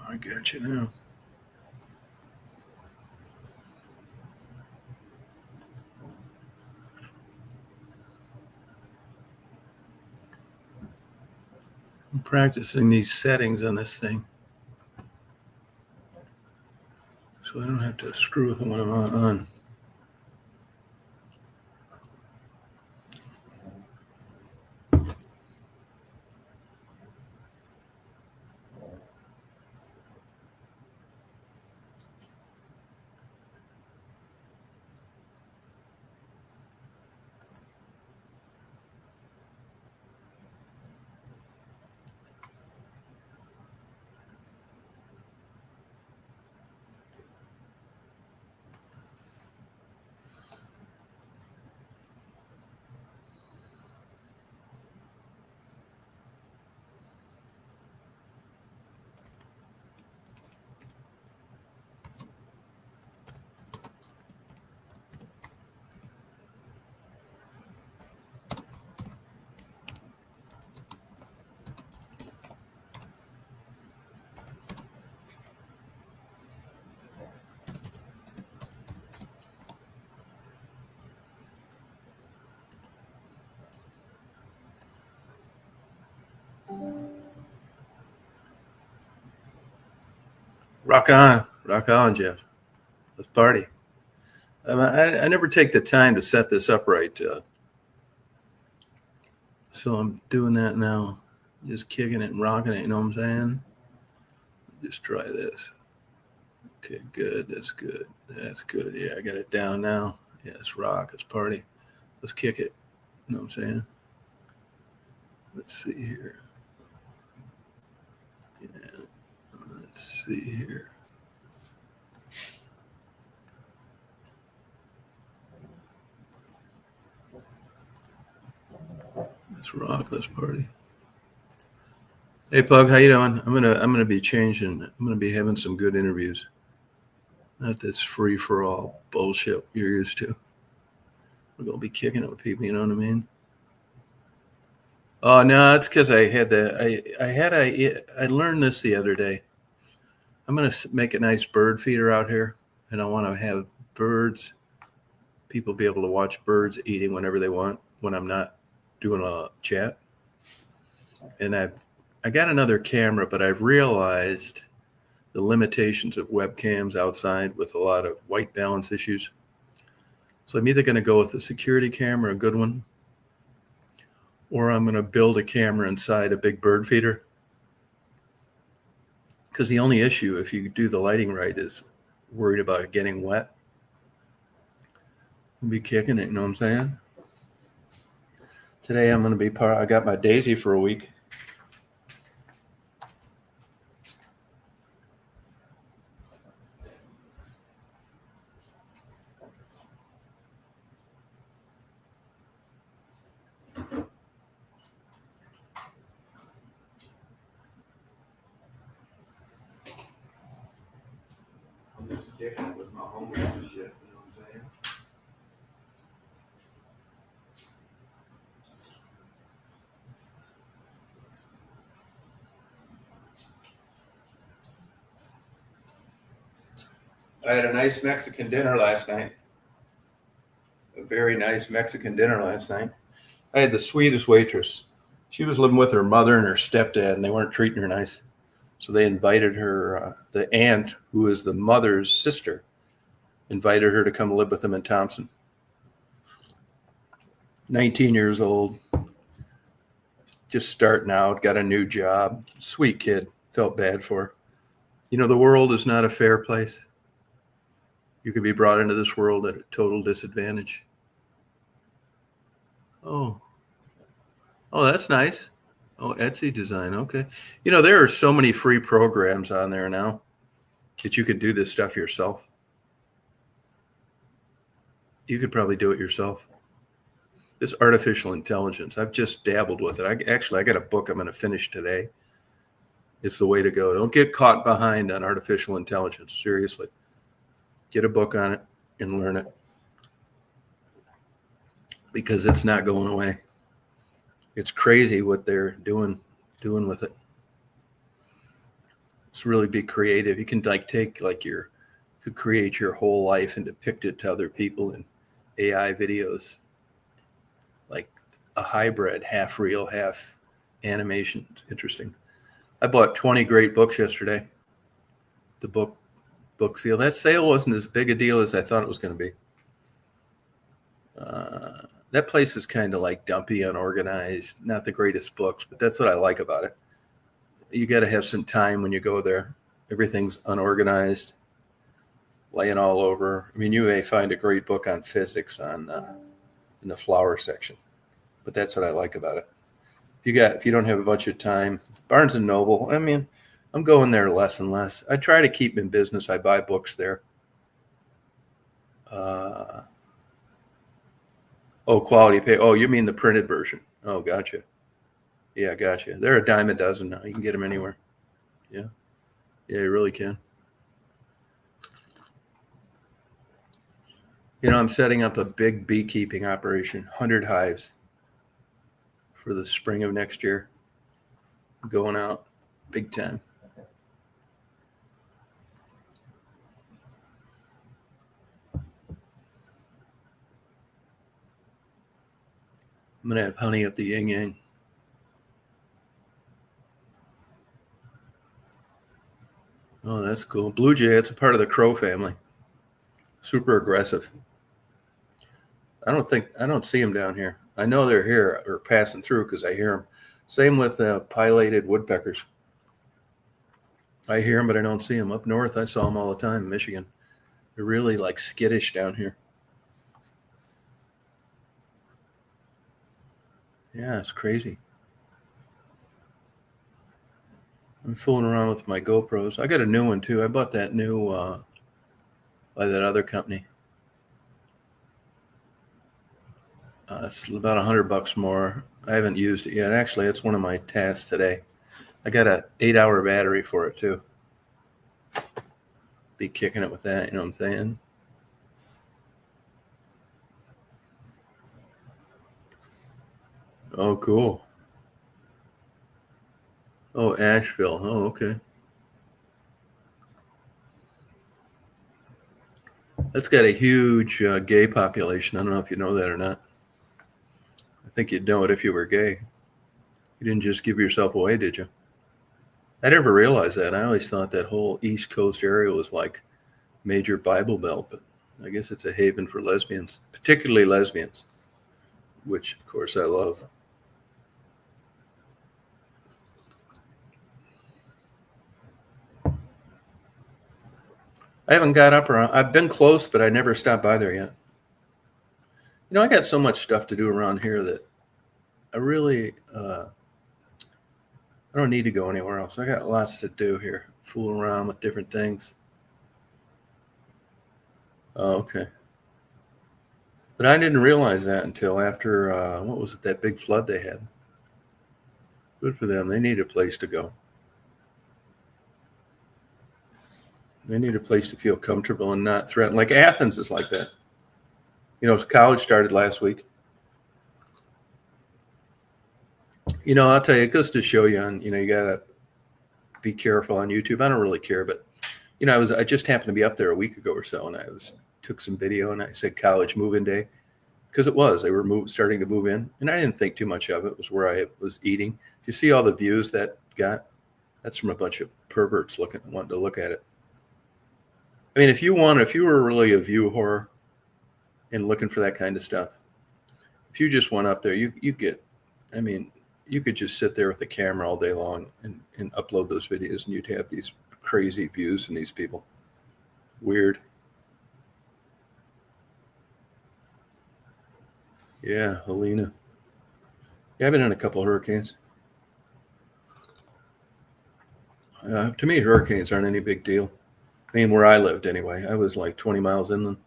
I got you now. I'm practicing these settings on this thing, so I don't have to screw with them when I'm on. Rock on, Jeff. Let's party. I never take the time to set this up right, so I'm doing that now. Just kicking it and rocking it. You know what I'm saying? Just try this. Okay, good. That's good. That's good. Yeah, I got it down now. Yeah, let's rock. Let's party. Let's kick it. You know what I'm saying? Let's see here. Yeah, let's see here. Let's rock. Let's party. Hey, Pug, how you doing? I'm gonna be changing. I'm gonna be having some good interviews. Not this free for all bullshit you're used to. We're gonna be kicking it with people. You know what I mean? Oh no, it's because I had I learned this the other day. I'm gonna make a nice bird feeder out here, and I want to have birds. People be able to watch birds eating whenever they want when I'm not doing a chat. And I got another camera, but I've realized the limitations of webcams outside with a lot of white balance issues. So I'm either going to go with a security camera, a good one, or I'm going to build a camera inside a big bird feeder. Because the only issue, if you do the lighting right, is worried about it getting wet. I'll be kicking it, you know what I'm saying? Today I'm going to be I got my Daisy for a week. kicking it with my homework just yet. You know what I'm saying? I had a nice Mexican dinner last night. A very nice Mexican dinner last night. I had the sweetest waitress. She was living with her mother and her stepdad, and they weren't treating her nice. So they invited her, the aunt, who is the mother's sister, invited her to come live with them in Thompson. 19 years old, just starting out, got a new job. Sweet kid. Felt bad for her. You know, the world is not a fair place. You could be brought into this world at a total disadvantage. Oh, that's nice. Oh, Etsy design. Okay. You know, there are so many free programs on there now that you could do this stuff yourself. You could probably do it yourself. This artificial intelligence, I've just dabbled with it. I got a book I'm going to finish today. It's the way to go. Don't get caught behind on artificial intelligence. Seriously. Get a book on it and learn it. Because it's not going away. It's crazy what they're doing with it. It's really be creative. You can could create your whole life and depict it to other people in AI videos. Like a hybrid, half real, half animation. It's interesting. I bought 20 great books yesterday. The book sale. That sale wasn't as big a deal as I thought it was going to be. That place is kind of like dumpy, unorganized, not the greatest books, but that's what I like about it. You got to have some time when you go there. Everything's unorganized, laying all over. I mean, you may find a great book on physics in the flower section, but that's what I like about it. If you don't have a bunch of time, Barnes and Noble. I mean, I'm going there less and less. I try to keep in business. I buy books there. Quality pay. Oh, you mean the printed version? Oh, gotcha. Yeah, gotcha. They're a dime a dozen now. You can get them anywhere. Yeah, you really can. You know, I'm setting up a big beekeeping operation, 100 hives for the spring of next year. Going out big time. I'm going to have honey up the yin yang. Oh, that's cool. Blue jay, it's a part of the crow family. Super aggressive. I don't see them down here. I know they're here or passing through because I hear them. Same with pileated woodpeckers. I hear them, but I don't see them. Up north, I saw them all the time in Michigan. They're really like skittish down here. Yeah, it's crazy. I'm fooling around with my GoPros. I got a new one too. I bought that new by that other company. It's about $100 more. I haven't used it yet. Actually, it's one of my tasks today. I got a 8-hour battery for it too. Be kicking it with that, you know what I'm saying? Oh, cool. Oh, Asheville. Oh, okay. That's got a huge gay population. I don't know if you know that or not. I think you'd know it if you were gay. You didn't just give yourself away, did you? I never realized that. I always thought that whole East Coast area was like major Bible Belt, but I guess it's a haven for lesbians, particularly lesbians, which of course I love. I haven't got up around. I've been close, but I never stopped by there yet. You know, I got so much stuff to do around here that I really I don't need to go anywhere else. I got lots to do here, fooling around with different things. Oh, okay. But I didn't realize that until after, what was it, that big flood they had. Good for them. They need a place to go. They need a place to feel comfortable and not threatened. Like Athens is like that. College started last week. I'll tell you, it goes to show you you got to be careful on YouTube. I don't really care, but I just happened to be up there a week ago or so, and took some video, and I said college move-in day, because they were starting to move in, and I didn't think too much of it. It was where I was eating. You see all the views that got? That's from a bunch of perverts wanting to look at it. I mean, if you were really a view whore and looking for that kind of stuff, if you just went up there, you could just sit there with a camera all day long and upload those videos, and you'd have these crazy views and these people. Weird. Yeah, Helena. Yeah, I've been in a couple of hurricanes. To me, hurricanes aren't any big deal. I mean, where I lived anyway, I was like 20 miles inland.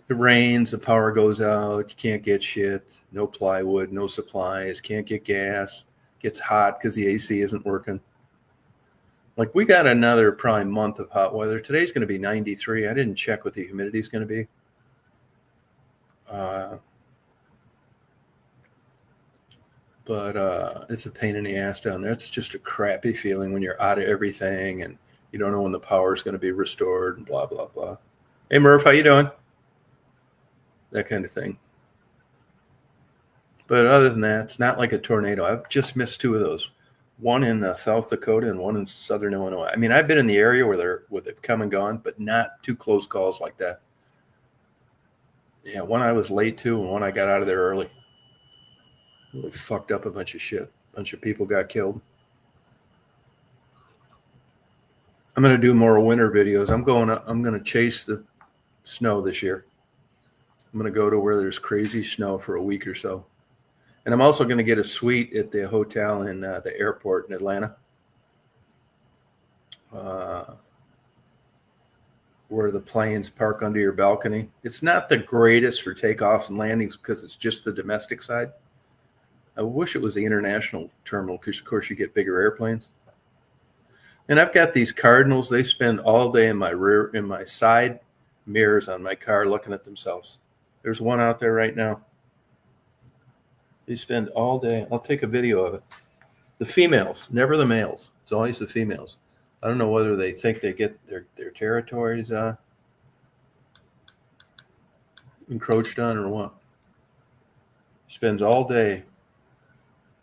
It rains, the power goes out, you can't get shit, no plywood, no supplies, can't get gas, gets hot because the AC isn't working. Like, we got another probably month of hot weather. Today's going to be 93. I didn't check what the humidity is going to be. But it's a pain in the ass down there. It's just a crappy feeling when you're out of everything and you don't know when the power is going to be restored and blah, blah, blah. Hey, Murph, how you doing? That kind of thing. But other than that, it's not like a tornado. I've just missed two of those. One in South Dakota and one in southern Illinois. I mean, I've been in the area where they've come and gone, but not two close calls like that. Yeah, one I was late to and one I got out of there early. Really fucked up a bunch of shit. A bunch of people got killed. I'm going to do more winter videos. I'm going to chase the snow this year. I'm going to go to where there's crazy snow for a week or so. And I'm also going to get a suite at the hotel in the airport in Atlanta, where the planes park under your balcony. It's not the greatest for takeoffs and landings because it's just the domestic side. I wish it was the international terminal because, of course, you get bigger airplanes. And I've got these Cardinals. They spend all day in my side mirrors on my car looking at themselves. There's one out there right now. They spend all day. I'll take a video of it. The females, never the males. It's always the females. I don't know whether they think they get their territories encroached on or what. Spends all day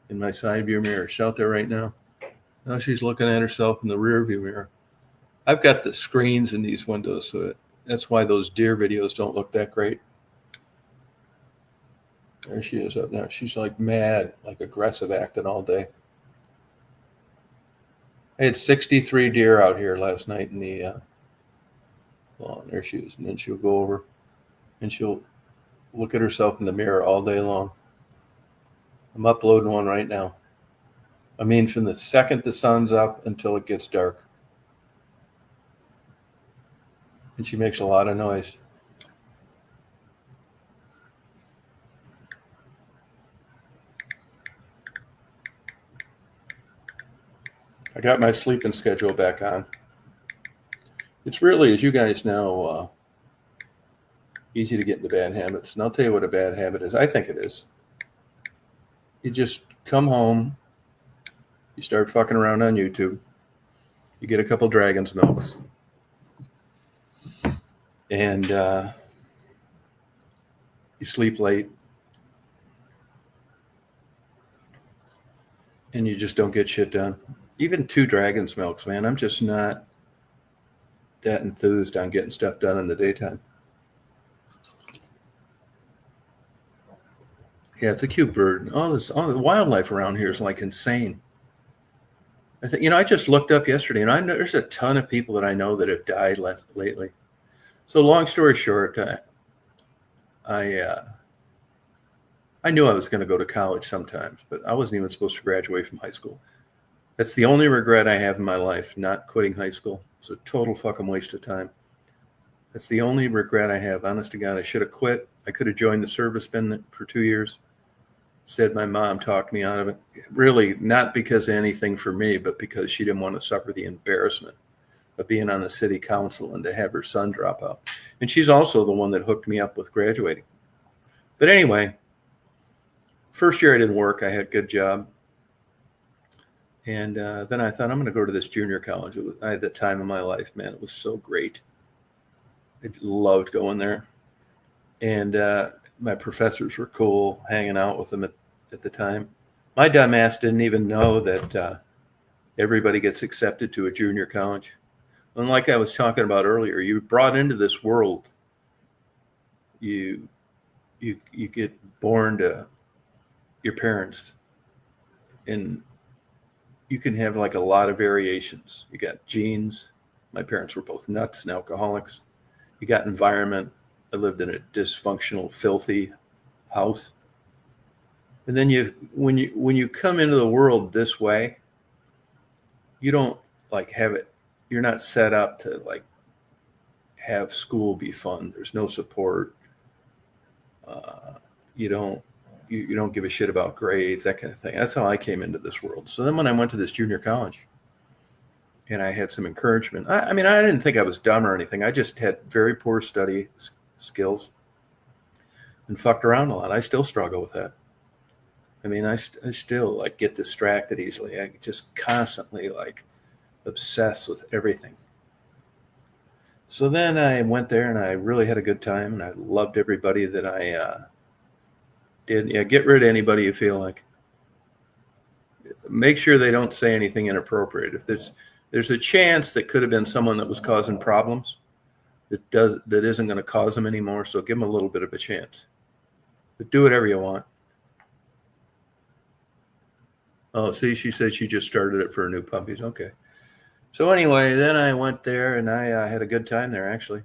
in my side view mirror. She's out there right now. Now she's looking at herself in the rear view mirror. I've got the screens in these windows, so that's why those deer videos don't look that great. There she is up now. She's like mad, like aggressive acting all day. I had 63 deer out here last night in the there she is. And then she'll go over and she'll look at herself in the mirror all day long. I'm uploading one right now. I mean, from the second the sun's up until it gets dark. And she makes a lot of noise. I got my sleeping schedule back on. It's really, as you guys know, easy to get into bad habits. And I'll tell you what a bad habit is. I think it is. You just come home, you start fucking around on YouTube, you get a couple Dragon's Milks, and you sleep late, and you just don't get shit done. Even 2 Dragon's Milks, man, I'm just not that enthused on getting stuff done in the daytime. Yeah, it's a cute bird. All the wildlife around here is like insane. I think, I just looked up yesterday, and I know there's a ton of people that I know that have died lately. So long story short, I knew I was going to go to college sometimes, but I wasn't even supposed to graduate from high school. That's the only regret I have in my life, not quitting high school. It's a total fucking waste of time. That's the only regret I have. Honest to God, I should have quit. I could have joined the service, been for 2 years. Instead, my mom talked me out of it. Really, not because of anything for me, but because she didn't want to suffer the embarrassment of being on the city council and to have her son drop out. And she's also the one that hooked me up with graduating. But anyway, first year I didn't work. I had a good job. And then I thought, I'm going to go to this junior college. I had the time of my life, man. It was so great. I loved going there. And my professors were cool, hanging out with them at the time. My dumb ass didn't even know that everybody gets accepted to a junior college. And like I was talking about earlier, you're brought into this world. You get born to your parents, and you can have like a lot of variations. You got genes. My parents were both nuts and alcoholics. You got environment. I lived in a dysfunctional, filthy house. And then when you come into the world this way, you don't like have it. You're not set up to like have school be fun. There's no support. You don't give a shit about grades, that kind of thing. That's how I came into this world. So then when I went to this junior college and I had some encouragement, I mean, I didn't think I was dumb or anything. I just had very poor study skills and fucked around a lot. I still struggle with that. I mean, I still like get distracted easily. I just constantly like obsess with everything. So then I went there and I really had a good time and I loved everybody that I did. Yeah, get rid of anybody you feel like. Make sure they don't say anything inappropriate. If there's a chance that could have been someone that was causing problems that isn't going to cause them anymore, so give them a little bit of a chance. But do whatever you want. Oh, see, she said she just started it for her new puppies. Okay. So anyway, then I went there and I had a good time there, actually.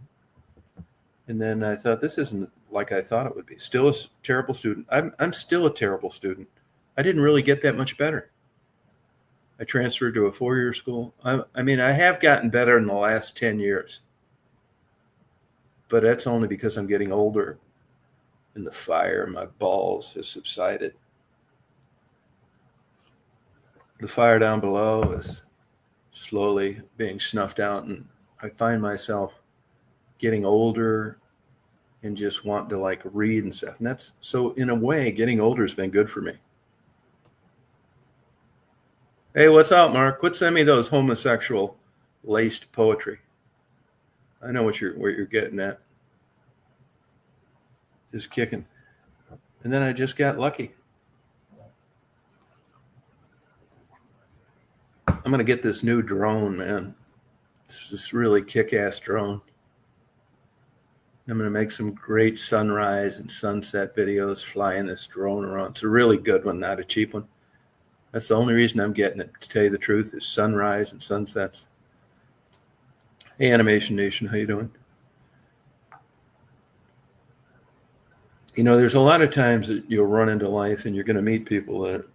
And then I thought, this isn't like I thought it would be. Still a terrible student. I'm still a terrible student. I didn't really get that much better. I transferred to a 4-year school. I mean, I have gotten better in the last 10 years. But that's only because I'm getting older and the fire in my balls has subsided. The fire down below is slowly being snuffed out, and I find myself getting older and just want to like read and stuff. And that's, so in a way, getting older has been good for me. Hey, what's up, Mark? Quit sending me those homosexual laced poetry. I know what you're getting at. Just kicking. And then I just got lucky. I'm going to get this new drone, man. It's this really kick-ass drone. I'm going to make some great sunrise and sunset videos flying this drone around. It's a really good one, not a cheap one. That's the only reason I'm getting it, to tell you the truth, is sunrise and sunsets. Hey, Animation Nation, how you doing? You know, there's a lot of times that you'll run into life and you're going to meet people that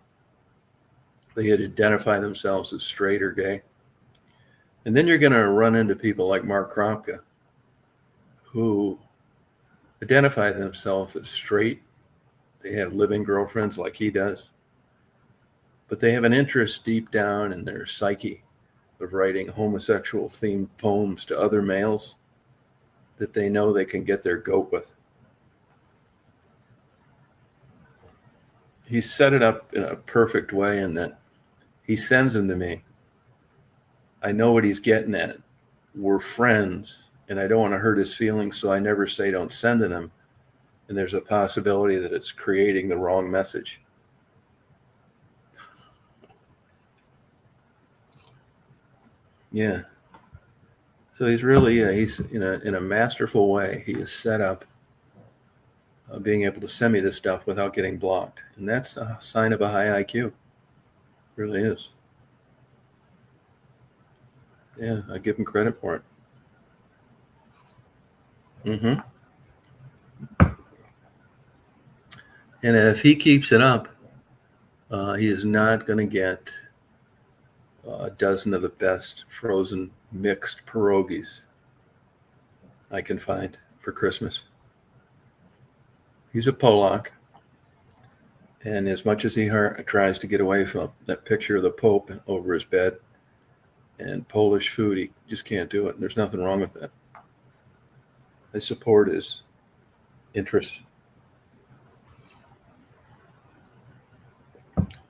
they identify themselves as straight or gay. And then you're going to run into people like Mark Kropka, who identify themselves as straight. They have living girlfriends like he does. But they have an interest deep down in their psyche of writing homosexual themed poems to other males that they know they can get their goat with. He set it up in a perfect way in that he sends them to me. I know what he's getting at. We're friends, and I don't want to hurt his feelings, so I never say don't send it him. And there's a possibility that it's creating the wrong message. Yeah. So he's really, he's in a masterful way. He is set up being able to send me this stuff without getting blocked. And that's a sign of a high IQ. It really is. Yeah, I give him credit for it. Mm-hmm. And if he keeps it up, he is not going to get a dozen of the best frozen mixed pierogies I can find for Christmas. He's a Polak. And as much as he tries to get away from that picture of the Pope over his bed, and Polish food. He just can't do it. And there's nothing wrong with that. I support his interests.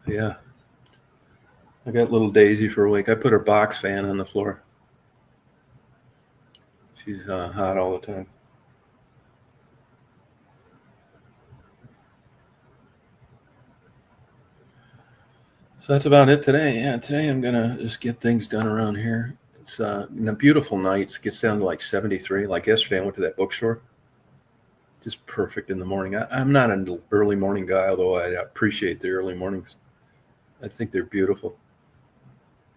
Yeah. I got little Daisy for a week. I put her box fan on the floor. She's hot all the time. So that's about it today. Yeah, today I'm going to just get things done around here. It's in the beautiful nights. It gets down to like 73. Like yesterday, I went to that bookstore. Just perfect in the morning. I'm not an early morning guy, although I appreciate the early mornings. I think they're beautiful.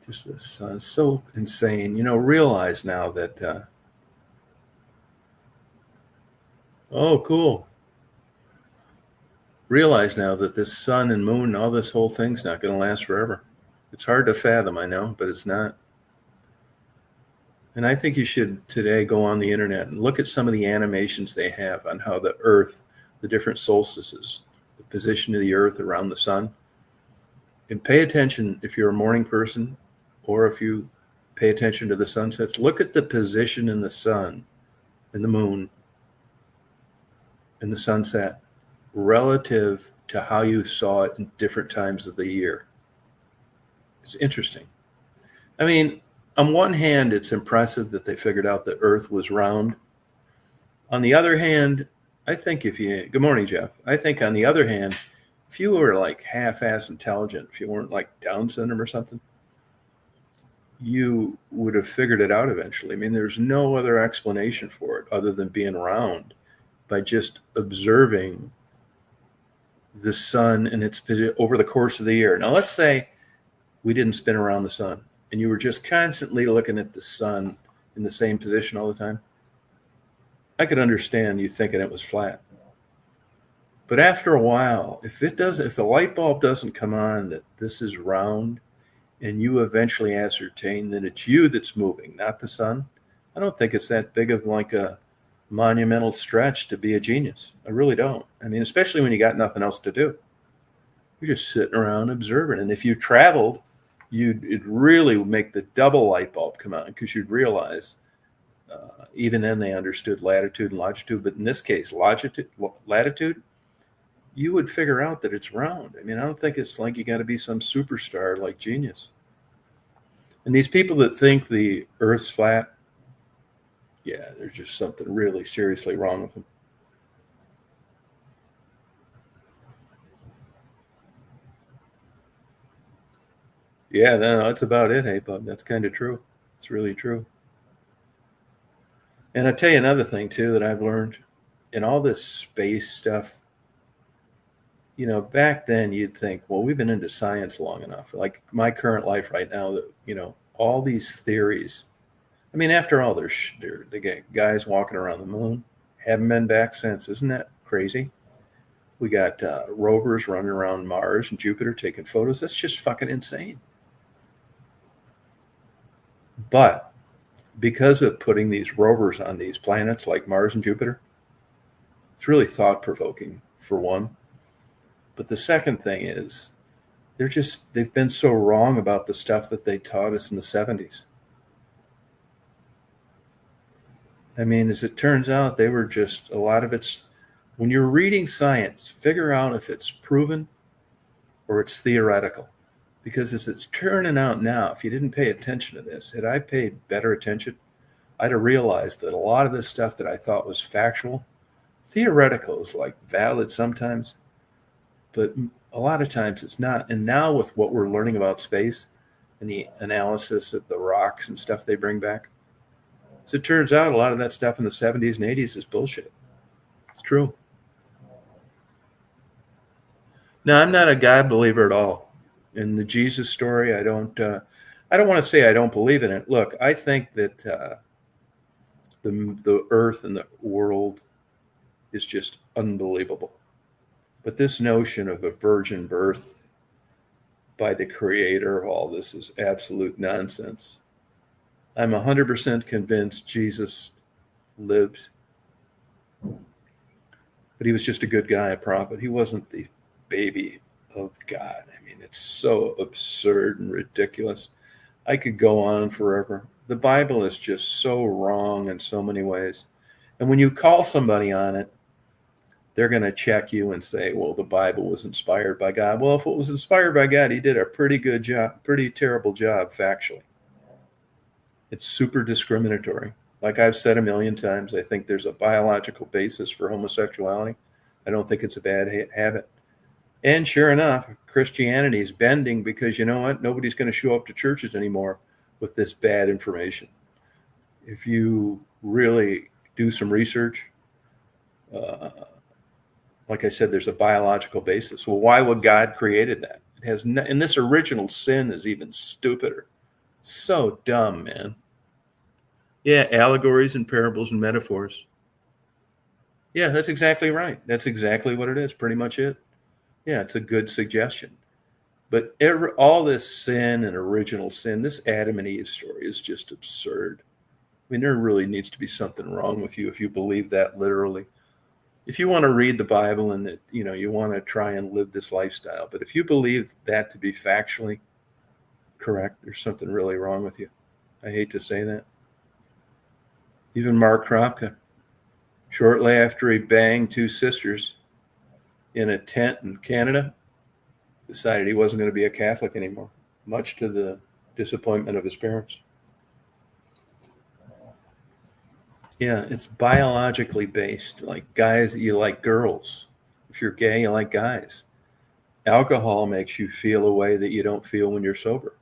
Just the sun is so insane. Realize now that, oh, cool. Realize now that this sun and moon, all this whole thing's not going to last forever. It's hard to fathom, I know, but it's not. And I think you should today go on the internet and look at some of the animations they have on how the Earth, the different solstices, the position of the Earth around the sun. And pay attention if you're a morning person or if you pay attention to the sunsets. Look at the position in the sun and the moon and the sunset relative to how you saw it in different times of the year. It's interesting. I mean, on one hand, it's impressive that they figured out the Earth was round. On the other hand, I think good morning, Jeff. I think on the other hand, if you were like half-ass intelligent, if you weren't like Down syndrome or something, you would have figured it out eventually. I mean, there's no other explanation for it other than being round by just observing the sun and its position over the course of the year. Now, let's say we didn't spin around the sun and you were just constantly looking at the sun in the same position all the time. I could understand you thinking it was flat. But after a while, if the light bulb doesn't come on that this is round, and you eventually ascertain that it's you that's moving, not the sun, I don't think it's that big of like a monumental stretch to be a genius. I really don't. I mean, especially when you got nothing else to do. You're just sitting around observing. And if you traveled, it'd really make the double light bulb come on, because you'd realize, even then they understood latitude and longitude, but in this case, latitude, you would figure out that it's round. I mean, I don't think it's like you got to be some superstar like genius. And these people that think the Earth's flat, yeah, there's just something really seriously wrong with them. Yeah, no, that's about it, hey, bud. That's kind of true. It's really true. And I'll tell you another thing, too, that I've learned in all this space stuff. Back then you'd think, well, we've been into science long enough. Like my current life right now, that, all these theories. I mean, after all, they're the guys walking around the moon, haven't been back since. Isn't that crazy? We got rovers running around Mars and Jupiter taking photos. That's just fucking insane. But because of putting these rovers on these planets like Mars and Jupiter, it's really thought-provoking, for one. But the second thing is, they've been so wrong about the stuff that they taught us in the 70s. I mean, as it turns out, they were just, a lot of it's, when you're reading science, figure out if it's proven or it's theoretical. Because as it's turning out now, if you didn't pay attention to this, had I paid better attention, I'd have realized that a lot of this stuff that I thought was factual, theoretical is like valid sometimes, but a lot of times it's not. And now with what we're learning about space and the analysis of the rocks and stuff they bring back, so it turns out a lot of that stuff in the 70s and 80s is bullshit. It's true. Now, I'm not a God believer at all. In the Jesus story, I don't want to say I don't believe in it. Look, I think that the earth and the world is just unbelievable. But this notion of a virgin birth by the creator of all this is absolute nonsense. I'm 100% convinced Jesus lived, but he was just a good guy, a prophet. He wasn't the baby of God. I mean, it's so absurd and ridiculous. I could go on forever. The Bible is just so wrong in so many ways. And when you call somebody on it, they're going to check you and say, well, the Bible was inspired by God. Well, if it was inspired by God, he did a pretty good job, pretty terrible job factually. It's super discriminatory. Like I've said a million times, I think there's a biological basis for homosexuality. I don't think it's a bad habit. And sure enough, Christianity is bending because you know what? Nobody's going to show up to churches anymore with this bad information. If you really do some research, like I said, there's a biological basis. Well, why would God created that? It has no, and this original sin is even stupider. So dumb, man. Yeah, allegories and parables and metaphors. Yeah, that's exactly right. That's exactly what it is. Pretty much it. Yeah, it's a good suggestion. But all this sin and original sin, this Adam and Eve story is just absurd. I mean, there really needs to be something wrong with you if you believe that literally. If you want to read the Bible and that, you want to try and live this lifestyle, but if you believe that to be factually correct, there's something really wrong with you. I hate to say that. Even Mark Kropka, shortly after he banged two sisters in a tent in Canada, decided he wasn't going to be a Catholic anymore, much to the disappointment of his parents. Yeah, it's biologically based. Like guys, you like girls. If you're gay, you like guys. Alcohol makes you feel a way that you don't feel when you're sober.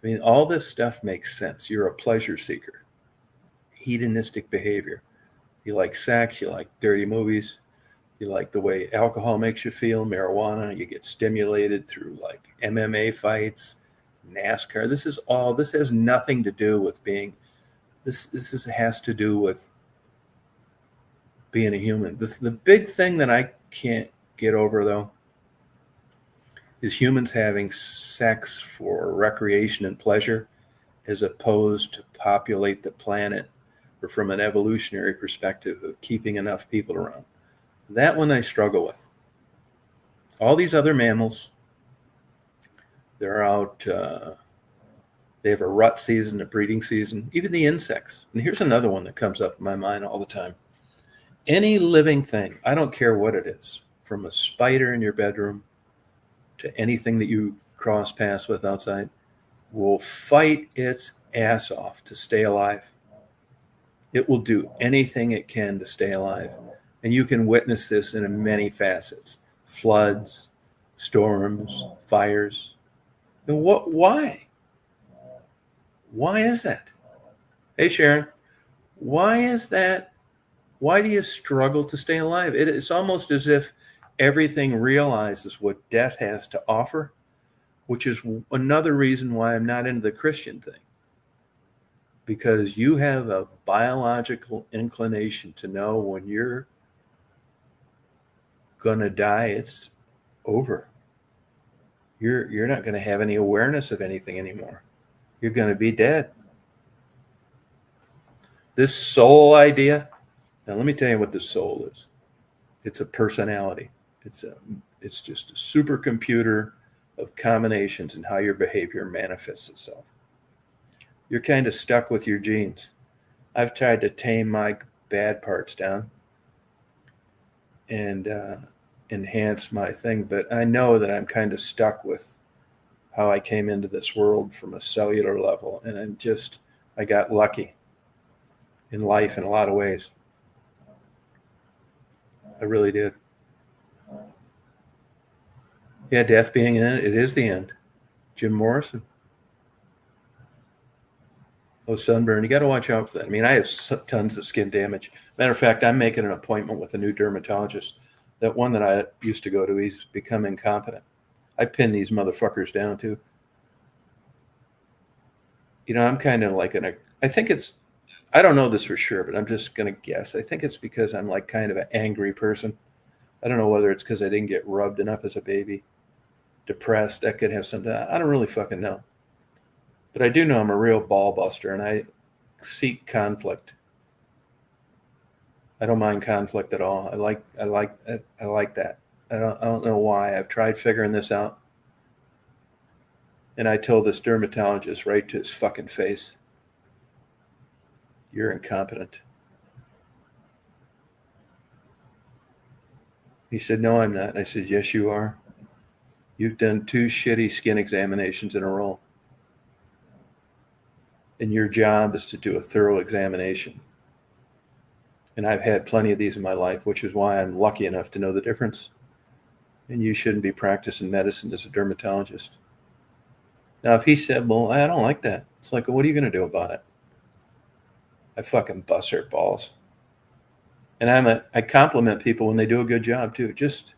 I mean, all this stuff makes sense. You're a pleasure seeker, hedonistic behavior. You like sex, you like dirty movies, you like the way alcohol makes you feel, marijuana, you get stimulated through like MMA fights, NASCAR. This has nothing to do with being, has to do with being a human. The big thing that I can't get over though is humans having sex for recreation and pleasure as opposed to populate the planet or from an evolutionary perspective of keeping enough people around. That one I struggle with. All these other mammals, they're out, they have a rut season, a breeding season, even the insects. And here's another one that comes up in my mind all the time. Any living thing, I don't care what it is, from a spider in your bedroom to anything that you cross paths with outside, will fight its ass off to stay alive. It will do anything it can to stay alive. And you can witness this in many facets. Floods, storms, fires. And why? Why is that? Hey, Sharon, why is that? Why do you struggle to stay alive? It's almost as if everything realizes what death has to offer, which is another reason why I'm not into the Christian thing. Because you have a biological inclination to know when you're going to die, it's over. You're not going to have any awareness of anything anymore. You're going to be dead. This soul idea, now let me tell you what the soul is. It's a personality. It's just a supercomputer of combinations and how your behavior manifests itself. You're kind of stuck with your genes. I've tried to tame my bad parts down and enhance my thing, but I know that I'm kind of stuck with how I came into this world from a cellular level, and I got lucky in life in a lot of ways. I really did. Yeah, death being in it is the end. Jim Morrison. Oh, sunburn. You got to watch out for that. I mean, I have tons of skin damage. Matter of fact, I'm making an appointment with a new dermatologist. That one that I used to go to, he's become incompetent. I pin these motherfuckers down too. I'm kind of like I don't know this for sure, but I'm just going to guess. I think it's because I'm like kind of an angry person. I don't know whether it's because I didn't get rubbed enough as a baby. Depressed, that could have something. I don't really fucking know. But I do know I'm a real ball buster, and I seek conflict. I don't mind conflict at all. I like that. I don't know why. I've tried figuring this out. And I told this dermatologist right to his fucking face, "You're incompetent." He said, "No, I'm not." I said, "Yes, you are. You've done 2 shitty skin examinations in a row. And your job is to do a thorough examination. And I've had plenty of these in my life, which is why I'm lucky enough to know the difference. And you shouldn't be practicing medicine as a dermatologist." Now, if he said, "Well, I don't like that," it's like, well, what are you going to do about it? I fucking bust their balls. And I compliment people when they do a good job too. Just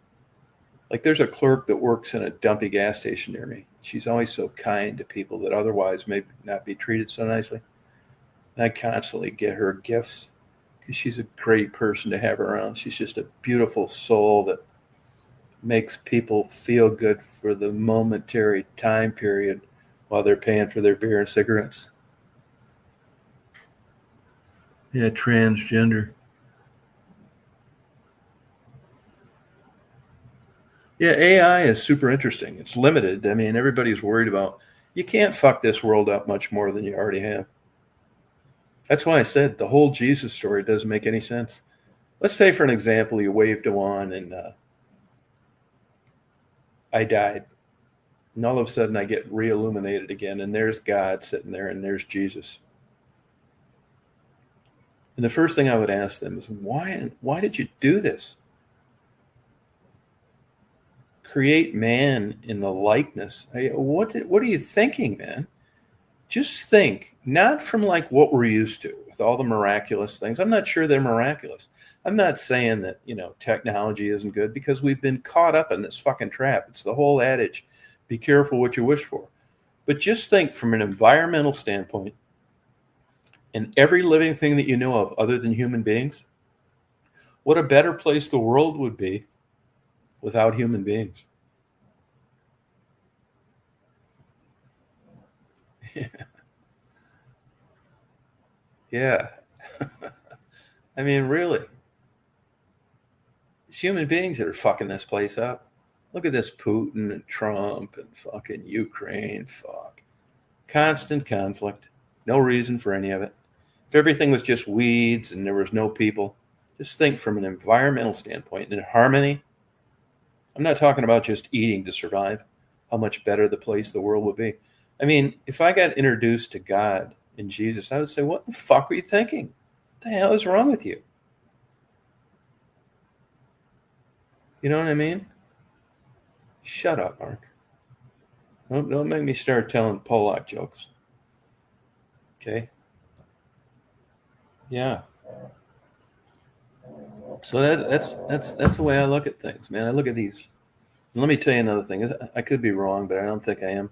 like there's a clerk that works in a dumpy gas station near me. She's always so kind to people that otherwise may not be treated so nicely. And I constantly get her gifts because she's a great person to have around. She's just a beautiful soul that makes people feel good for the momentary time period while they're paying for their beer and cigarettes. Yeah, transgender. Yeah, AI is super interesting. It's limited. I mean, everybody's worried about, you can't fuck this world up much more than you already have. That's why I said the whole Jesus story doesn't make any sense. Let's say, for an example, you waved a wand and I died. And all of a sudden I get re-illuminated again, and there's God sitting there, and there's Jesus. And the first thing I would ask them is, why did you do this? Create man in the likeness. What are you thinking, man? Just think, not from like what we're used to with all the miraculous things. I'm not sure they're miraculous. I'm not saying that, technology isn't good, because we've been caught up in this fucking trap. It's the whole adage, be careful what you wish for. But just think from an environmental standpoint, and every living thing that you know of other than human beings, what a better place the world would be without human beings. Yeah. I mean, really. It's human beings that are fucking this place up. Look at this Putin and Trump and fucking Ukraine. Fuck. Constant conflict. No reason for any of it. If everything was just weeds and there was no people, just think from an environmental standpoint, in harmony. I'm not talking about just eating to survive, how much better the place the world would be. I mean, if I got introduced to God and Jesus, I would say, what the fuck were you thinking? What the hell is wrong with you? You know what I mean? Shut up, Mark. Don't make me start telling Pollock jokes. Okay? Yeah. So that's the way I look at things, man. I look at these. And let me tell you another thing. I could be wrong, but I don't think I am.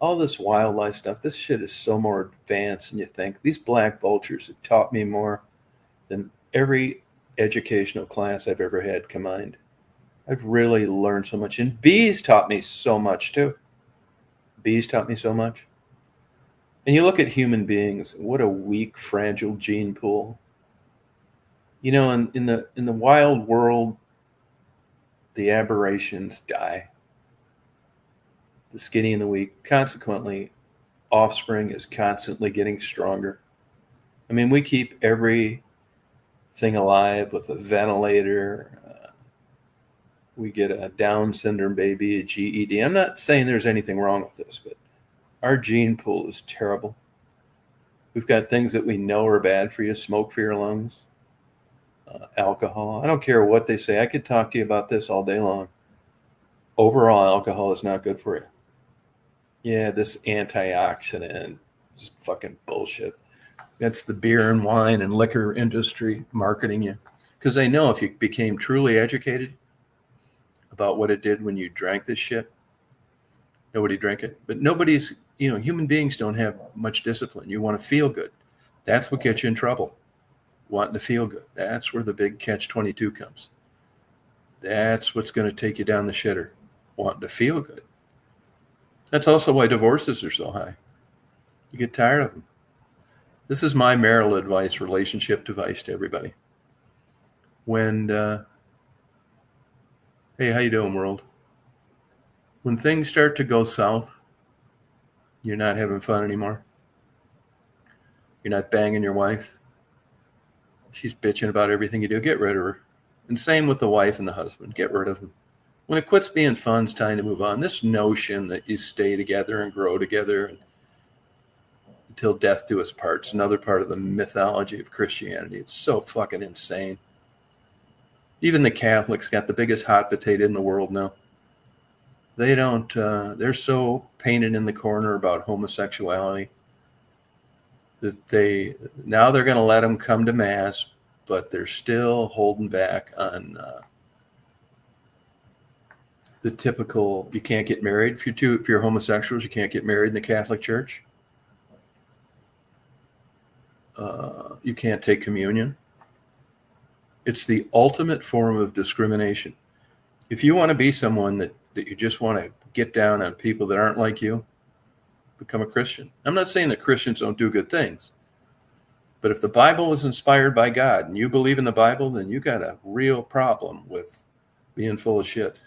All this wildlife stuff, this shit is so more advanced than you think. These black vultures have taught me more than every educational class I've ever had combined. I've really learned so much. And bees taught me so much too. Bees taught me so much. And you look at human beings, what a weak, fragile gene pool. In the wild world, the aberrations die. The skinny and the weak. Consequently, offspring is constantly getting stronger. I mean, we keep everything alive with a ventilator. We get a Down syndrome baby, a GED. I'm not saying there's anything wrong with this, but our gene pool is terrible. We've got things that we know are bad for you, smoke for your lungs, alcohol. I don't care what they say. I could talk to you about this all day long. Overall, alcohol is not good for you. Yeah, this antioxidant is fucking bullshit. That's the beer and wine and liquor industry marketing you. Because they know if you became truly educated about what it did when you drank this shit, nobody drank it. But human beings don't have much discipline. You want to feel good. That's what gets you in trouble. Wanting to feel good. That's where the big catch-22 comes. That's what's going to take you down the shitter. Wanting to feel good. That's also why divorces are so high. You get tired of them. This is my marital advice, relationship advice to everybody. Hey, how you doing, world? When things start to go south, You're not having fun anymore. You're not banging your wife. She's bitching about everything you do. Get rid of her. And same with the wife and the husband. Get rid of them. When it quits being fun, it's time to move on. This notion that you stay together and grow together until death do us part is another part of the mythology of Christianity. It's so fucking insane. Even the Catholics got the biggest hot potato in the world now. They don't, they're so painted in the corner about homosexuality that they're going to let them come to mass, but they're still holding back on the typical, you can't get married. If you're homosexuals, you can't get married in the Catholic Church. You can't take communion. It's the ultimate form of discrimination. If you want to be someone that you just want to get down on people that aren't like you, become a Christian. I'm not saying that Christians don't do good things, but if the Bible was inspired by God and you believe in the Bible, then you got a real problem with being full of shit.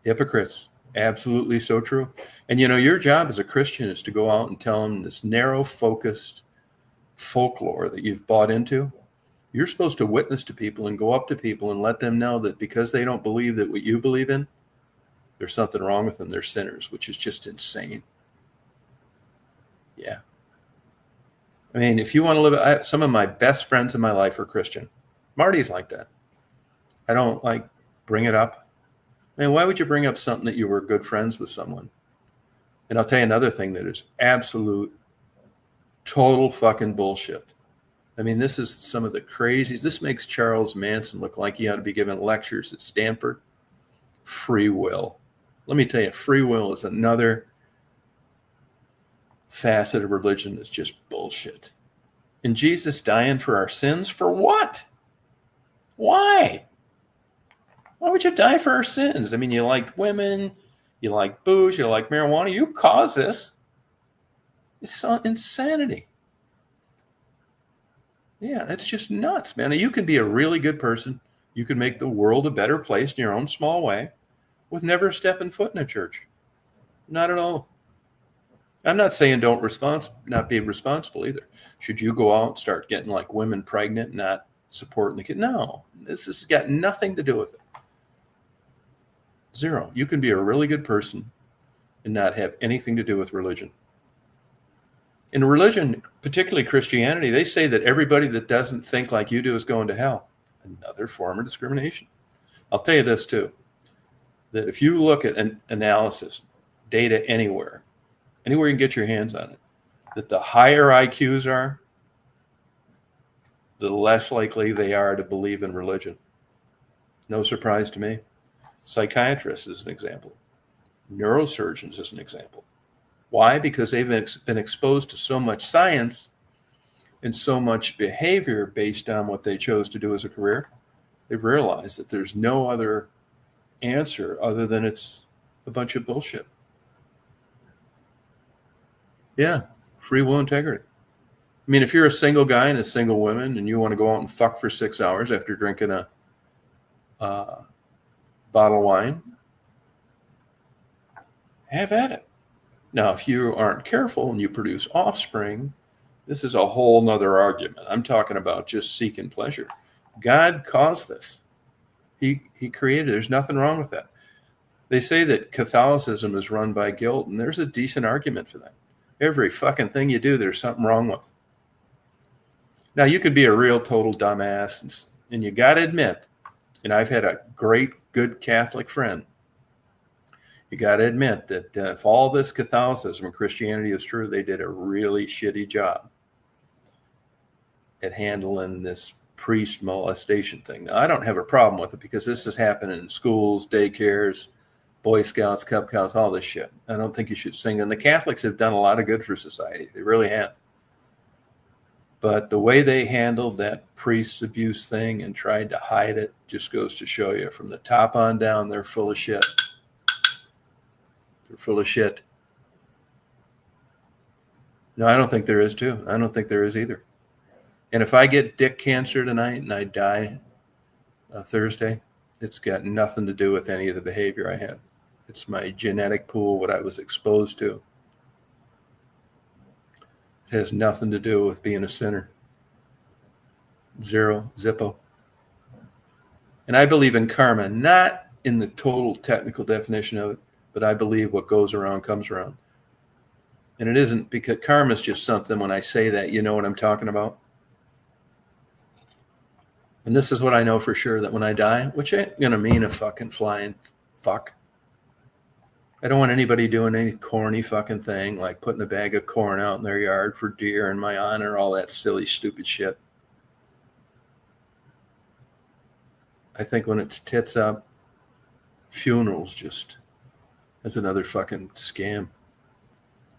Hypocrites. Absolutely so true. And your job as a Christian is to go out and tell them this narrow focused folklore that you've bought into. You're supposed to witness to people and go up to people and let them know that because they don't believe that what you believe in, there's something wrong with them. They're sinners, which is just insane. Yeah. I mean, if you want to live, some of my best friends in my life are Christian. Marty's like that. I don't bring it up. Man, why would you bring up something that you were good friends with someone? And I'll tell you another thing that is absolute, total fucking bullshit. I mean, this is some of the crazies. This makes Charles Manson look like he ought to be giving lectures at Stanford. Free will. Let me tell you, free will is another facet of religion that's just bullshit. And Jesus dying for our sins? For what? Why? Why would you die for our sins? I mean, you like women, you like booze, you like marijuana. You caused this. It's insanity. Yeah, it's just nuts, man. You can be a really good person. You can make the world a better place in your own small way with never stepping foot in a church. Not at all. I'm not saying not be responsible either. Should you go out and start getting women pregnant and not supporting the kid? No, this has got nothing to do with it. Zero. You can be a really good person and not have anything to do with religion. In religion, particularly Christianity, they say that everybody that doesn't think like you do is going to hell. Another form of discrimination. I'll tell you this too, that if you look at an analysis, data anywhere you can get your hands on it, that the higher IQs are, the less likely they are to believe in religion. No surprise to me. Psychiatrists is an example. Neurosurgeons is an example. Why? Because they've been exposed to so much science and so much behavior based on what they chose to do as a career. They've realized that there's no other answer other than it's a bunch of bullshit. Yeah, free will integrity. I mean, if you're a single guy and a single woman and you want to go out and fuck for 6 hours after drinking a bottle of wine, have at it. Now, if you aren't careful and you produce offspring, this is a whole nother argument. I'm talking about just seeking pleasure. God caused this. He created it. There's nothing wrong with that. They say that Catholicism is run by guilt, and there's a decent argument for that. Every fucking thing you do, there's something wrong with. Now, you could be a real total dumbass, and you got to admit, and I've had a great, good Catholic friend, you got to admit that if all this Catholicism and Christianity is true, they did a really shitty job at handling this priest molestation thing. Now, I don't have a problem with it because this is happening in schools, daycares, Boy Scouts, Cub Scouts, all this shit. I don't think you should sing. And the Catholics have done a lot of good for society. They really have. But the way they handled that priest abuse thing and tried to hide it just goes to show you from the top on down, they're full of shit. They're full of shit. No, I don't think there is too. I don't think there is either. And if I get dick cancer tonight and I die Thursday, it's got nothing to do with any of the behavior I had. It's my genetic pool, what I was exposed to. It has nothing to do with being a sinner. Zero, zippo. And I believe in karma, not in the total technical definition of it, but I believe what goes around comes around. And it isn't because karma is just something, when I say that, you know what I'm talking about. And this is what I know for sure, that when I die, which ain't going to mean a fucking flying fuck. I don't want anybody doing any corny fucking thing like putting a bag of corn out in their yard for deer in my honor, all that silly, stupid shit. I think when it's tits up, funerals just, that's another fucking scam.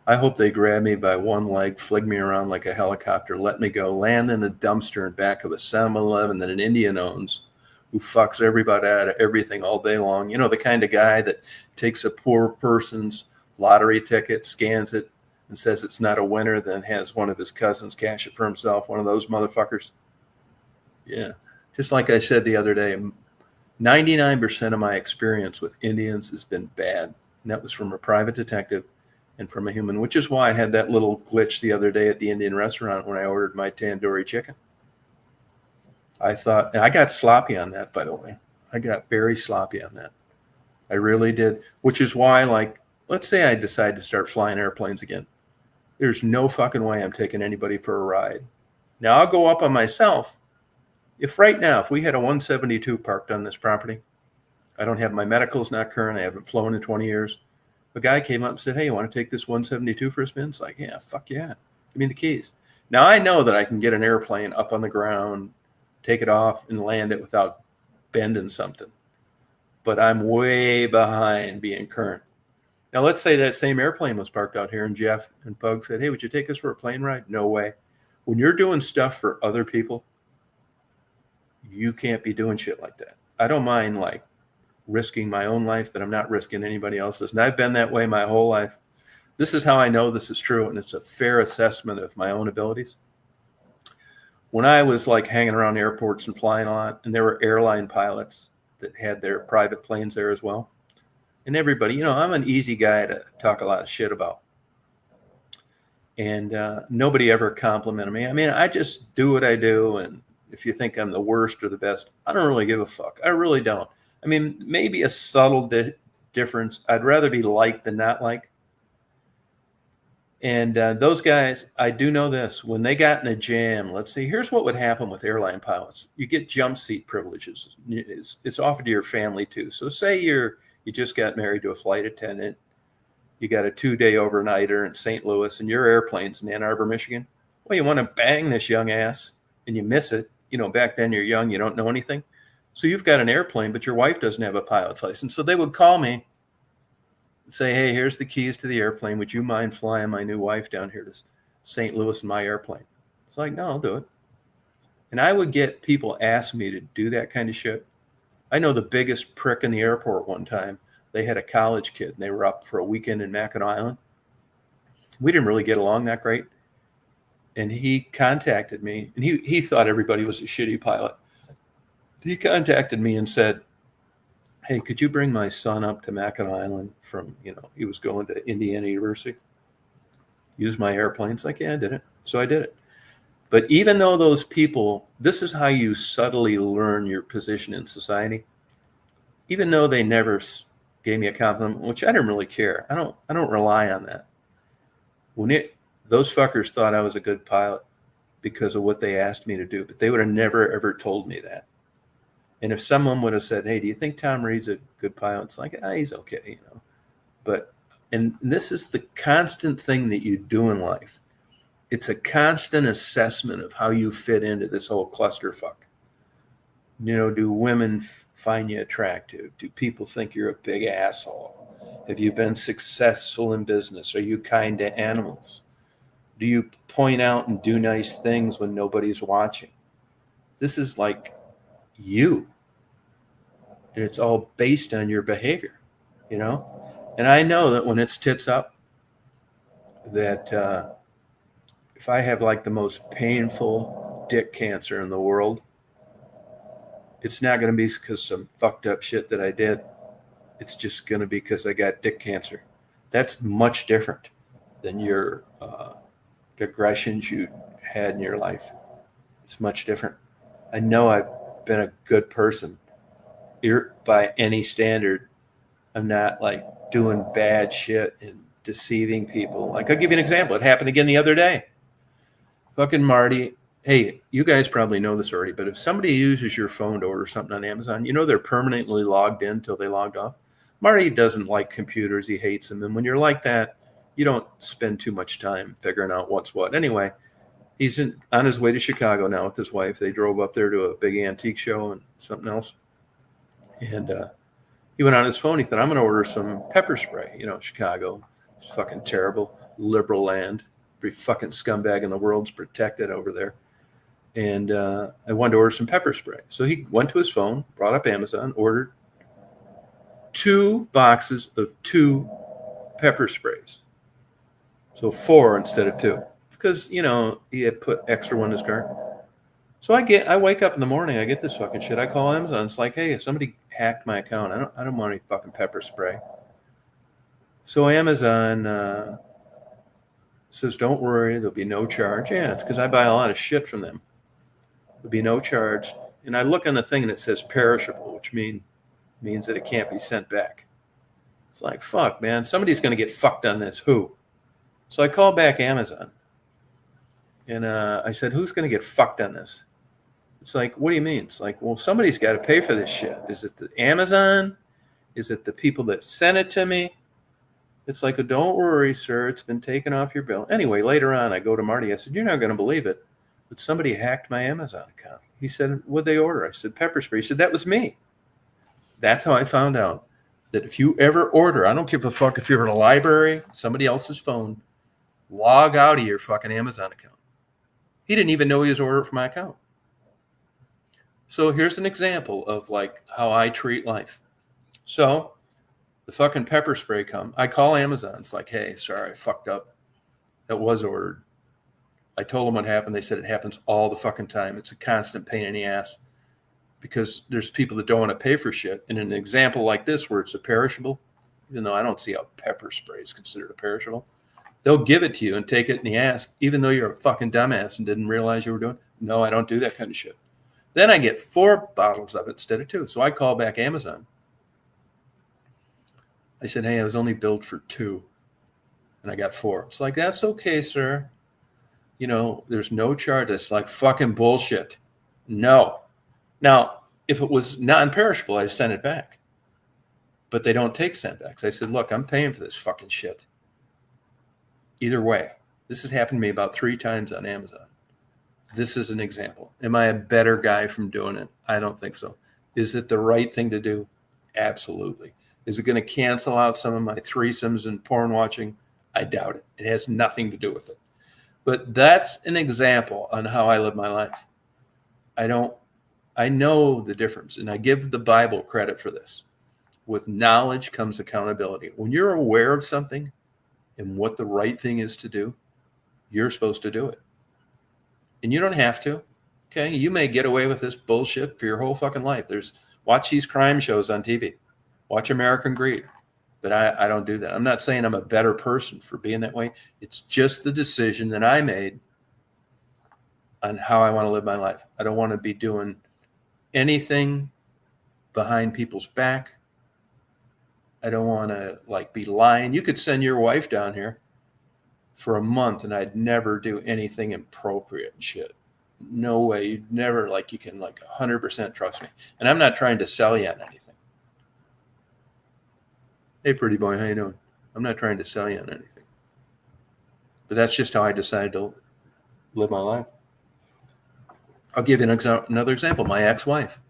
I hope they grab me by one leg, fling me around like a helicopter, let me go, land in the dumpster in back of a 7-Eleven that an Indian owns, who fucks everybody out of everything all day long. You know, the kind of guy that takes a poor person's lottery ticket, scans it, and says it's not a winner, then has one of his cousins cash it for himself, one of those motherfuckers. Yeah. Just like I said the other day, 99% of my experience with Indians has been bad. And that was from a private detective and from a human, which is why I had that little glitch the other day at the Indian restaurant when I ordered my tandoori chicken. I thought, and I got sloppy on that, by the way. I got very sloppy on that. I really did, which is why, like, let's say I decide to start flying airplanes again. There's no fucking way I'm taking anybody for a ride. Now, I'll go up on myself. If right now, if we had a 172 parked on this property, I don't have my medicals not current, I haven't flown in 20 years. A guy came up and said, hey, you want to take this 172 for a spin? It's like, yeah, fuck yeah. Give me the keys. Now, I know that I can get an airplane up on the ground, take it off, and land it without bending something. But I'm way behind being current. Now, let's say that same airplane was parked out here, and Jeff and Pug said, hey, would you take us for a plane ride? No way. When you're doing stuff for other people, you can't be doing shit like that. I don't mind, like, risking my own life, but I'm not risking anybody else's. And I've been that way my whole life. This is how I know this is true, and it's a fair assessment of my own abilities. When I was like hanging around airports and flying a lot, and there were airline pilots that had their private planes there as well. And everybody, you know, I'm an easy guy to talk a lot of shit about. And nobody ever complimented me. I mean, I just do what I do. And if you think I'm the worst or the best, I don't really give a fuck. I really don't. I mean, maybe a subtle difference. I'd rather be liked than not liked. And those guys, I do know this. When they got in a jam, let's see, here's what would happen with airline pilots. You get jump seat privileges. It's offered to your family too. So say you just got married to a flight attendant. You got a 2-day overnighter in St. Louis, and your airplane's in Ann Arbor, Michigan. Well, you want to bang this young ass, and you miss it. You know, back then you're young, you don't know anything. So you've got an airplane, but your wife doesn't have a pilot's license. So they would call me and say, hey, here's the keys to the airplane. Would you mind flying my new wife down here to St. Louis in my airplane? It's like, no, I'll do it. And I would get people ask me to do that kind of shit. I know the biggest prick in the airport one time. They had a college kid, and they were up for a weekend in Mackinac Island. We didn't really get along that great. And he contacted me, and he thought everybody was a shitty pilot. He contacted me and said, hey, could you bring my son up to Mackinac Island from, you know, he was going to Indiana University, use my airplane? It's like, yeah, I did it. So I did it. But even though those people, this is how you subtly learn your position in society. Even though they never gave me a compliment, which I didn't really care. I don't rely on that. Those fuckers thought I was a good pilot because of what they asked me to do, but they would have never, ever told me that. And if someone would have said, hey, do you think Tom Reed's a good pilot? It's like, he's okay, you know. But, and this is the constant thing that you do in life. It's a constant assessment of how you fit into this whole clusterfuck. You know, do women find you attractive? Do people think you're a big asshole? Have you been successful in business? Are you kind to animals? Do you point out and do nice things when nobody's watching? This is like you. And it's all based on your behavior, you know? And I know that when it's tits up, that if I have like the most painful dick cancer in the world, it's not going to be because some fucked up shit that I did. It's just going to be because I got dick cancer. That's much different than your digressions you had in your life. It's much different. I know I've been a good person by any standard. I'm not like doing bad shit and deceiving people. Like, I'll give you an example. It happened again the other day. Fucking Marty. Hey, you guys probably know this already, but if somebody uses your phone to order something on Amazon, you know they're permanently logged in until they logged off. Marty doesn't like computers. He hates them. And when you're like that, you don't spend too much time figuring out what's what. Anyway, he's on his way to Chicago now with his wife. They drove up there to a big antique show and something else. And he went on his phone. He thought, I'm going to order some pepper spray. You know, Chicago, it's fucking terrible, liberal land. Every fucking scumbag in the world's protected over there. And I wanted to order some pepper spray. So he went to his phone, brought up Amazon, ordered 2 boxes of 2 pepper sprays. So 4 instead of 2. It's because, you know, he had put extra one in his cart. So I wake up in the morning, I get this fucking shit. I call Amazon. It's like, hey, somebody hacked my account. I don't want any fucking pepper spray. So Amazon says, don't worry, there'll be no charge. Yeah, it's because I buy a lot of shit from them. There'll be no charge. And I look on the thing and it says perishable, which means that it can't be sent back. It's like, fuck, man, somebody's going to get fucked on this. Who? So I called back Amazon. And I said, who's going to get fucked on this? It's like, what do you mean? It's like, well, somebody's got to pay for this shit. Is it the Amazon? Is it the people that sent it to me? It's like, oh, don't worry, sir. It's been taken off your bill. Anyway, later on, I go to Marty. I said, you're not going to believe it, but somebody hacked my Amazon account. He said, what'd they order? I said, pepper spray. He said, that was me. That's how I found out that if you ever order, I don't give a fuck if you're in a library, somebody else's phone, log out of your fucking Amazon account. He didn't even know he was ordering from my account. So here's an example of like how I treat life. So the fucking pepper spray come. I call Amazon. It's like, hey, sorry, I fucked up. That was ordered. I told them what happened. They said it happens all the fucking time. It's a constant pain in the ass because there's people that don't want to pay for shit. And an example like this where it's a perishable, even though I don't see how pepper spray is considered a perishable, they'll give it to you and take it in the ass, even though you're a fucking dumbass and didn't realize you were doing it. No, I don't do that kind of shit. Then I get 4 bottles of it instead of 2. So I call back Amazon. I said, hey, I was only billed for 2 and I got 4. It's like, that's okay, sir. You know, there's no charge. It's like fucking bullshit. No. Now, if it was non-perishable, I'd send it back. But they don't take sendbacks. I said, look, I'm paying for this fucking shit. Either way, this has happened to me about 3 times on Amazon. This is an example. Am I a better guy from doing it? I don't think so. Is it the right thing to do? Absolutely. Is it going to cancel out some of my threesomes and porn watching? I doubt it. It has nothing to do with it. But that's an example on how I live my life. I know the difference, and I give the Bible credit for this. With knowledge comes accountability. When you're aware of something and what the right thing is to do, you're supposed to do it. And you don't have to. Okay, you may get away with this bullshit for your whole fucking life. Watch these crime shows on TV. Watch American Greed. But I don't do that. I'm not saying I'm a better person for being that way. It's just the decision that I made on how I want to live my life. I don't want to be doing anything behind people's back. I don't want to be lying. You could send your wife down here for a month and I'd never do anything inappropriate and shit. No way. You'd never you can 100% trust me. And I'm not trying to sell you on anything. Hey, pretty boy, how you doing? I'm not trying to sell you on anything. But that's just how I decided to live my life. I'll give you another example. My ex-wife.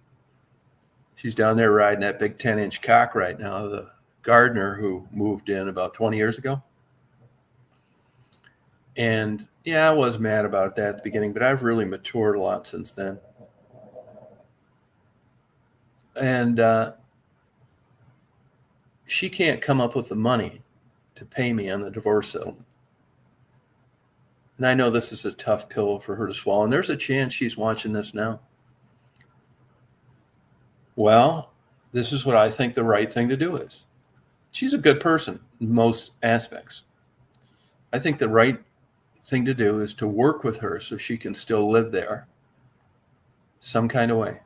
She's down there riding that big 10-inch cock right now, the gardener who moved in about 20 years ago. And yeah, I was mad about that at the beginning, but I've really matured a lot since then. And she can't come up with the money to pay me on the divorce settlement. And I know this is a tough pill for her to swallow, and there's a chance she's watching this now. Well, this is what I think the right thing to do is. She's a good person in most aspects. I think the right thing to do is to work with her so she can still live there some kind of way.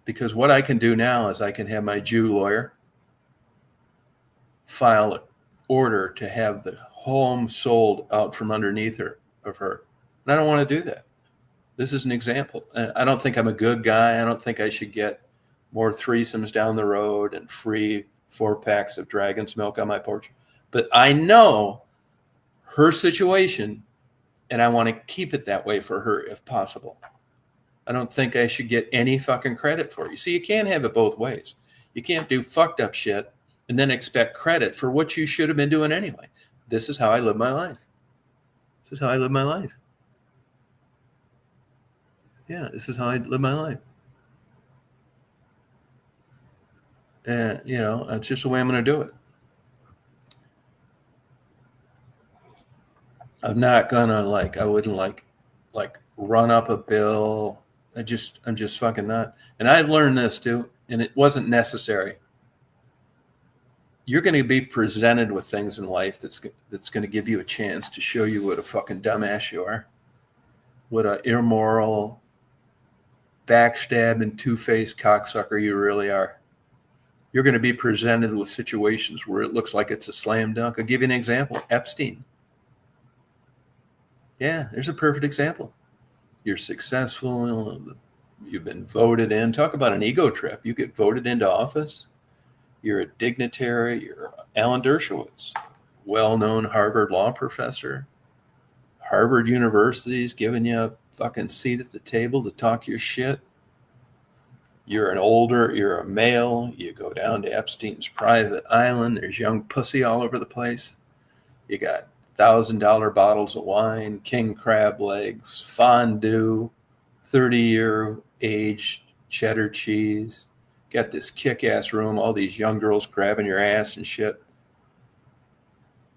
Because what I can do now is I can have my Jew lawyer file an order to have the home sold out from underneath of her. And I don't want to do that. This is an example. I don't think I'm a good guy. I don't think I should get more threesomes down the road and free 4-packs of Dragon's Milk on my porch. But I know her situation, and I want to keep it that way for her if possible. I don't think I should get any fucking credit for it. You see, you can't have it both ways. You can't do fucked up shit and then expect credit for what you should have been doing anyway. This is how I live my life. This is how I live my life. Yeah, this is how I live my life. And, that's just the way I'm going to do it. I'm not going to I wouldn't like run up a bill. I'm just fucking not. And I learned this too, and it wasn't necessary. You're going to be presented with things in life that's going to give you a chance to show you what a fucking dumbass you are, what an immoral, backstabbing, two-faced cocksucker you really are. You're going to be presented with situations where it looks like it's a slam dunk. I'll give you an example. Epstein. Yeah, there's a perfect example. You're successful. You've been voted in. Talk about an ego trip. You get voted into office. You're a dignitary. You're Alan Dershowitz, well-known Harvard law professor. Harvard University's giving you a fucking seat at the table to talk your shit. You're a male. You go down to Epstein's private island. There's young pussy all over the place. You got $1,000 bottles of wine, king crab legs, fondue, 30-year aged cheddar cheese. Got this kick-ass room, all these young girls grabbing your ass and shit.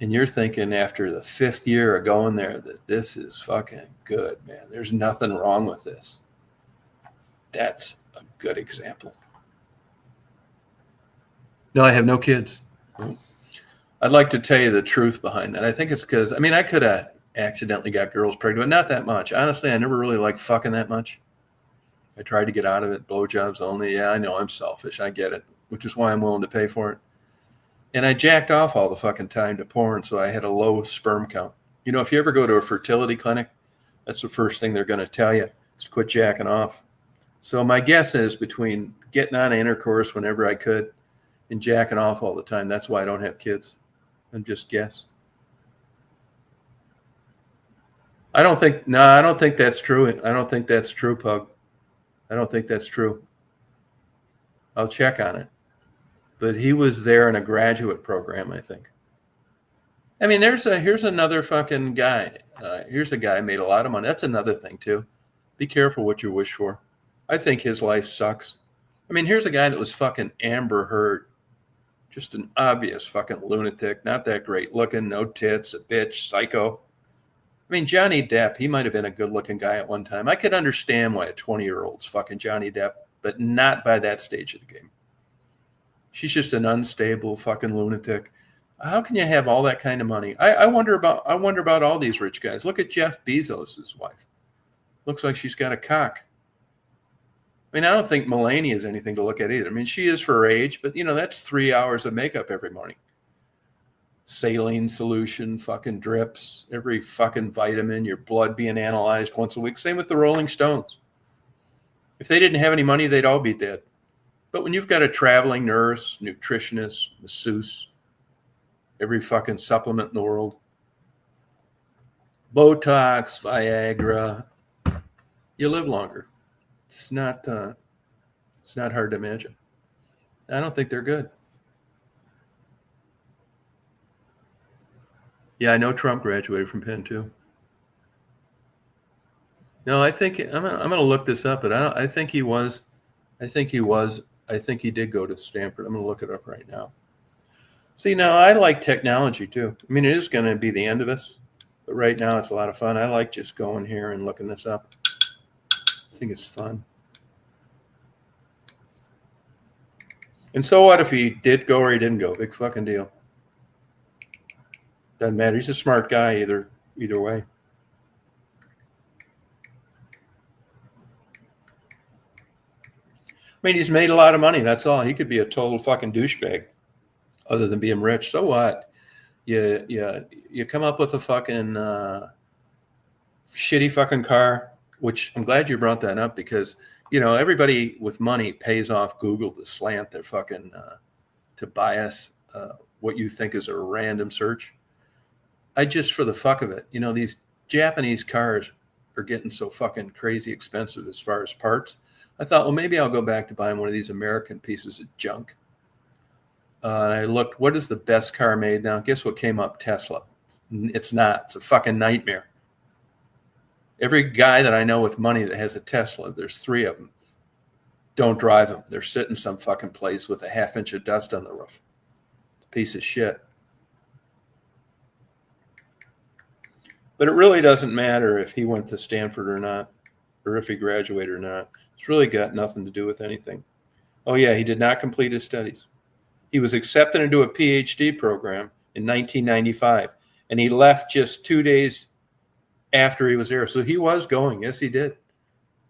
And you're thinking after the 5th year of going there that this is fucking good, man. There's nothing wrong with this. That's a good example. No, I have no kids. I'd like to tell you the truth behind that. I think it's because, I could have accidentally got girls pregnant, but not that much. Honestly, I never really liked fucking that much. I tried to get out of it, blowjobs only. Yeah, I know I'm selfish. I get it, which is why I'm willing to pay for it. And I jacked off all the fucking time to porn, so I had a low sperm count. If you ever go to a fertility clinic, that's the first thing they're going to tell you is to quit jacking off. So my guess is between getting on intercourse whenever I could and jacking off all the time, that's why I don't have kids. I'm just guess. I don't think that's true. I don't think that's true, Pug. I don't think that's true. I'll check on it. But he was there in a graduate program, I think. Here's another fucking guy. Here's a guy who made a lot of money. That's another thing, too. Be careful what you wish for. I think his life sucks. Here's a guy that was fucking Amber Heard. Just an obvious fucking lunatic. Not that great looking. No tits. A bitch. Psycho. Johnny Depp, he might have been a good-looking guy at one time. I could understand why a 20-year-old's fucking Johnny Depp, but not by that stage of the game. She's just an unstable fucking lunatic. How can you have all that kind of money? I wonder about all these rich guys. Look at Jeff Bezos' wife. Looks like she's got a cock. I don't think Melania is anything to look at either. She is for her age, but that's 3 hours of makeup every morning. Saline solution, fucking drips, every fucking vitamin, your blood being analyzed once a week. Same with the Rolling Stones. If they didn't have any money, they'd all be dead. But when you've got a traveling nurse, nutritionist, masseuse, every fucking supplement in the world, Botox, Viagra, you live longer. It's not hard to imagine. I don't think they're good. Yeah, I know Trump graduated from Penn too. No, I think I'm going to look this up, but I think he did go to Stanford. I'm going to look it up right now. See, now I like technology too. It is going to be the end of us, but right now it's a lot of fun. I like just going here and looking this up. I think it's fun. And so what if he did go or he didn't go? Big fucking deal. Doesn't matter. He's a smart guy either way. I mean, he's made a lot of money. That's all. He could be a total fucking douchebag other than being rich. So what? You come up with a fucking shitty fucking car, which I'm glad you brought that up because, everybody with money pays off Google to slant their fucking, to bias what you think is a random search. I just, for the fuck of it, these Japanese cars are getting so fucking crazy expensive as far as parts. I thought, well, maybe I'll go back to buying one of these American pieces of junk. And I looked, what is the best car made now? Guess what came up? Tesla. It's not. It's a fucking nightmare. Every guy that I know with money that has a Tesla, there's 3 of them, don't drive them. They're sitting some fucking place with a half-inch of dust on the roof. Piece of shit. But it really doesn't matter if he went to Stanford or not, or if he graduated or not. It's really got nothing to do with anything. Oh, yeah, he did not complete his studies. He was accepted into a PhD program in 1995, and he left just 2 days after he was there. So he was going. Yes, he did.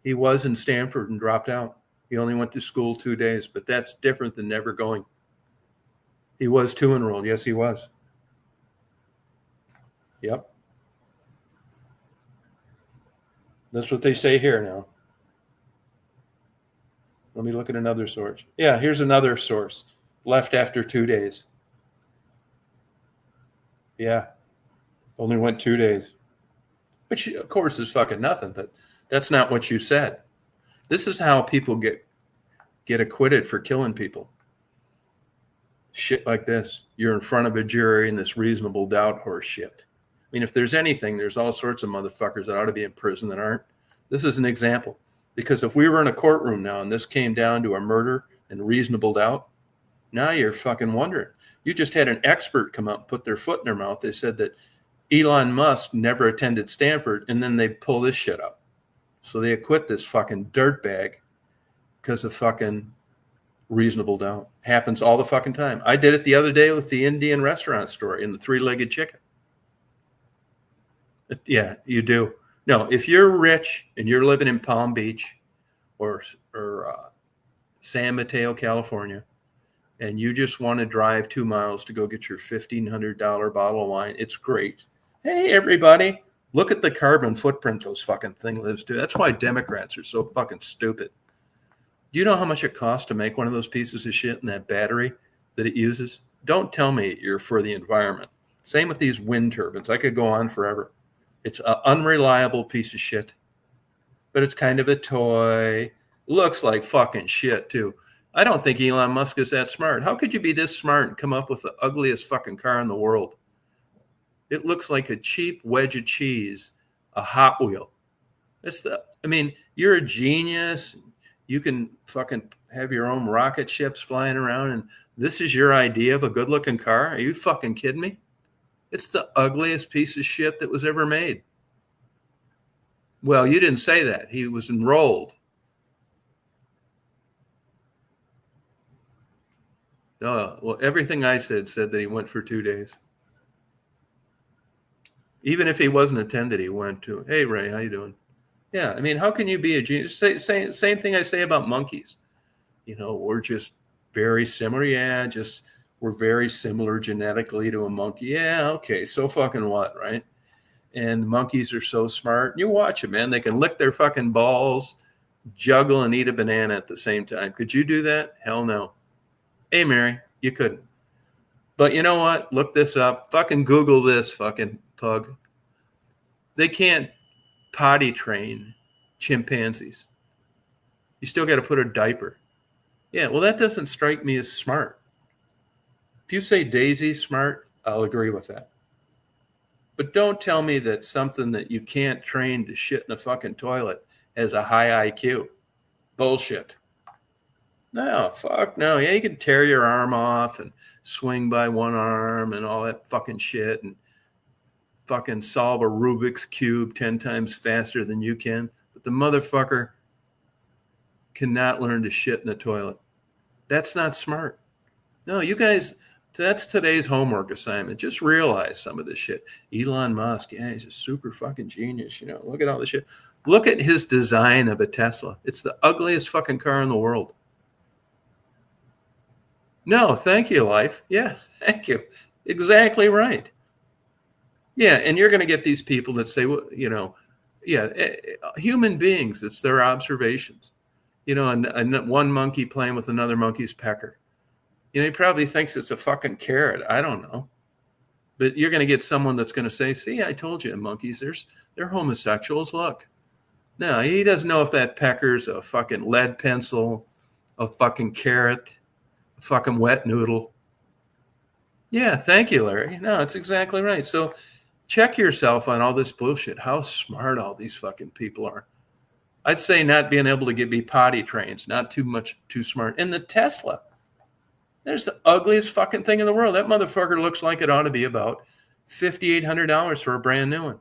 He was in Stanford and dropped out. He only went to school 2 days, but that's different than never going. He was too enrolled. Yes, he was. Yep. That's what they say here now. Let me look at another source. Yeah, here's another source. Left after 2 days. Yeah. Only went 2 days. Which, of course, is fucking nothing, but that's not what you said. This is how people get acquitted for killing people. Shit like this. You're in front of a jury and this reasonable doubt horse shit. I mean, if there's anything, there's all sorts of motherfuckers that ought to be in prison that aren't. This is an example. Because if we were in a courtroom now and this came down to a murder and reasonable doubt, now you're fucking wondering. You just had an expert come up and put their foot in their mouth. They said that Elon Musk never attended Stanford, and then they pull this shit up. So they acquit this fucking dirtbag because of fucking reasonable doubt. Happens all the fucking time. I did it the other day with the Indian restaurant story in the 3-legged chicken. Yeah, you do. No, if you're rich and you're living in Palm Beach or San Mateo, California, and you just want to drive 2 miles to go get your $1,500 bottle of wine, it's great. Hey, everybody, look at the carbon footprint those fucking thing lives to. That's why Democrats are so fucking stupid. Do you know how much it costs to make one of those pieces of shit and that battery that it uses? Don't tell me you're for the environment. Same with these wind turbines. I could go on forever. It's an unreliable piece of shit, but it's kind of a toy. Looks like fucking shit, too. I don't think Elon Musk is that smart. How could you be this smart and come up with the ugliest fucking car in the world? It looks like a cheap wedge of cheese, a Hot Wheel. You're a genius. You can fucking have your own rocket ships flying around, and this is your idea of a good-looking car? Are you fucking kidding me? It's the ugliest piece of shit that was ever made. Well, you didn't say that. He was enrolled. Well, everything I said that he went for 2 days. Even if he wasn't attended, he went to, hey, Ray, how you doing? Yeah, I mean, how can you be a genius? Same thing I say about monkeys. We're just very similar. Yeah, we're very similar genetically to a monkey. Yeah, okay, so fucking what, right? And monkeys are so smart. You watch them, man. They can lick their fucking balls, juggle, and eat a banana at the same time. Could you do that? Hell no. Hey, Mary, you couldn't. But you know what? Look this up. Fucking Google this, fucking pug. They can't potty train chimpanzees. You still got to put a diaper. Yeah, well, that doesn't strike me as smart. If you say Daisy's smart, I'll agree with that. But don't tell me that something that you can't train to shit in a fucking toilet has a high IQ. Bullshit. No, fuck no. Yeah, you can tear your arm off and swing by one arm and all that fucking shit and fucking solve a Rubik's Cube 10 times faster than you can. But the motherfucker cannot learn to shit in the toilet. That's not smart. No, you guys, that's today's homework assignment. Just realize some of this shit. Elon Musk, yeah, he's a super fucking genius. Look at all this shit. Look at his design of a Tesla. It's the ugliest fucking car in the world. No, thank you, life. Yeah, thank you. Exactly right. Yeah, and you're going to get these people that say, well, human beings, it's their observations. And one monkey playing with another monkey's pecker. He probably thinks it's a fucking carrot. I don't know. But you're going to get someone that's going to say, see, I told you, monkeys, they're homosexuals. Look. No, he doesn't know if that pecker's a fucking lead pencil, a fucking carrot, a fucking wet noodle. Yeah, thank you, Larry. No, it's exactly right. So check yourself on all this bullshit, how smart all these fucking people are. I'd say not being able to be potty trained, not too smart. And the Tesla, there's the ugliest fucking thing in the world. That motherfucker looks like it ought to be about $5,800 for a brand new one.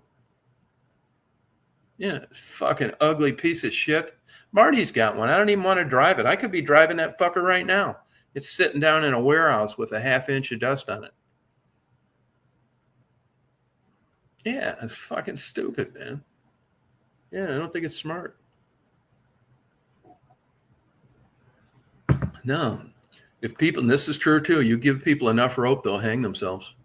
Yeah, fucking ugly piece of shit. Marty's got one. I don't even want to drive it. I could be driving that fucker right now. It's sitting down in a warehouse with a half-inch of dust on it. Yeah, it's fucking stupid, man. Yeah, I don't think it's smart. No. If people, and this is true too, you give people enough rope, they'll hang themselves.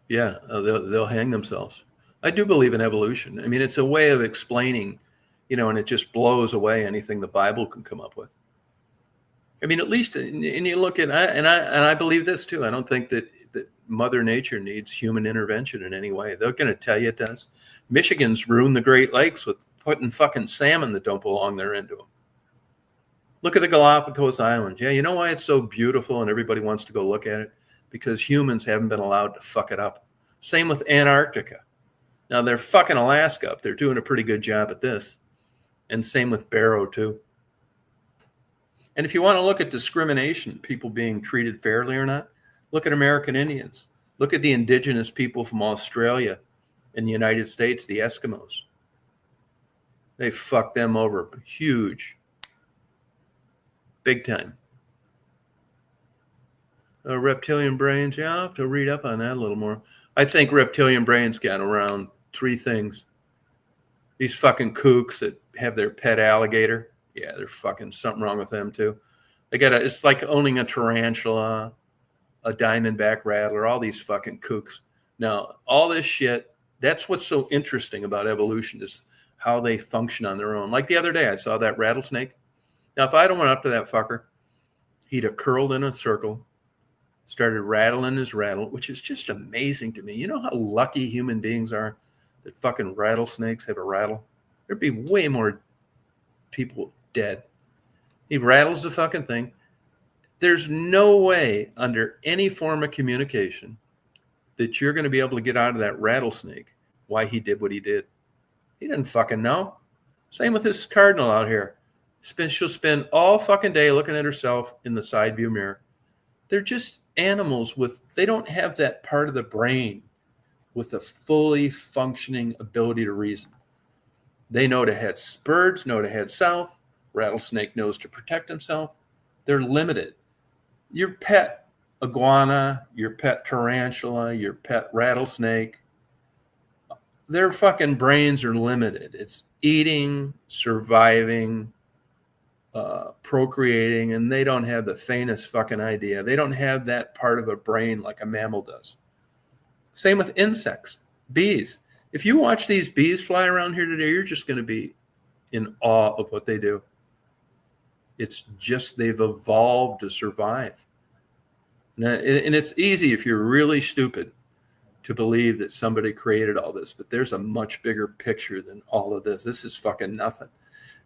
Yeah, they'll hang themselves. I do believe in evolution. I mean, it's a way of explaining, and it just blows away anything the Bible can come up with. I mean, at least, and you look at, and I believe this too. I don't think that Mother Nature needs human intervention in any way. They're going to tell you it does. Michigan's ruined the Great Lakes with putting fucking salmon that don't belong there into them. Look at the Galapagos Islands. Yeah, you know why it's so beautiful and everybody wants to go look at it? Because humans haven't been allowed to fuck it up. Same with Antarctica. Now they're fucking Alaska up. They're doing a pretty good job at this. And same with Barrow too. And if you want to look at discrimination, people being treated fairly or not, look at American Indians. Look at the indigenous people from Australia and the United States, the Eskimos. They fucked them over huge. Big time. Reptilian brains, yeah, I'll have to read up on that a little more. I think reptilian brains got around three things. These fucking kooks that have their pet alligator. Yeah, they're fucking something wrong with them too. It's like owning a tarantula, a diamondback rattler, all these fucking kooks. Now, all this shit, that's what's so interesting about evolution is how they function on their own. Like the other day, I saw that rattlesnake. Now, if I'd have went up to that fucker, he'd have curled in a circle, started rattling his rattle, which is just amazing to me. You know how lucky human beings are that fucking rattlesnakes have a rattle? There'd be way more people dead. He rattles the fucking thing. There's no way under any form of communication that you're going to be able to get out of that rattlesnake why he did what he did. He didn't fucking know. Same with this cardinal out here. She'll spend all fucking day looking at herself in the side view mirror. They're just animals they don't have that part of the brain with a fully functioning ability to reason. They know to head, birds know to head south. Rattlesnake knows to protect himself. They're limited. Your pet iguana, your pet tarantula, your pet rattlesnake, their fucking brains are limited. It's eating, surviving, procreating, and they don't have the faintest fucking idea. They don't have that part of a brain like a mammal does. Same with insects, bees. If you watch these bees fly around here today, you're just going to be in awe of what they do. It's just they've evolved to survive. And it's easy if you're really stupid to believe that somebody created all this, but there's a much bigger picture than all of this. This is fucking nothing.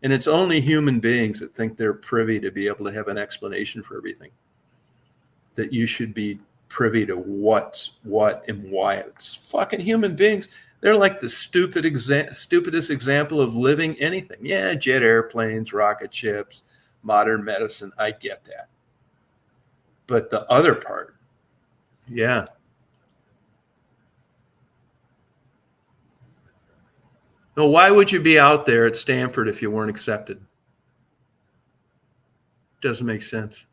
And it's only human beings that think they're privy to be able to have an explanation for everything. That you should be privy to what's what and why. It's fucking human beings. They're like the stupidest example of living anything. Yeah, jet airplanes, rocket ships, modern medicine. I get that. But the other part, yeah. No, why would you be out there at Stanford if you weren't accepted? Doesn't make sense.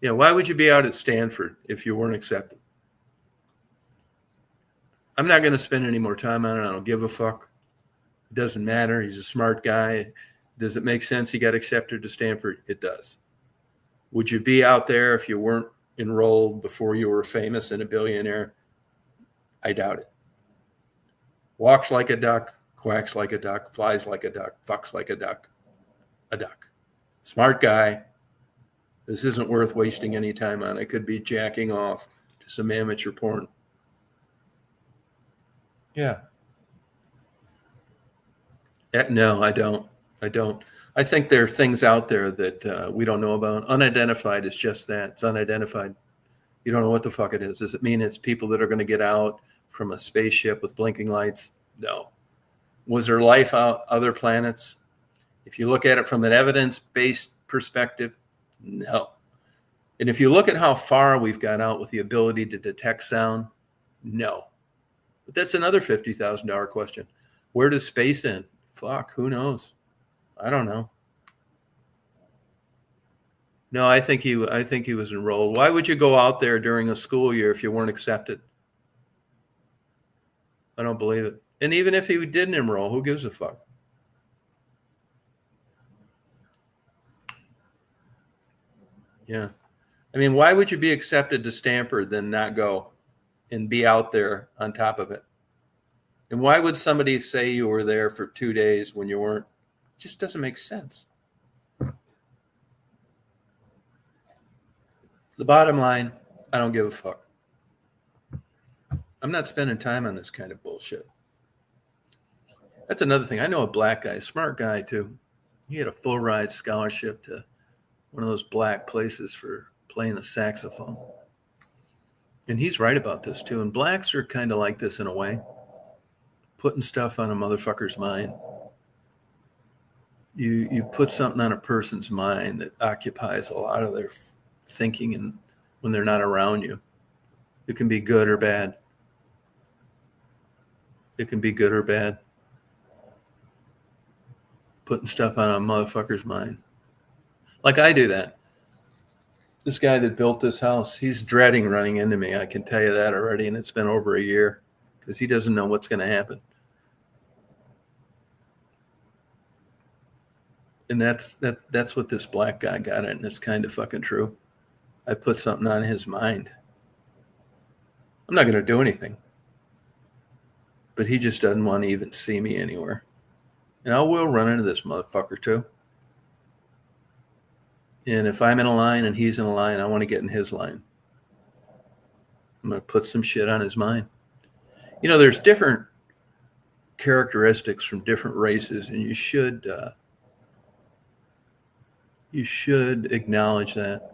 Yeah, why would you be out at Stanford if you weren't accepted? I'm not going to spend any more time on it. I don't give a fuck. It doesn't matter. He's a smart guy. Does it make sense he got accepted to Stanford? It does. Would you be out there if you weren't enrolled before you were famous and a billionaire? I doubt it. Walks like a duck, quacks like a duck, flies like a duck, fucks like a duck. A duck. Smart guy. This isn't worth wasting any time on. It could be jacking off to some amateur porn. Yeah. No, I don't. I think there are things out there that we don't know about. Unidentified is just that. It's unidentified. You don't know what the fuck it is. Does it mean it's people that are going to get out from a spaceship with blinking lights? No. Was there life out other planets? If you look at it from an evidence-based perspective, no. And if you look at how far we've got out with the ability to detect sound, no. But that's another $50,000 question. Where does space end? Fuck, who knows? I don't know. No, I think he was enrolled. Why would you go out there during a school year if you weren't accepted? I don't believe it. And even if he didn't enroll, who gives a fuck? Yeah. I mean, why would you be accepted to Stanford then not go and be out there on top of it? And why would somebody say you were there for 2 days when you weren't? It just doesn't make sense. The bottom line, I don't give a fuck. I'm not spending time on this kind of bullshit. That's another thing. I know a black guy, smart guy too. He had a full ride scholarship to one of those black places for playing the saxophone. And he's right about this too. And blacks are kind of like this in a way, putting stuff on a motherfucker's mind. You put something on a person's mind that occupies a lot of their thinking, and when they're not around you, it can be good or bad. It can be good or bad. Putting stuff on a motherfucker's mind. Like I do that. This guy that built this house, he's dreading running into me. I can tell you that already. And it's been over a year because he doesn't know what's going to happen. And that's what this black guy got at. And it's kind of fucking true. I put something on his mind. I'm not going to do anything. But he just doesn't want to even see me anywhere. And I will run into this motherfucker too. And if I'm in a line and he's in a line, I want to get in his line. I'm going to put some shit on his mind. You know, there's different characteristics from different races, and you should acknowledge that.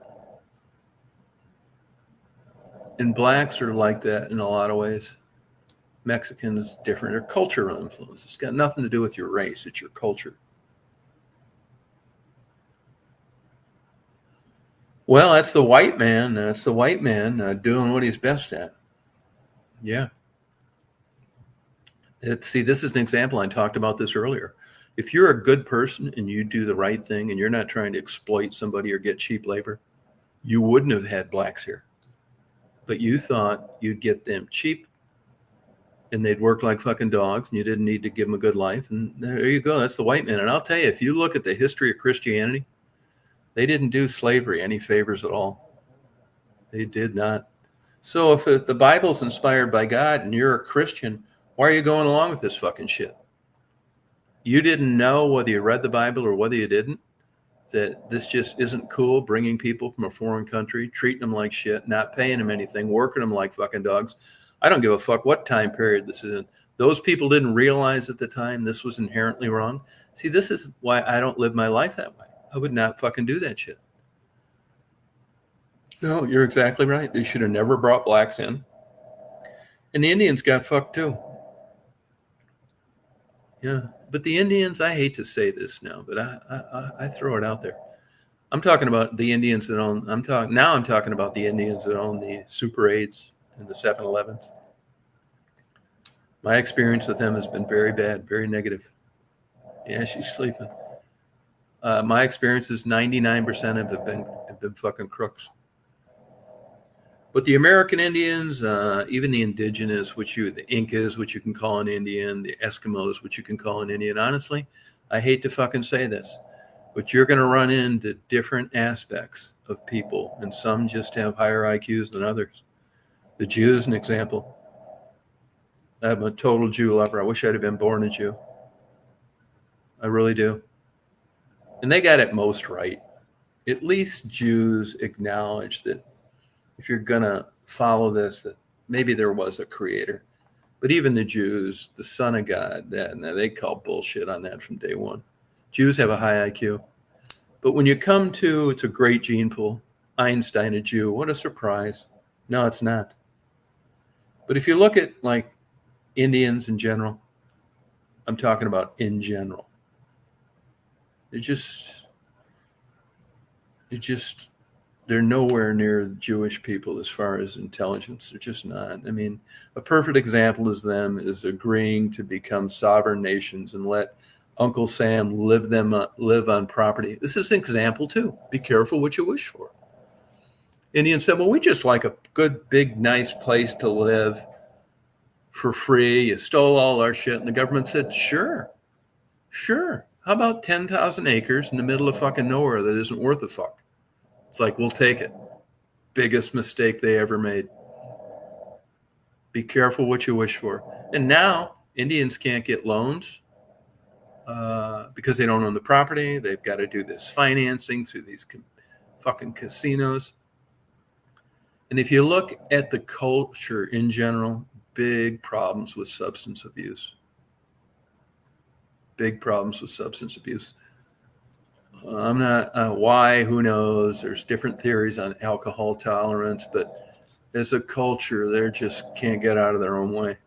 And blacks are like that in a lot of ways. Mexicans different. They're cultural influence. It's got nothing to do with your race. It's your culture. Well, that's the white man. That's the white man doing what he's best at. Yeah. See, this is an example. I talked about this earlier. If you're a good person and you do the right thing and you're not trying to exploit somebody or get cheap labor, you wouldn't have had blacks here. But you thought you'd get them cheap and they'd work like fucking dogs and you didn't need to give them a good life. And there you go. That's the white man. And I'll tell you, if you look at the history of Christianity, they didn't do slavery any favors at all. They did not. So if the Bible's inspired by God and you're a Christian, why are you going along with this fucking shit? You didn't know whether you read the Bible or whether you didn't, that this just isn't cool, bringing people from a foreign country, treating them like shit, not paying them anything, working them like fucking dogs. I don't give a fuck what time period this is in. Those people didn't realize at the time this was inherently wrong. See, this is why I don't live my life that way. I would not fucking do that shit. No, you're exactly right. They should have never brought blacks in. And the Indians got fucked too. Yeah, but the Indians, I hate to say this now, but I throw it out there. I'm talking about the Indians that own, I'm talking about the Indians that own the Super 8s and the 7-Elevens. My experience with them has been very bad, very negative. Yeah, she's sleeping. My experience is 99% of them have been fucking crooks. But the American Indians, even the indigenous, the Incas, which you can call an Indian, the Eskimos, which you can call an Indian, honestly, I hate to fucking say this, but you're going to run into different aspects of people, and some just have higher IQs than others. The Jew is an example. I'm a total Jew lover. I wish I'd have been born a Jew. I really do. And they got it most right. At least Jews acknowledge that if you're going to follow this, that maybe there was a creator. But even the Jews, the Son of God, they call bullshit on that from day one. Jews have a high IQ. But when you come to, it's a great gene pool, Einstein a Jew, what a surprise. No, it's not. But if you look at like Indians in general, I'm talking about in general, they're nowhere near Jewish people as far as intelligence. They're just not. I mean, a perfect example is them is agreeing to become sovereign nations and let Uncle Sam live on property. This is an example too. Be careful what you wish for. Indians said, well, we just like a good, big, nice place to live for free. You stole all our shit. And the government said, sure. How about 10,000 acres in the middle of fucking nowhere that isn't worth a fuck? It's like, we'll take it. Biggest mistake they ever made. Be careful what you wish for. And now Indians can't get loans because they don't own the property. They've got to do this financing through these fucking casinos. And if you look at the culture in general, big problems with substance abuse. Big problems with substance abuse. I'm not, why, who knows? There's different theories on alcohol tolerance, but as a culture, they just can't get out of their own way.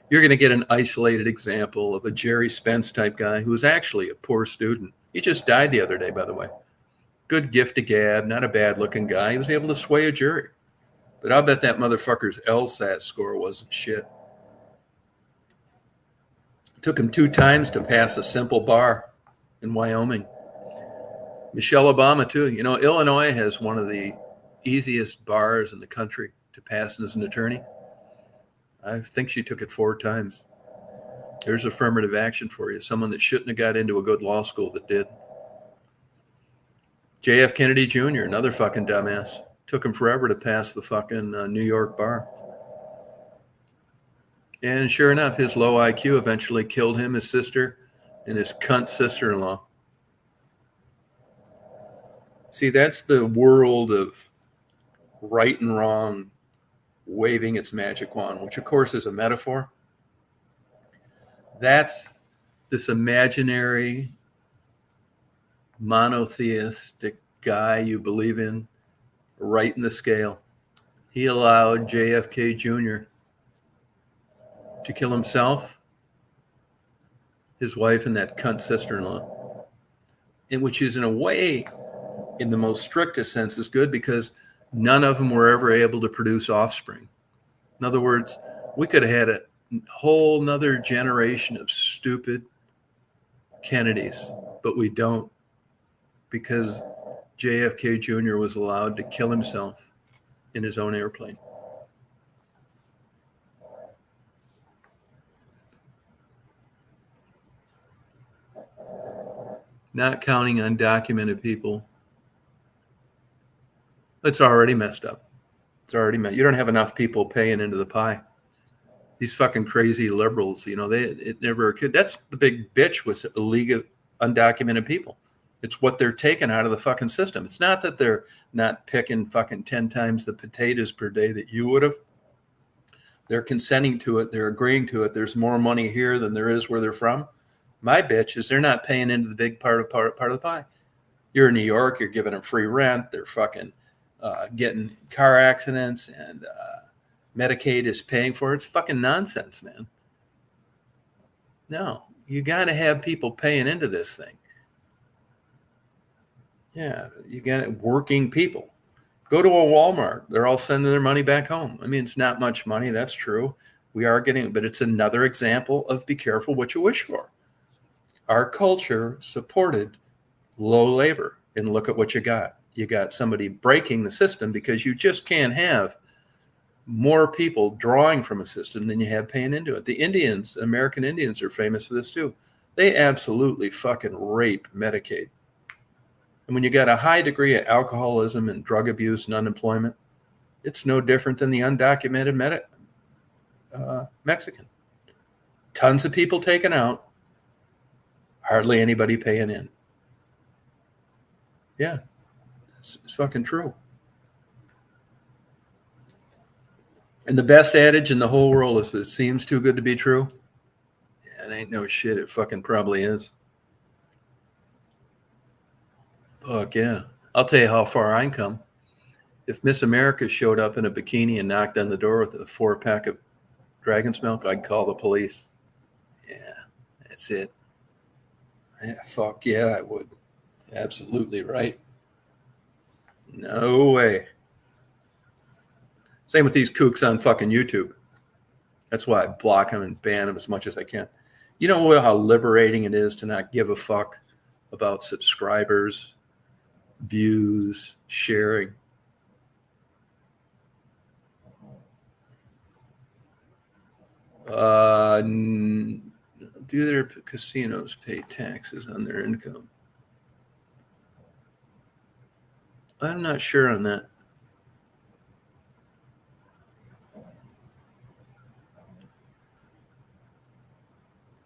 You're going to get an isolated example of a Jerry Spence type guy who was actually a poor student. He just died the other day, by the way. Good gift of gab, not a bad looking guy. He was able to sway a jury. But I'll bet that motherfucker's LSAT score wasn't shit. It took him 2 times to pass a simple bar in Wyoming. Michelle Obama, too. You know, Illinois has one of the easiest bars in the country to pass as an attorney. I think she took it 4 times. There's affirmative action for you. Someone that shouldn't have got into a good law school that did. J.F. Kennedy Jr., another fucking dumbass. Took him forever to pass the fucking New York bar. And sure enough, his low IQ eventually killed him, his sister, and his cunt sister-in-law. See, that's the world of right and wrong waving its magic wand, which of course is a metaphor. That's this imaginary monotheistic guy you believe in, right in the scale. He allowed JFK Jr. to kill himself, his wife, and that cunt sister-in-law. And which is in a way, in the most strictest sense, is good because none of them were ever able to produce offspring. In other words, we could have had a whole nother generation of stupid Kennedys, but we don't, because JFK Jr. was allowed to kill himself in his own airplane. Not counting undocumented people. It's already messed up. You don't have enough people paying into the pie. These fucking crazy liberals, you know, it never occurred. That's the big bitch with illegal undocumented people. It's what they're taking out of the fucking system. It's not that they're not picking fucking 10 times the potatoes per day that you would have. They're consenting to it. They're agreeing to it. There's more money here than there is where they're from. My bitch is they're not paying into the big part of the pie. You're in New York. You're giving them free rent. They're fucking getting car accidents, and Medicaid is paying for it. It's fucking nonsense, man. No, you got to have people paying into this thing. Yeah, you got working people. Go to a Walmart. They're all sending their money back home. I mean, it's not much money. That's true. We are getting, but it's another example of be careful what you wish for. Our culture supported low labor, and look at what you got. You got somebody breaking the system because you just can't have more people drawing from a system than you have paying into it. The Indians, American Indians, are famous for this too. They absolutely fucking rape Medicaid. And when you got a high degree of alcoholism and drug abuse and unemployment, it's no different than the undocumented Mexican. Tons of people taken out, hardly anybody paying in. Yeah, it's fucking true. And the best adage in the whole world is, it seems too good to be true. Yeah, it ain't no shit. It fucking probably is. Fuck yeah. I'll tell you how far I can come. If Miss America showed up in a bikini and knocked on the door with a 4-pack of Dragon's Milk, I'd call the police. Yeah, that's it. Yeah, fuck yeah, I would. Absolutely right. No way. Same with these kooks on fucking YouTube. That's why I block them and ban them as much as I can. You know how liberating it is to not give a fuck about subscribers, views, sharing. Do their casinos pay taxes on their income? I'm not sure on that.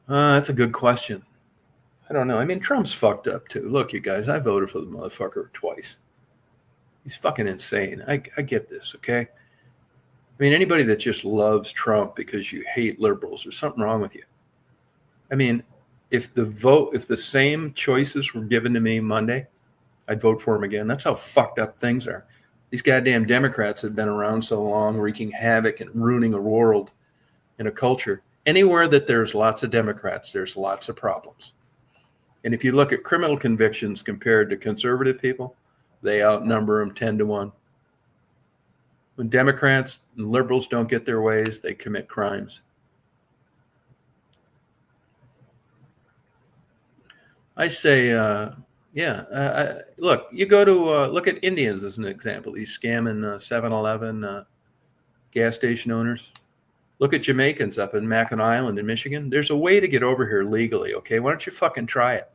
That's a good question. I don't know. I mean, Trump's fucked up too. Look, you guys, I voted for the motherfucker twice. He's fucking insane. I get this, okay? I mean, anybody that just loves Trump because you hate liberals, there's something wrong with you. I mean, if the same choices were given to me Monday, I'd vote for him again. That's how fucked up things are. These goddamn Democrats have been around so long, wreaking havoc and ruining a world and a culture. Anywhere that there's lots of Democrats, there's lots of problems. And if you look at criminal convictions compared to conservative people, they outnumber them 10-1. When Democrats and liberals don't get their ways, they commit crimes. I say, look, you go to look at Indians as an example. These scamming 7-Eleven gas station owners. Look at Jamaicans up in Mackinac Island in Michigan. There's a way to get over here legally, okay? Why don't you fucking try it?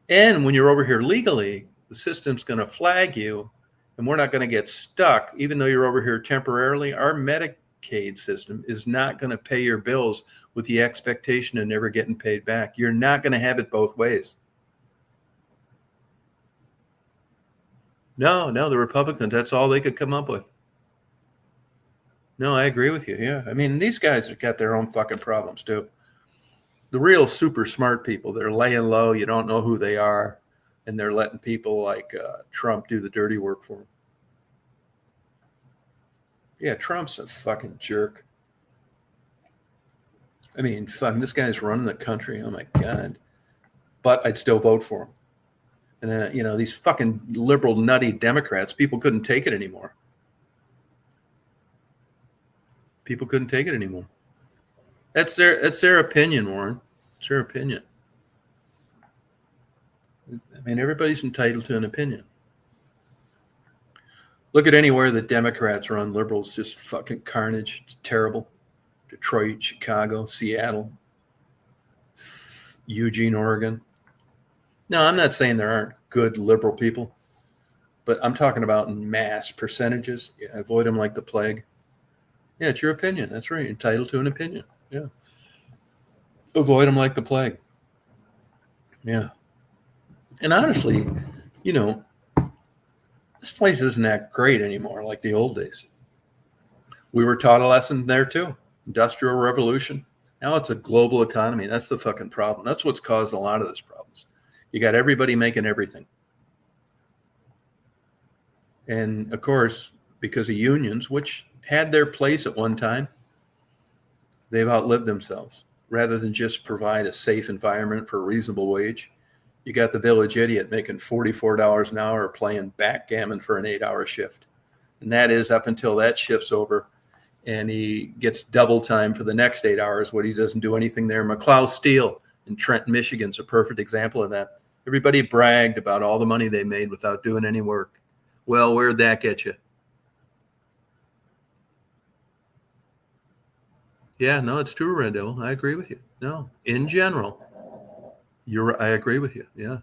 And when you're over here legally, the system's going to flag you, and we're not going to get stuck. Even though you're over here temporarily, our Medicaid system is not going to pay your bills with the expectation of never getting paid back. You're not going to have it both ways. No, the Republicans, that's all they could come up with. No, I agree with you. Yeah. I mean, these guys have got their own fucking problems too. The real super smart people, they're laying low. You don't know who they are. And they're letting people like Trump do the dirty work for them. Yeah, Trump's a fucking jerk. I mean, fucking, this guy's running the country. Oh my God. But I'd still vote for him. And, these fucking liberal, nutty Democrats, people couldn't take it anymore. People couldn't take it anymore. That's their opinion, Warren. It's their opinion. I mean, everybody's entitled to an opinion. Look at anywhere the Democrats run, liberals, just fucking carnage. It's terrible. Detroit, Chicago, Seattle, Eugene, Oregon. No, I'm not saying there aren't good liberal people, but I'm talking about in mass percentages. Yeah, avoid them like the plague. Yeah, it's your opinion. That's right. You're entitled to an opinion. Yeah. Avoid them like the plague. Yeah. And honestly, this place isn't that great anymore like the old days. We were taught a lesson there too. Industrial revolution. Now it's a global economy. That's the fucking problem. That's what's caused a lot of this problems. You got everybody making everything. And of course, because of unions, which had their place at one time, they've outlived themselves. Rather than just provide a safe environment for a reasonable wage, you got the village idiot making $44 an hour playing backgammon for an 8-hour shift. And that is up until that shift's over and he gets double time for the next 8 hours when he doesn't do anything there. McLeod Steel in Trenton, Michigan is a perfect example of that. Everybody bragged about all the money they made without doing any work. Well, where'd that get you? Yeah, no, it's true, Red Devil. I agree with you. No, in general, I agree with you. Yeah.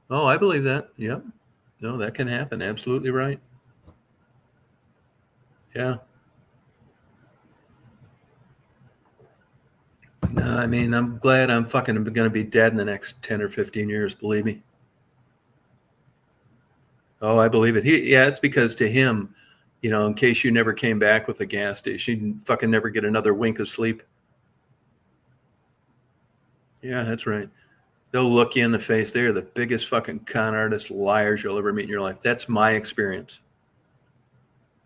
Oh, I believe that. Yep. No, that can happen. Absolutely right. Yeah. No, I mean, I'm glad I'm fucking going to be dead in the next 10 or 15 years. Believe me. Oh, I believe it. Yeah, it's because to him, in case you never came back with a gas station, you'd fucking never get another wink of sleep. Yeah, that's right. They'll look you in the face. They're the biggest fucking con artist liars you'll ever meet in your life. That's my experience.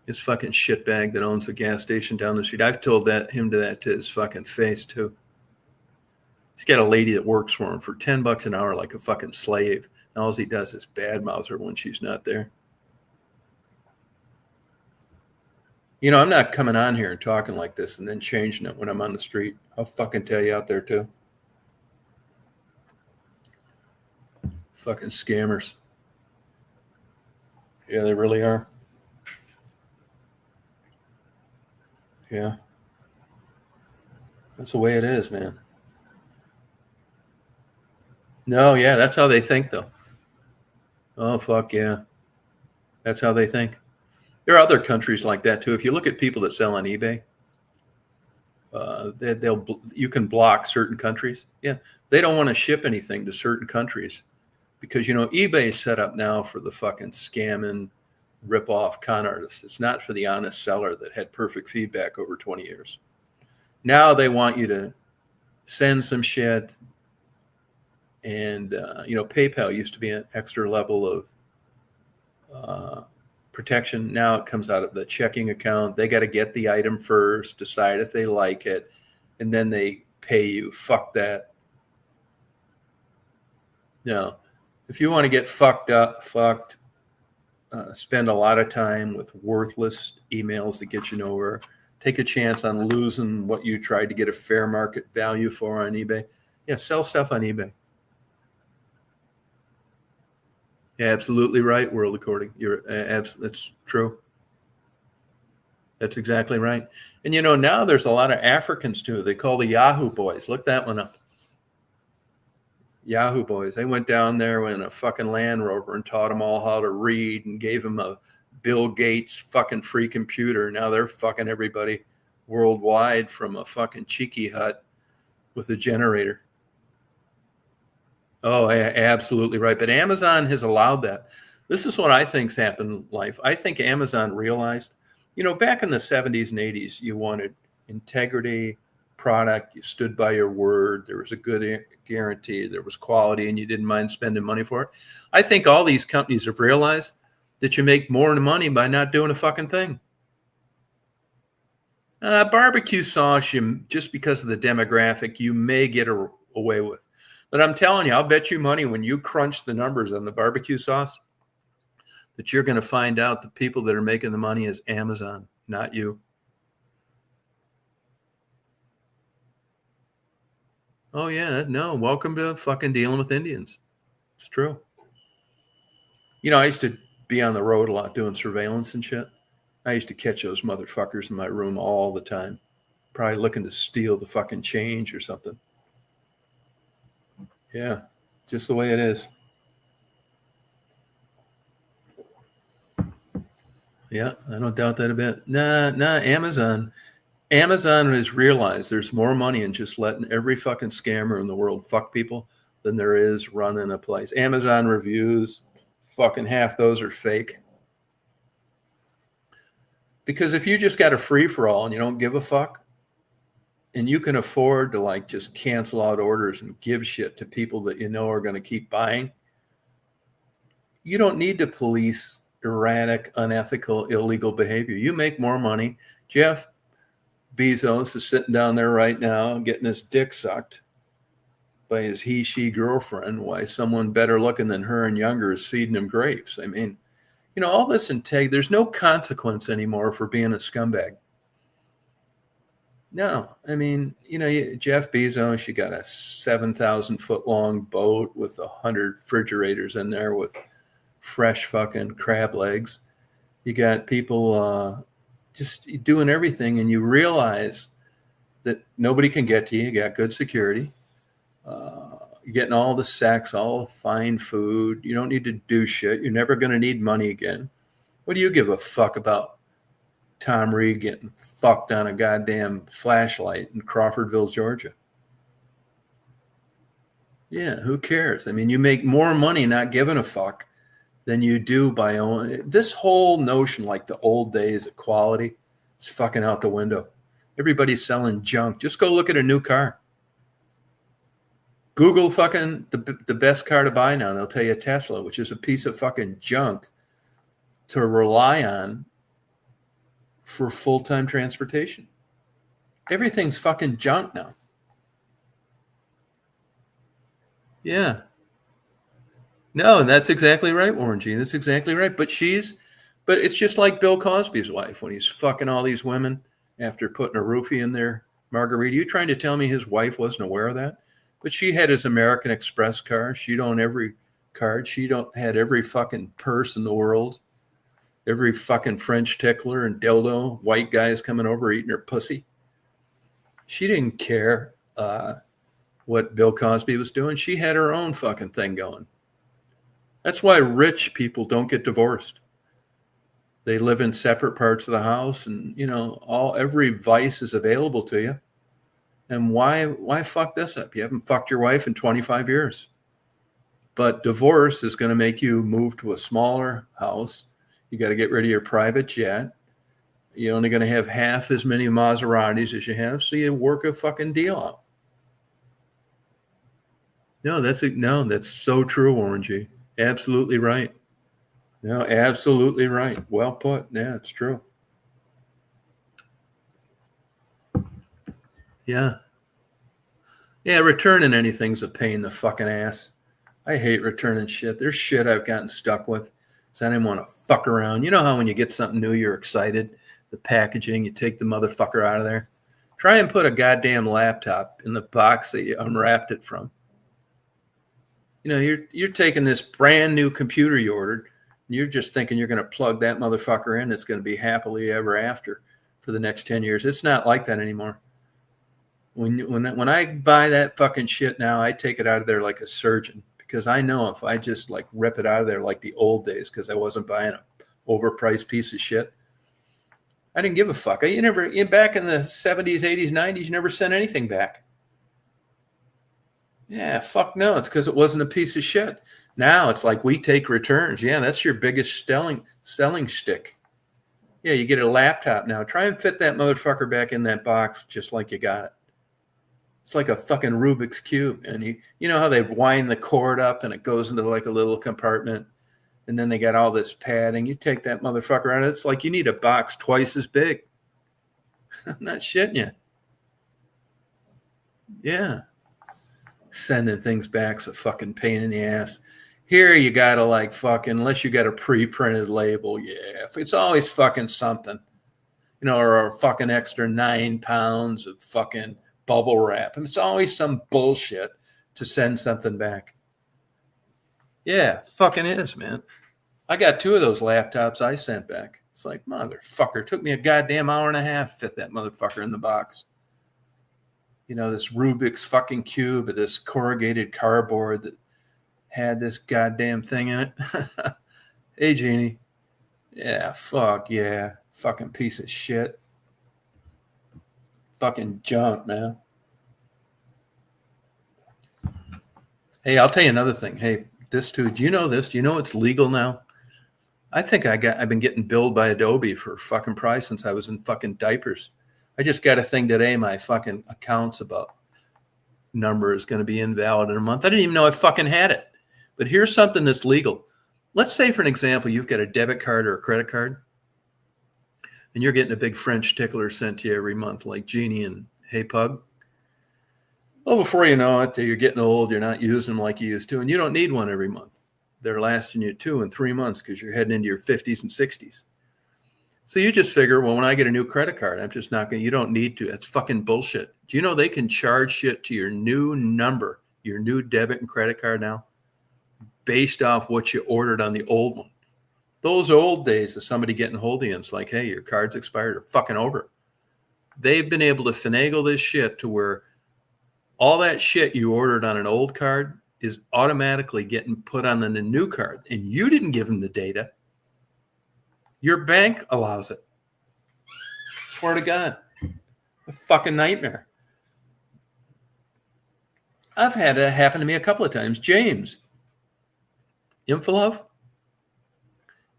This fucking shitbag that owns the gas station down the street. I've told him to his fucking face too. He's got a lady that works for him for $10 an hour like a fucking slave. And all he does is badmouth her when she's not there. I'm not coming on here and talking like this and then changing it when I'm on the street. I'll fucking tell you out there too. Fucking scammers. Yeah, they really are. Yeah. That's the way it is, man. No, yeah, that's how they think, though. Oh, fuck yeah. That's how they think. There are other countries like that, too. If you look at people that sell on eBay, you can block certain countries. Yeah, they don't want to ship anything to certain countries because, eBay is set up now for the fucking scamming, rip-off con artists. It's not for the honest seller that had perfect feedback over 20 years. Now they want you to send some shit. And, PayPal used to be an extra level of protection. Now it comes out of the checking account. They got to get the item first, decide if they like it, and then they pay you. Fuck that. No. If you want to get fucked, spend a lot of time with worthless emails that get you nowhere. Take a chance on losing what you tried to get a fair market value for on eBay. Yeah, sell stuff on eBay. Yeah, absolutely right, World According. That's true. That's exactly right. And now there's a lot of Africans too. They call the Yahoo boys. Look that one up. Yahoo boys. They went down there in a fucking Land Rover and taught them all how to read and gave them a Bill Gates fucking free computer. Now they're fucking everybody worldwide from a fucking cheeky hut with a generator. Oh, absolutely right. But Amazon has allowed that. This is what I think's happened in life. I think Amazon realized, back in the 70s and 80s, you wanted integrity, product, you stood by your word, there was a good guarantee, there was quality, and you didn't mind spending money for it. I think all these companies have realized that you make more money by not doing a fucking thing. Barbecue sauce, just because of the demographic, you may get away with. But I'm telling you, I'll bet you money when you crunch the numbers on the barbecue sauce that you're going to find out the people that are making the money is Amazon, not you. Oh, yeah. No, welcome to fucking dealing with Indians. It's true. I used to be on the road a lot doing surveillance and shit. I used to catch those motherfuckers in my room all the time, probably looking to steal the fucking change or something. Yeah, just the way it is. Yeah, I don't doubt that a bit. Nah, Amazon has realized there's more money in just letting every fucking scammer in the world fuck people than there is running a place. Amazon reviews, fucking half those are fake. Because if you just got a free-for-all and you don't give a fuck, and you can afford to just cancel out orders and give shit to people that are going to keep buying, you don't need to police erratic, unethical, illegal behavior. You make more money. Jeff Bezos is sitting down there right now getting his dick sucked by his she girlfriend, why someone better looking than her and younger is feeding him grapes. I mean, all this there's no consequence anymore for being a scumbag. No, I mean, Jeff Bezos, you got a 7,000 foot long boat with 100 refrigerators in there with fresh fucking crab legs. You got people just doing everything, and you realize that nobody can get to you. You got good security. You're getting all the sex, all the fine food. You don't need to do shit. You're never going to need money again. What do you give a fuck about Tom Reed getting fucked on a goddamn flashlight in Crawfordville, Georgia? Yeah, who cares? I mean, you make more money not giving a fuck than you do by owning. This whole notion, like the old days of quality, is fucking out the window. Everybody's selling junk. Just go look at a new car. Google fucking the best car to buy now, and they'll tell you Tesla, which is a piece of fucking junk to rely on for full-time transportation. Everything's fucking junk now. Yeah. No, that's exactly right, Warren G. That's exactly right. But it's just like Bill Cosby's wife when he's fucking all these women after putting a roofie in their margarita. You trying to tell me his wife wasn't aware of that? But she had his American Express card. She'd own every card. Had every fucking purse in the world. Every fucking French tickler and dildo, white guys coming over eating her pussy. She didn't care what Bill Cosby was doing. She had her own fucking thing going. That's why rich people don't get divorced. They live in separate parts of the house, and every vice is available to you. And why fuck this up? You haven't fucked your wife in 25 years. But divorce is going to make you move to a smaller house. You got to get rid of your private jet. You're only going to have half as many Maseratis as you have, so you work a fucking deal out. No, that's so true, Warren G. Absolutely right. No, absolutely right. Well put. Yeah, it's true. Yeah. Yeah, returning anything's a pain in the fucking ass. I hate returning shit. There's shit I've gotten stuck with, so I didn't want to fuck around. You know how when you get something new, you're excited? The packaging, you take the motherfucker out of there. Try and put a goddamn laptop in the box that you unwrapped it from. You're taking this brand new computer you ordered, and you're just thinking you're going to plug that motherfucker in. It's going to be happily ever after for the next 10 years. It's not like that anymore. When I buy that fucking shit now, I take it out of there like a surgeon, because I know if I just like rip it out of there like the old days, because I wasn't buying an overpriced piece of shit, I didn't give a fuck. Back in the 70s, 80s, 90s, you never sent anything back. Yeah, fuck no. It's because it wasn't a piece of shit. Now it's like we take returns. Yeah, that's your biggest selling stick. Yeah, you get a laptop now. Try and fit that motherfucker back in that box just like you got it. It's like a fucking Rubik's Cube. And you know how they wind the cord up and it goes into like a little compartment, and then they got all this padding. You take that motherfucker out, it's like you need a box twice as big. I'm not shitting you. Yeah. Sending things back's a fucking pain in the ass. Here you gotta like fucking, unless you got a pre-printed label, yeah, it's always fucking something, or a fucking extra 9 pounds of fucking bubble wrap, and it's always some bullshit to send something back. Yeah, fucking is, man. I got 2 of those laptops I sent back. It's like, motherfucker, it took me a goddamn hour and a half to fit that motherfucker in the box. This Rubik's fucking cube of this corrugated cardboard that had this goddamn thing in it. Hey, Jeannie. Yeah, fuck yeah. Fucking piece of shit. Fucking junk, man. Hey, I'll tell you another thing. Hey, this too. Do you know this? Do you know it's legal now? I think I've been getting billed by Adobe for fucking price since I was in fucking diapers. I just got a thing today. My fucking account's about number is going to be invalid in a month. I didn't even know I fucking had it. But here's something that's legal. Let's say, for an example, you've got a debit card or a credit card, and you're getting a big French tickler sent to you every month, like Jeannie and Hey Pug. Well, before you know it, you're getting old, you're not using them like you used to, and you don't need one every month. They're lasting you 2 and 3 months because you're heading into your 50s and 60s. So you just figure, well, when I get a new credit card, I'm just not going to, you don't need to. That's fucking bullshit. Do you know they can charge shit to your new number, your new debit and credit card now, based off what you ordered on the old one? Those old days of somebody getting hold of you and it's like, hey, your card's expired, or fucking over. They've been able to finagle this shit to where all that shit you ordered on an old card is automatically getting put on the new card. And you didn't give them the data. Your bank allows it. Swear to God. A fucking nightmare. I've had that happen to me a couple of times. James Infilov,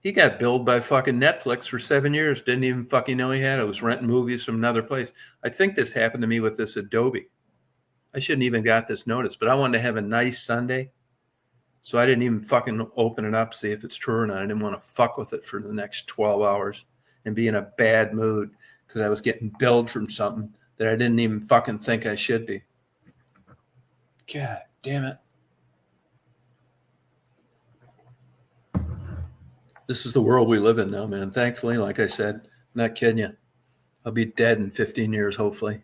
he got billed by fucking Netflix for 7 years. Didn't even fucking know he had it. Was renting movies from another place. I think this happened to me with this Adobe. I shouldn't even got this notice, but I wanted to have a nice Sunday. So I didn't even fucking open it up, see if it's true or not. I didn't want to fuck with it for the next 12 hours and be in a bad mood because I was getting billed from something that I didn't even fucking think I should be. God damn it. This is the world we live in now, man. Thankfully, like I said, not kidding you. I'll be dead in 15 years, hopefully.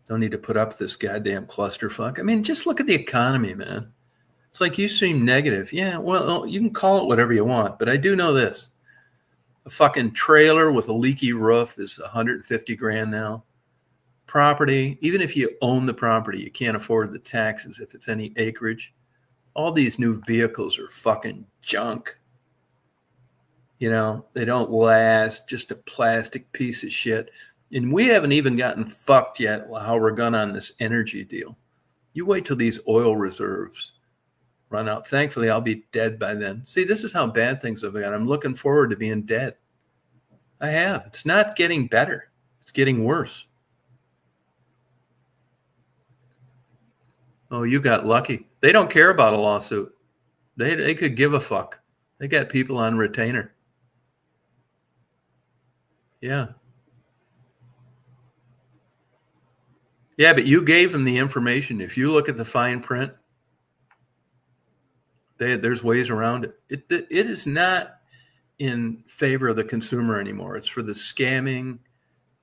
Don't need to put up this goddamn clusterfuck. I mean, just look at the economy, man. It's like you seem negative. Yeah, well, you can call it whatever you want, but I do know this. A fucking trailer with a leaky roof is 150 grand now. Property, even if you own the property, you can't afford the taxes if it's any acreage. All these new vehicles are fucking junk. You know, they don't last, just a plastic piece of shit. And we haven't even gotten fucked yet how we're going on this energy deal. You wait till these oil reserves run out. Thankfully, I'll be dead by then. See, this is how bad things have been. I'm looking forward to being dead. I have. It's not getting better. It's getting worse. Oh, you got lucky. They don't care about a lawsuit. They could give a fuck. They got people on retainer. Yeah. Yeah, but you gave them the information. If you look at the fine print, there's ways around it. It is not in favor of the consumer anymore. It's for the scamming.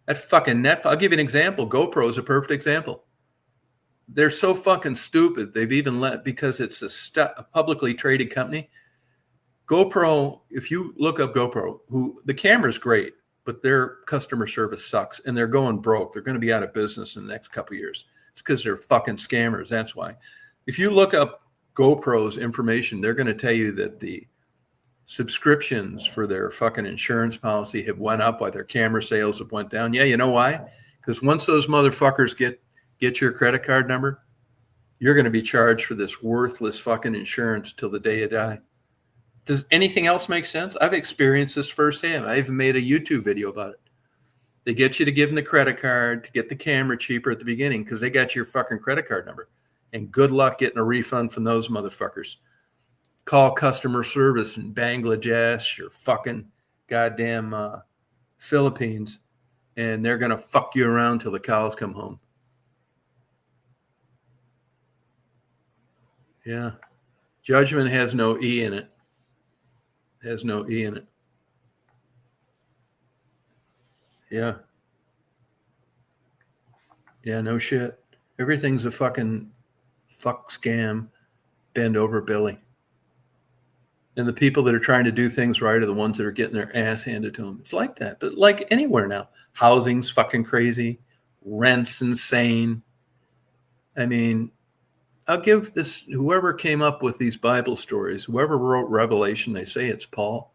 That fucking net. I'll give you an example. GoPro is a perfect example. They're so fucking stupid. They've even because it's a publicly traded company. GoPro, if you look up GoPro, the camera's great, but their customer service sucks and they're going broke. They're going to be out of business in the next couple of years. It's because they're fucking scammers. That's why. If you look up GoPro's information, they're going to tell you that the subscriptions for their fucking insurance policy have went up while their camera sales have went down. Yeah, you know why? Because once those motherfuckers get your credit card number, you're going to be charged for this worthless fucking insurance till the day you die. Does anything else make sense? I've experienced this firsthand. I even made a YouTube video about it. They get you to give them the credit card to get the camera cheaper at the beginning because they got your fucking credit card number. And good luck getting a refund from those motherfuckers. Call customer service in Bangladesh or fucking goddamn Philippines, and they're going to fuck you around till the cows come home. Yeah. Judgment has no E in it. Has no E in it. Yeah. Yeah, no shit. Everything's a fucking fuck scam, bend over Billy. And the people that are trying to do things right are the ones that are getting their ass handed to them. It's like that. But like anywhere now, housing's fucking crazy. Rent's insane. I mean, I'll give this, whoever came up with these Bible stories, whoever wrote Revelation, they say it's Paul.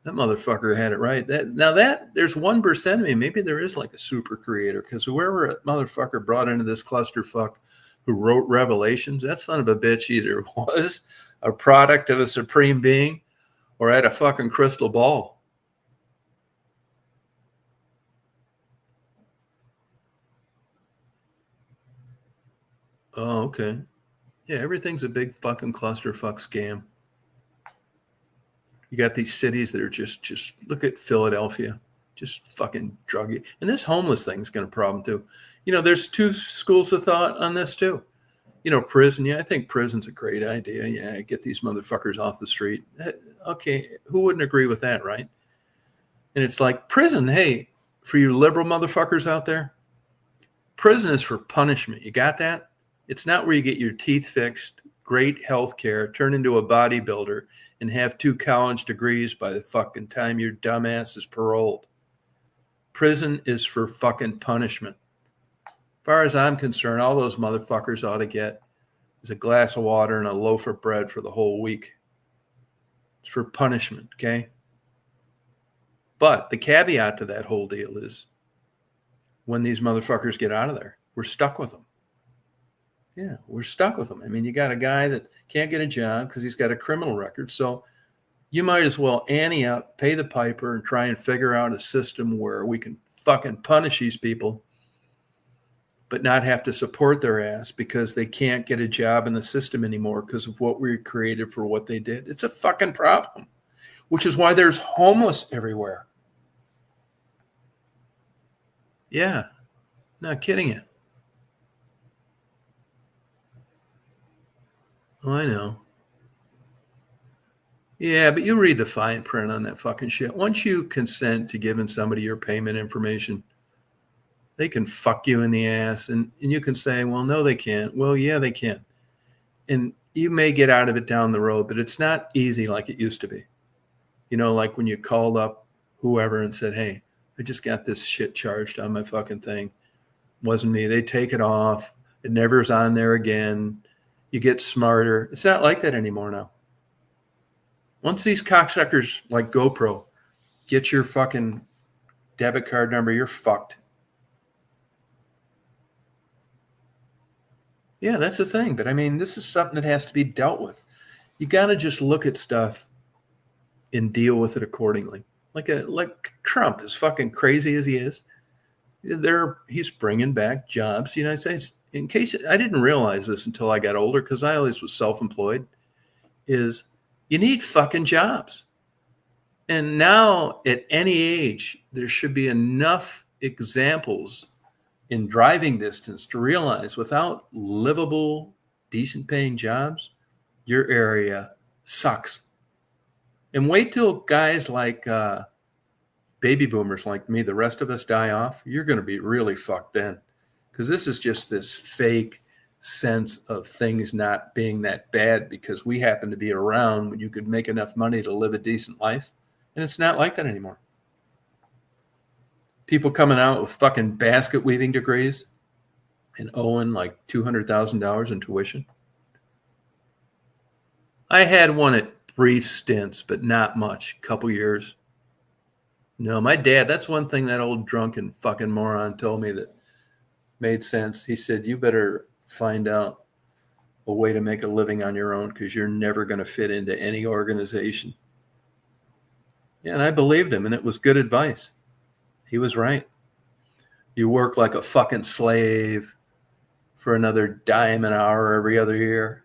That motherfucker had it right. There's 1% of me. Maybe there is like a super creator, because whoever a motherfucker brought into this clusterfuck who wrote Revelations, that son of a bitch either was a product of a supreme being or had a fucking crystal ball. Oh, okay. Yeah, everything's a big fucking clusterfuck scam. You got these cities that are just look at Philadelphia. Just fucking drug you. And this homeless thing's got a problem too. There's two schools of thought on this too. Prison. Yeah, I think prison's a great idea. Yeah, get these motherfuckers off the street. Okay, who wouldn't agree with that, right? And it's like prison, hey, for you liberal motherfuckers out there, prison is for punishment. You got that? It's not where you get your teeth fixed, great health care, turn into a bodybuilder, and have 2 college degrees by the fucking time your dumbass is paroled. Prison is for fucking punishment. As far as I'm concerned, all those motherfuckers ought to get is a glass of water and a loaf of bread for the whole week. It's for punishment, okay? But the caveat to that whole deal is when these motherfuckers get out of there, we're stuck with them. Yeah, we're stuck with them. I mean, you got a guy that can't get a job because he's got a criminal record. So you might as well ante up, pay the piper, and try and figure out a system where we can fucking punish these people, but not have to support their ass because they can't get a job in the system anymore because of what we created for what they did. It's a fucking problem, which is why there's homeless everywhere. Yeah, not kidding you. Oh, I know. Yeah, but you read the fine print on that fucking shit. Once you consent to giving somebody your payment information, they can fuck you in the ass. And you can say, well, no, they can't. Well, yeah, they can. And you may get out of it down the road, but it's not easy like it used to be. Like when you called up whoever and said, hey, I just got this shit charged on my fucking thing. Wasn't me. They take it off. It never is on there again. You get smarter. It's not like that anymore now. Once these cocksuckers like GoPro get your fucking debit card number, you're fucked. Yeah, that's the thing. But I mean, this is something that has to be dealt with. You got to just look at stuff and deal with it accordingly. Like Trump, as fucking crazy as he is, he's bringing back jobs to the United States. In case I didn't realize this until I got older, because I always was self-employed, is you need fucking jobs. And now at any age, there should be enough examples in driving distance to realize without livable, decent paying jobs, your area sucks. And wait till guys like baby boomers like me, the rest of us die off, you're going to be really fucked then. Because this is just this fake sense of things not being that bad because we happen to be around when you could make enough money to live a decent life. And it's not like that anymore. People coming out with fucking basket weaving degrees and owing like $200,000 in tuition. I had one at brief stints, but not much, couple years. No, my dad, that's one thing that old drunken fucking moron told me that made sense. He said, you better find out a way to make a living on your own because you're never going to fit into any organization. Yeah, and I believed him, and it was good advice. He was right. You work like a fucking slave for another dime an hour every other year.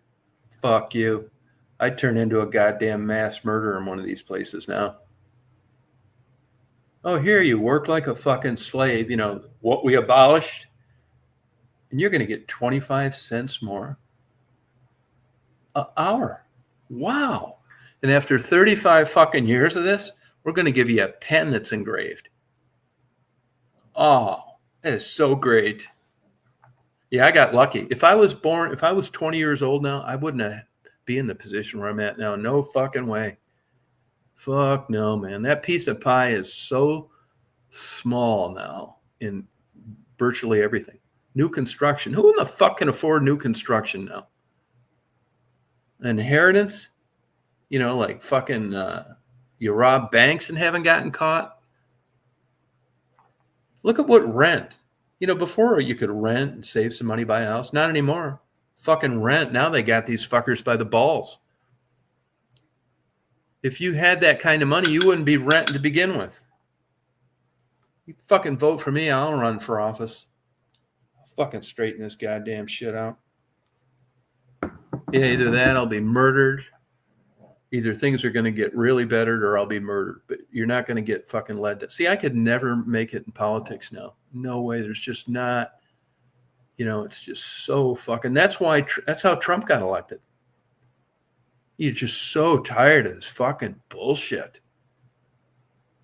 Fuck you. I'd turn into a goddamn mass murderer in one of these places now. Oh, here you work like a fucking slave, what we abolished, and you're going to get 25 cents more an hour. Wow. And after 35 fucking years of this, we're going to give you a pen that's engraved. Oh, that is so great. Yeah, I got lucky. If I was 20 years old now, I wouldn't be in the position where I'm at now. No fucking way. Fuck no, man. That piece of pie is so small now in virtually everything. New construction. Who in the fuck can afford new construction now? Inheritance? Like fucking you rob banks and haven't gotten caught. Look at what rent. Before you could rent and save some money, buy a house. Not anymore. Fucking rent. Now they got these fuckers by the balls. If you had that kind of money, you wouldn't be renting to begin with. You fucking vote for me, I'll run for office. I'll fucking straighten this goddamn shit out. Yeah, either that, I'll be murdered, Either things are going to get really bettered or I'll be murdered, but you're not going to get fucking led to. See, I could never make it in politics now. No way. There's just not, it's just so fucking, that's how Trump got elected. You're just so tired of this fucking bullshit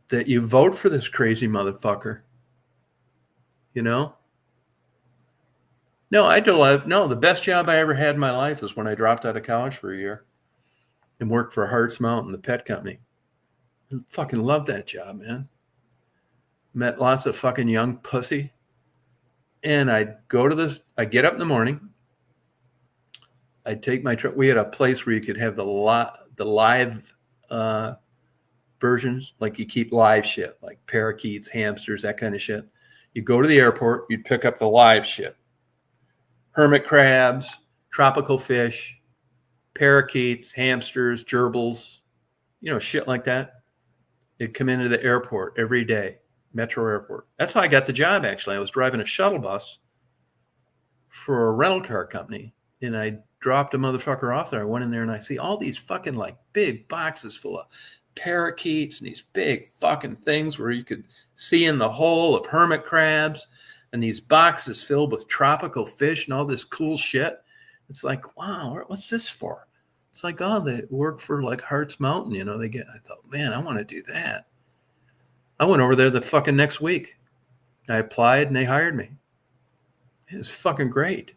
that you vote for this crazy motherfucker. No, the best job I ever had in my life was when I dropped out of college for a year and worked for Hart's Mountain, the pet company. I fucking loved that job, man. Met lots of fucking young pussy. And I'd get up in the morning. I'd take my truck. We had a place where you could have the live versions, like you keep live shit, like parakeets, hamsters, that kind of shit. You go to the airport, you'd pick up the live shit. Hermit crabs, tropical fish, parakeets, hamsters, gerbils, shit like that. It'd come into the airport every day, Metro Airport. That's how I got the job, actually. I was driving a shuttle bus for a rental car company, and I dropped a motherfucker off there. I went in there, and I see all these fucking, like, big boxes full of parakeets and these big fucking things where you could see in the hole of hermit crabs and these boxes filled with tropical fish and all this cool shit. It's like, wow, what's this for? It's like, oh, they work for like Hart's Mountain, I thought, man, I want to do that. I went over there the fucking next week. I applied and they hired me. It was fucking great.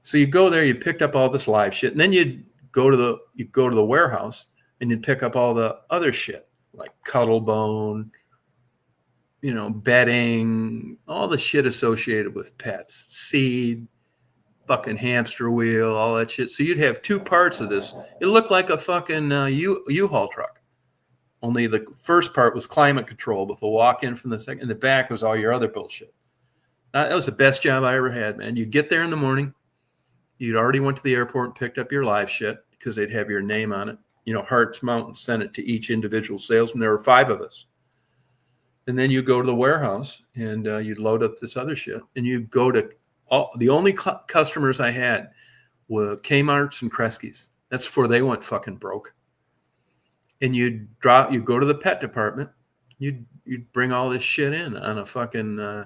So you go there, you picked up all this live shit, and then you go to the warehouse and you'd pick up all the other shit, like cuddle bone, bedding, all the shit associated with pets, seed, fucking hamster wheel, all that shit. So you'd have two parts of this. It looked like a fucking U-Haul truck. Only the first part was climate control with a walk-in from the second. And the back was all your other bullshit. That was the best job I ever had, man. You get there in the morning. You'd already went to the airport and picked up your live shit because they'd have your name on it. Hart's Mountain sent it to each individual salesman. There were 5 of us. And then you go to the warehouse and you'd load up this other shit. And you go to the only customers I had were Kmart's and Kresge's. That's before they went fucking broke. And you go to the pet department. You'd bring all this shit in on a fucking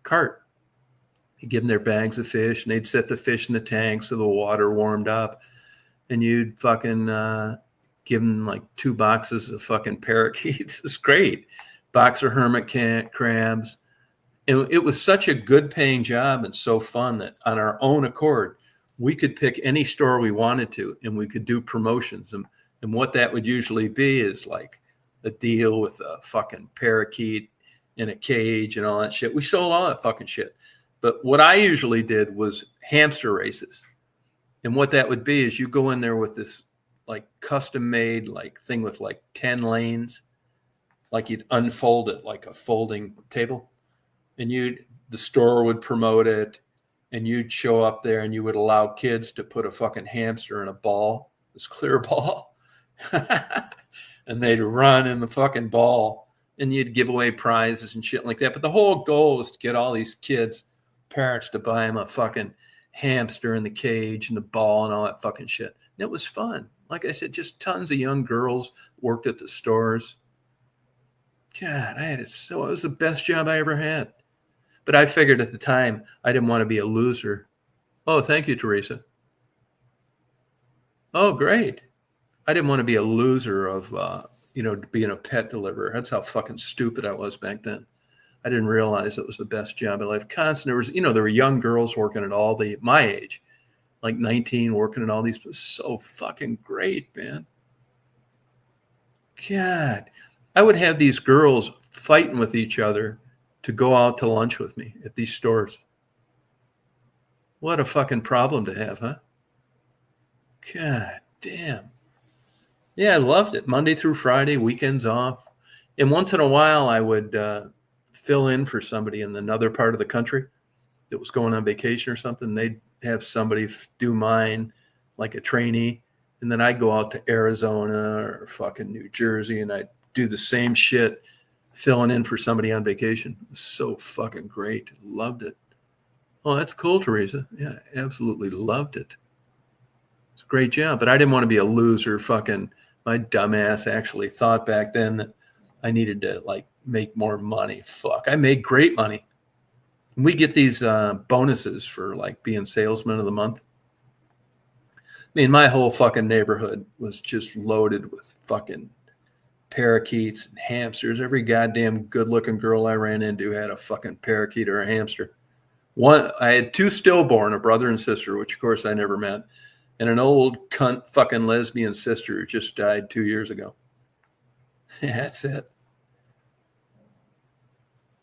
cart. You give them their bags of fish, and they'd set the fish in the tank so the water warmed up. And you'd fucking give them like 2 boxes of fucking parakeets. It's great. Box of hermit crabs. And it was such a good paying job and so fun that on our own accord, we could pick any store we wanted to, and we could do promotions. And what that would usually be is like a deal with a fucking parakeet in a cage and all that shit. We sold all that fucking shit. But what I usually did was hamster races. And what that would be is you go in there with this like custom made like thing with like 10 lanes, like you'd unfold it like a folding table, and the store would promote it, and you'd show up there and you would allow kids to put a fucking hamster in a ball, this clear ball, and they'd run in the fucking ball, and you'd give away prizes and shit like that. But the whole goal was to get all these kids, parents, to buy them a fucking hamster in the cage and the ball and all that fucking shit. And it was fun. Like I said, just tons of young girls worked at the stores. God, it was the best job I ever had. But I figured at the time I didn't want to be a loser. Oh, thank you, Teresa. Oh, great. I didn't want to be a loser of, being a pet deliverer. That's how fucking stupid I was back then. I didn't realize it was the best job in life. There were young girls working at my age, like 19, working at all these. So fucking great, man. God, I would have these girls fighting with each other to go out to lunch with me at these stores. What a fucking problem to have, huh? God damn. Yeah, I loved it. Monday through Friday, weekends off. And once in a while, I would fill in for somebody in another part of the country that was going on vacation or something. They'd have somebody do mine, like a trainee. And then I'd go out to Arizona or fucking New Jersey, and I'd do the same shit, filling in for somebody on vacation. It was so fucking great. Loved it. Oh, that's cool, Teresa. Yeah, absolutely loved it. It's a great job. But I didn't want to be a loser fucking My dumbass actually thought back then that I needed to like make more money. Fuck, I made great money. We get these bonuses for like being salesman of the month. I mean, my whole fucking neighborhood was just loaded with fucking parakeets and hamsters. Every goddamn good-looking girl I ran into had a fucking parakeet or a hamster. I had two stillborn, a brother and sister, which of course I never met, and an old cunt fucking lesbian sister who just died 2 years ago. That's it.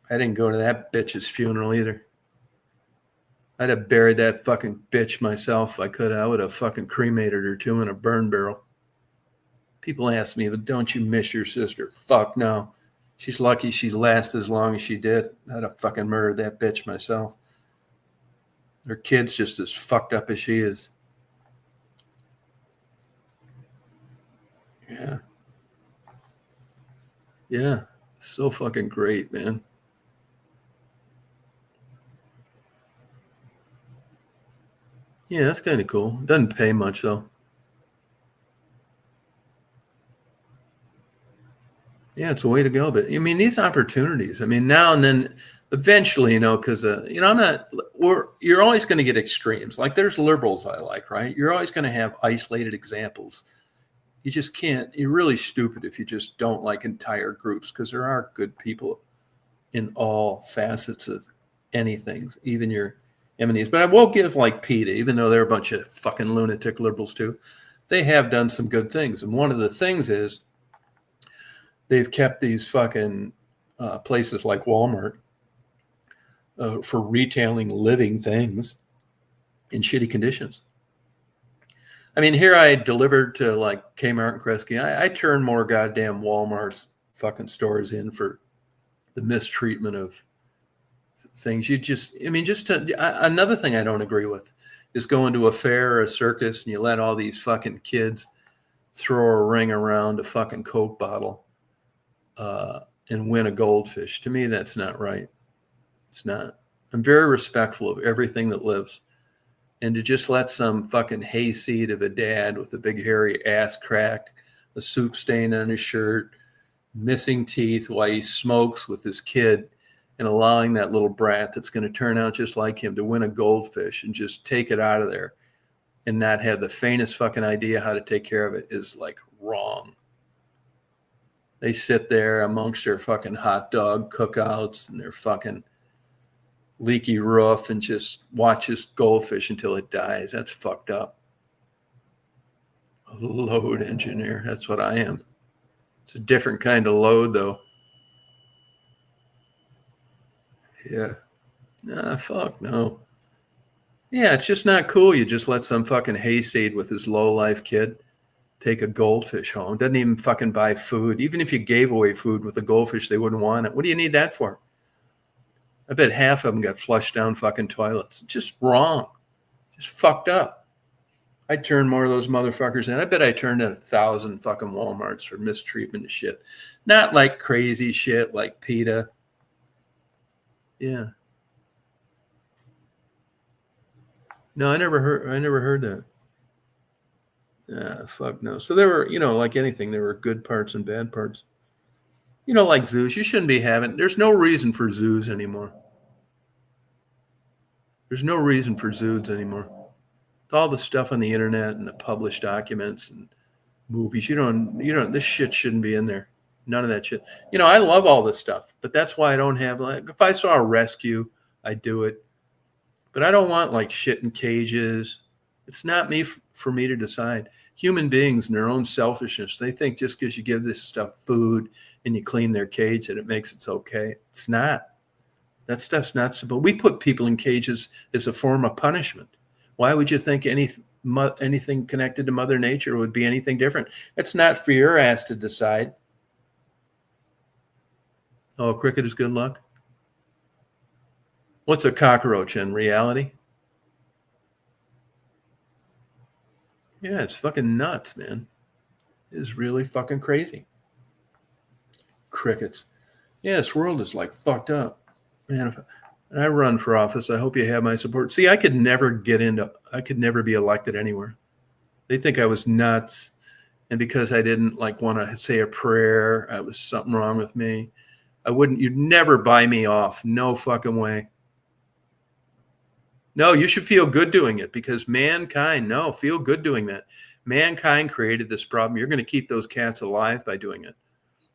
I didn't go to that bitch's funeral either. I'd have buried that fucking bitch myself if I could. I would have fucking cremated her too in a burn barrel. People ask me, but don't you miss your sister? Fuck no. She's lucky she lasted as long as she did. I'd have fucking murdered that bitch myself. Her kid's just as fucked up as she is. Yeah. Yeah. So fucking great, man. Yeah, that's kind of cool. Doesn't pay much though. Yeah, it's a way to go. But I mean, these opportunities, I mean, now and then, eventually, you know, because, you know, you're always going to get extremes. Like there's liberals I like, right? You're always going to have isolated examples. You just can't, you're really stupid if you just don't like entire groups, because there are good people in all facets of anything, even your enemies. But I will give like PETA, even though they're a bunch of fucking lunatic liberals too, they have done some good things. And one of the things is they've kept these fucking places like Walmart for retailing living things in shitty conditions. I mean, here I delivered to like Kmart and Kresge. I turn more goddamn Walmart's fucking stores in for the mistreatment of things. You just, I mean, another thing I don't agree with is going to a fair or a circus and you let all these fucking kids throw a ring around a fucking Coke bottle and win a goldfish. To me, that's not right. It's not. I'm very respectful of everything that lives. And to just let some fucking hayseed of a dad with a big hairy ass crack, a soup stain on his shirt, missing teeth while he smokes with his kid, and allowing that little brat that's going to turn out just like him to win a goldfish and just take it out of there and not have the faintest fucking idea how to take care of it is like wrong. They sit there amongst their fucking hot dog cookouts and their fucking leaky roof and just watch this goldfish until it dies. That's fucked up. A load engineer. That's what I am. It's a different kind of load, though. Yeah. Nah, fuck no. Yeah, it's just not cool. You just let some fucking hayseed with his low-life kid take a goldfish home. Doesn't even fucking buy food. Even if you gave away food with a goldfish, they wouldn't want it. What do you need that for? I bet half of them got flushed down fucking toilets. Just wrong. Just fucked up. I'd turn more of those motherfuckers in. I bet I turned in 1,000 fucking Walmarts for mistreatment of shit. Not like crazy shit like PETA. Yeah. No, I never heard that. Fuck no. So there were, you know, like anything, there were good parts and bad parts. You know, like zoos, you shouldn't be having, there's no reason for zoos anymore. There's no reason for zoos anymore. With all the stuff on the internet and the published documents and movies, this shit shouldn't be in there. None of that shit. You know, I love all this stuff, but that's why I don't have, like, if I saw a rescue, I'd do it. But I don't want like shit in cages. It's not for me to decide. Human beings in their own selfishness, they think just because you give this stuff food and you clean their cage that it makes it okay. It's not. That stuff's not supposed. We put people in cages as a form of punishment. Why would you think anything connected to Mother Nature would be anything different? It's not for your ass to decide. Oh, cricket is good luck. What's a cockroach in reality? Yeah, it's fucking nuts, man. It is really fucking crazy. Crickets. Yeah, this world is like fucked up. Man, if I run for office, I hope you have my support. See, I could never be elected anywhere. They think I was nuts. And because I didn't like want to say a prayer, I was something wrong with me. You'd never buy me off. No fucking way. No, you should feel good doing it because feel good doing that. Mankind created this problem. You're going to keep those cats alive by doing it.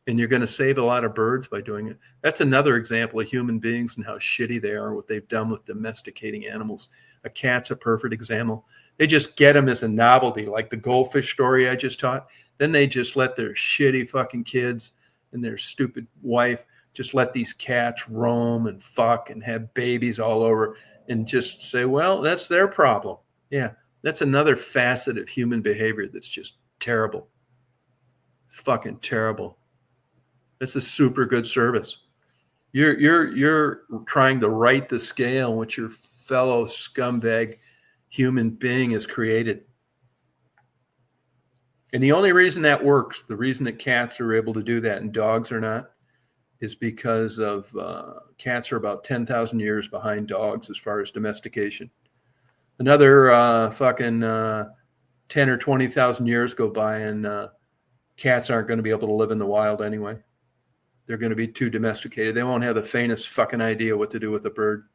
And you're going to save a lot of birds by doing it. That's another example of human beings and how shitty they are, what they've done with domesticating animals. A cat's a perfect example. They just get them as a novelty, like the goldfish story I just taught. Then they just let their shitty fucking kids and their stupid wife just let these cats roam and fuck and have babies all over and just say, well, that's their problem. Yeah, that's another facet of human behavior that's just terrible. Fucking terrible. That's a super good service. You're trying to right the scale what your fellow scumbag human being has created. And the only reason that works, the reason that cats are able to do that and dogs are not, is because of cats are about 10,000 years behind dogs as far as domestication. Another fucking 10 or 20,000 years go by and cats aren't going to be able to live in the wild anyway. They're going to be too domesticated. They won't have the faintest fucking idea what to do with a bird.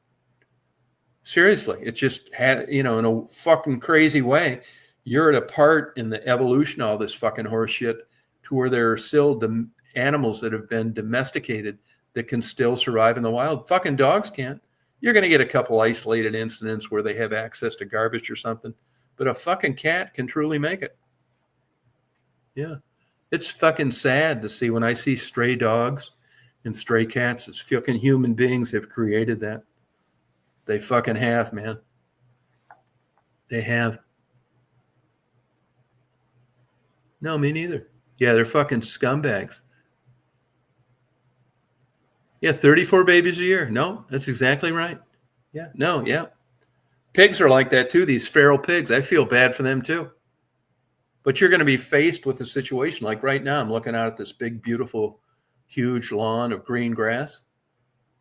Seriously, it just had, in a fucking crazy way, you're at a part in the evolution of all this fucking horse shit to where there are still animals that have been domesticated that can still survive in the wild. Fucking dogs can't. You're going to get a couple isolated incidents where they have access to garbage or something, but a fucking cat can truly make it. Yeah. It's fucking sad to see when I see stray dogs and stray cats. It's fucking human beings have created that. They fucking have, man. They have. No, me neither. Yeah, they're fucking scumbags. Yeah, 34 babies a year. No, that's exactly right. Yeah, no, yeah. Pigs are like that too, these feral pigs. I feel bad for them too. But you're going to be faced with a situation like right now. I'm looking out at this big, beautiful, huge lawn of green grass.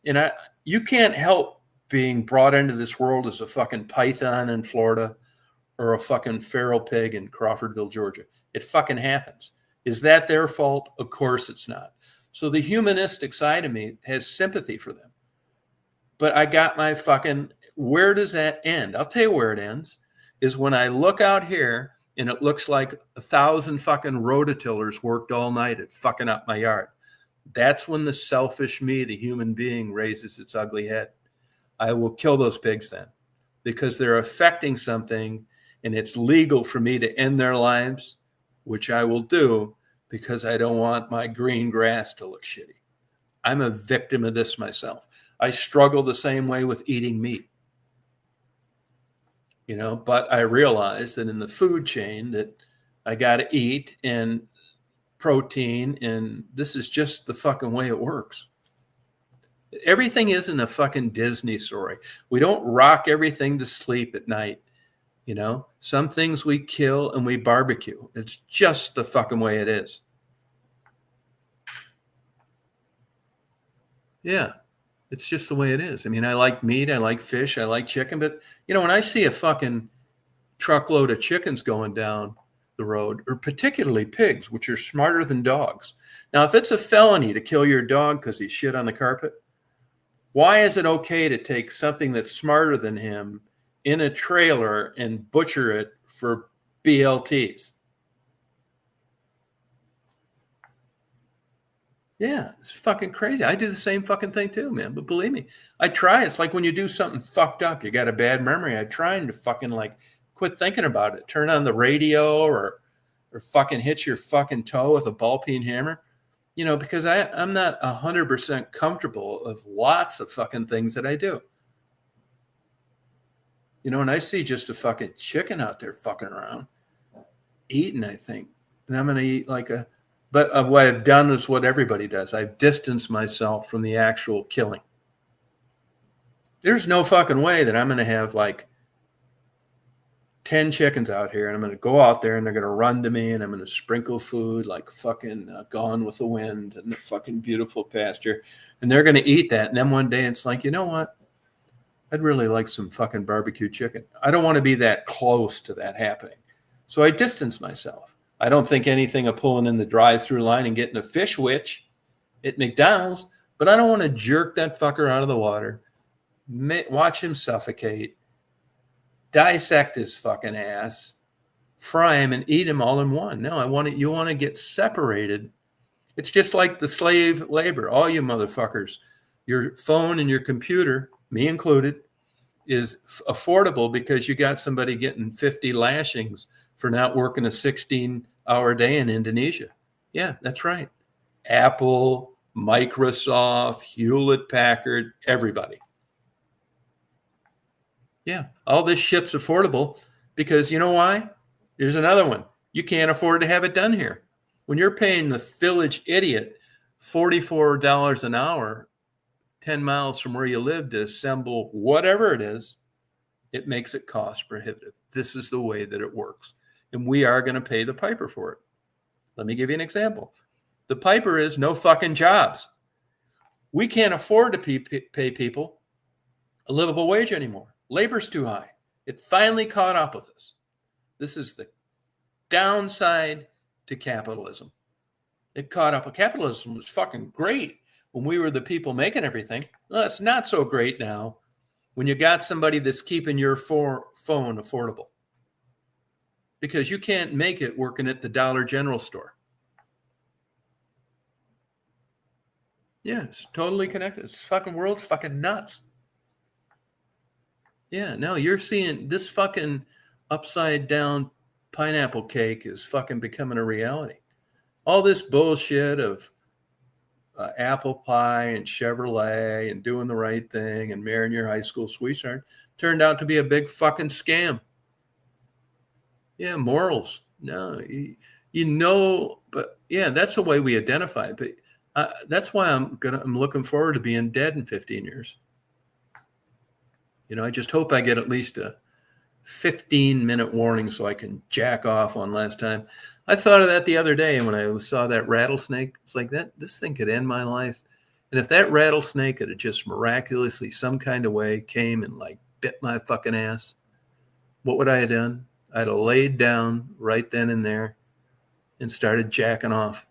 And you can't help being brought into this world as a fucking python in Florida or a fucking feral pig in Crawfordville, Georgia. It fucking happens. Is that their fault? Of course it's not. So the humanistic side of me has sympathy for them. But I got my fucking, where does that end? I'll tell you where it ends, is when I look out here and it looks like 1,000 fucking rototillers worked all night at fucking up my yard. That's when the selfish me, the human being, raises its ugly head. I will kill those pigs then because they're affecting something and it's legal for me to end their lives, which I will do because I don't want my green grass to look shitty. I'm a victim of this myself. I struggle the same way with eating meat. But I realize that in the food chain that I got to eat and protein, and this is just the fucking way it works. Everything isn't a fucking Disney story. We don't rock everything to sleep at night. Some things we kill and we barbecue. It's just the fucking way it is. Yeah. It's just the way it is. I mean, I like meat, I like fish, I like chicken, but when I see a fucking truckload of chickens going down the road, or particularly pigs, which are smarter than dogs. Now, if it's a felony to kill your dog because he shit on the carpet, why is it okay to take something that's smarter than him in a trailer and butcher it for BLTs? Yeah, it's fucking crazy. I do the same fucking thing too, man. But believe me, I try. It's like when you do something fucked up, you got a bad memory. I try to fucking quit thinking about it. Turn on the radio or fucking hit your fucking toe with a ball peen hammer. Because I'm not 100% comfortable of lots of fucking things that I do. And I see just a fucking chicken out there fucking around eating, I think. And I'm going to eat but what I've done is what everybody does. I've distanced myself from the actual killing. There's no fucking way that I'm going to have 10 chickens out here and I'm going to go out there and they're going to run to me and I'm going to sprinkle food like fucking Gone with the Wind and the fucking beautiful pasture. And they're going to eat that. And then one day it's like, you know what? I'd really like some fucking barbecue chicken. I don't want to be that close to that happening. So I distance myself. I don't think anything of pulling in the drive-through line and getting a fish witch at McDonald's, but I don't want to jerk that fucker out of the water, watch him suffocate, dissect his fucking ass, fry him, and eat him all in one. No, you want to get separated. It's just like the slave labor. All you motherfuckers, your phone and your computer, me included, is affordable because you got somebody getting 50 lashings for not working a 16-hour day in Indonesia. Yeah, that's right. Apple, Microsoft, Hewlett-Packard, everybody. Yeah, all this shit's affordable because you know why? There's another one. You can't afford to have it done here. When you're paying the village idiot $44 an hour, 10 miles from where you live to assemble whatever it is, it makes it cost prohibitive. This is the way that it works. And we are going to pay the piper for it. Let me give you an example. The piper is no fucking jobs. We can't afford to pay people a livable wage anymore. Labor's too high. It finally caught up with us. This is the downside to capitalism. It caught up. Capitalism was fucking great when we were the people making everything. Well, it's not so great now when you got somebody that's keeping your phone affordable. Because you can't make it working at the Dollar General store. Yeah, it's totally connected. This fucking world's fucking nuts. Yeah, no, you're seeing this fucking upside down pineapple cake is fucking becoming a reality. All this bullshit of apple pie and Chevrolet and doing the right thing and marrying your high school sweetheart turned out to be a big fucking scam. Yeah, morals. No, you know, but yeah, that's the way we identify it. But that's why I'm looking forward to being dead in 15 years. You know, I just hope I get at least a 15-minute warning so I can jack off one last time. I thought of that the other day when I saw that rattlesnake. It's like this thing could end my life. And if that rattlesnake had just miraculously some kind of way came and like bit my fucking ass, what would I have done? I'd have laid down right then and there and started jacking off.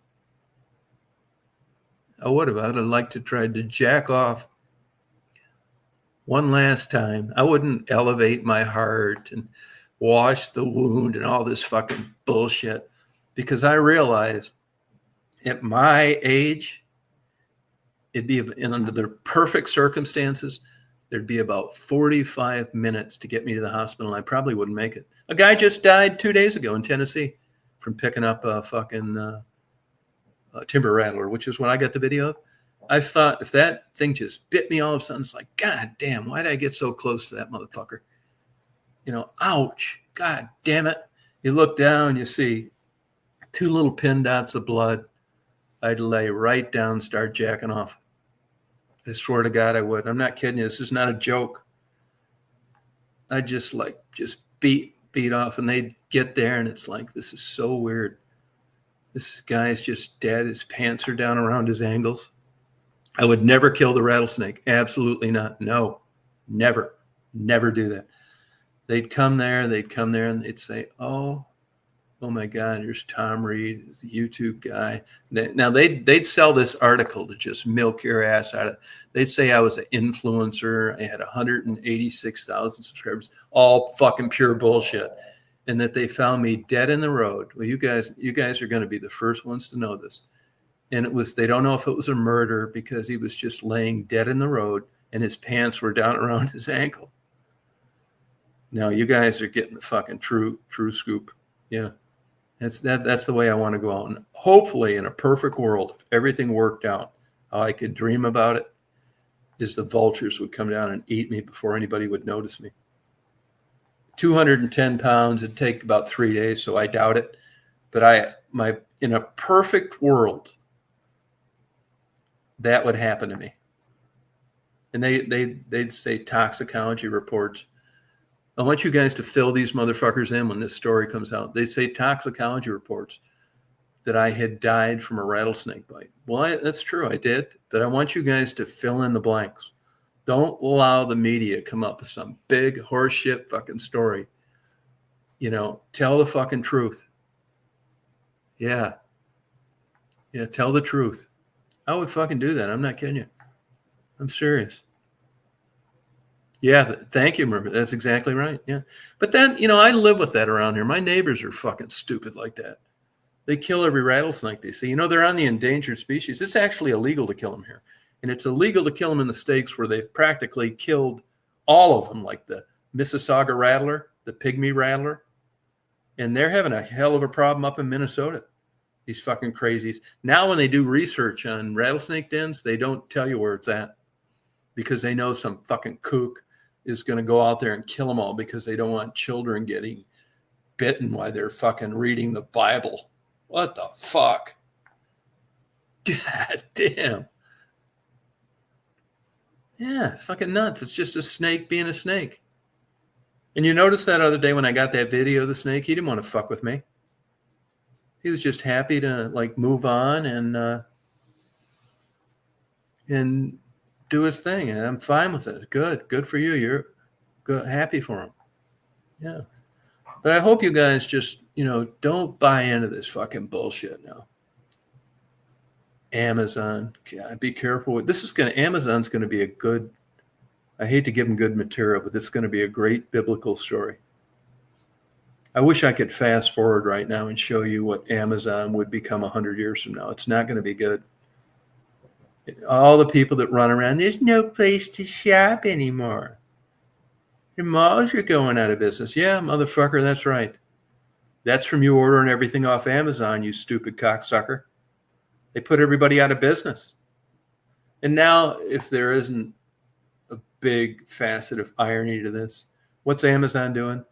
I would have. I'd have liked to try to jack off one last time. I wouldn't elevate my heart and wash the wound and all this fucking bullshit because I realize at my age, it'd be under the perfect circumstances, there'd be about 45 minutes to get me to the hospital. And I probably wouldn't make it. A guy just died 2 days ago in Tennessee from picking up a fucking timber rattler, which is what I got the video of. I thought if that thing just bit me all of a sudden, it's like, God damn, why did I get so close to that motherfucker? You know, ouch, God damn it. You look down, you see 2 little pin dots of blood. I'd lay right down, start jacking off. I swear to God I would. I'm not kidding you. This is not a joke. I just beat off, and they'd get there, and it's like, this is so weird. This guy's just dead. His pants are down around his ankles. I would never kill the rattlesnake. Absolutely not. No, never do that. They'd come there, and they'd say, oh my God, here's Tom Reed, he's a YouTube guy. Now they'd sell this article to just milk your ass out of it. They'd say I was an influencer. I had 186,000 subscribers, all fucking pure bullshit. And that they found me dead in the road. Well, you guys are going to be the first ones to know this. And they don't know if it was a murder because he was just laying dead in the road and his pants were down around his ankle. Now you guys are getting the fucking true scoop. Yeah. That's the way I want to go out. And hopefully in a perfect world, if everything worked out, how I could dream about it is the vultures would come down and eat me before anybody would notice me. 210 pounds, it'd take about 3 days, so I doubt it. But in a perfect world, that would happen to me. And they'd say toxicology reports. I want you guys to fill these motherfuckers in when this story comes out. They say toxicology reports that I had died from a rattlesnake bite. Well, that's true, I did. But I want you guys to fill in the blanks. Don't allow the media come up with some big horseshit fucking story. You know, tell the fucking truth. Yeah. Yeah. Tell the truth. I would fucking do that. I'm not kidding you. I'm serious. Yeah. Thank you, Murphy. That's exactly right. Yeah. But then, I live with that around here. My neighbors are fucking stupid like that. They kill every rattlesnake they see. They're on the endangered species. It's actually illegal to kill them here. And it's illegal to kill them in the states where they've practically killed all of them, like the Mississauga rattler, the pygmy rattler. And they're having a hell of a problem up in Minnesota. These fucking crazies. Now, when they do research on rattlesnake dens, they don't tell you where it's at because they know some fucking kook is going to go out there and kill them all because they don't want children getting bitten while they're fucking reading the Bible. What the fuck? God damn. Yeah, it's fucking nuts. It's just a snake being a snake. And you noticed that other day when I got that video of the snake, he didn't want to fuck with me. He was just happy to move on and do his thing. And I'm fine with it. Good for you. You're good, happy for him. Yeah. But I hope you guys just, don't buy into this fucking bullshit now. Amazon, God, be careful. Amazon's going to be a good, I hate to give them good material, but this is going to be a great biblical story. I wish I could fast forward right now and show you what Amazon would become 100 years from now. It's not going to be good. All the people that run around, there's no place to shop anymore. Your malls are going out of business. Yeah, motherfucker, that's right. That's from you ordering everything off Amazon, you stupid cocksucker. They put everybody out of business. And now, if there isn't a big facet of irony to this, what's Amazon doing?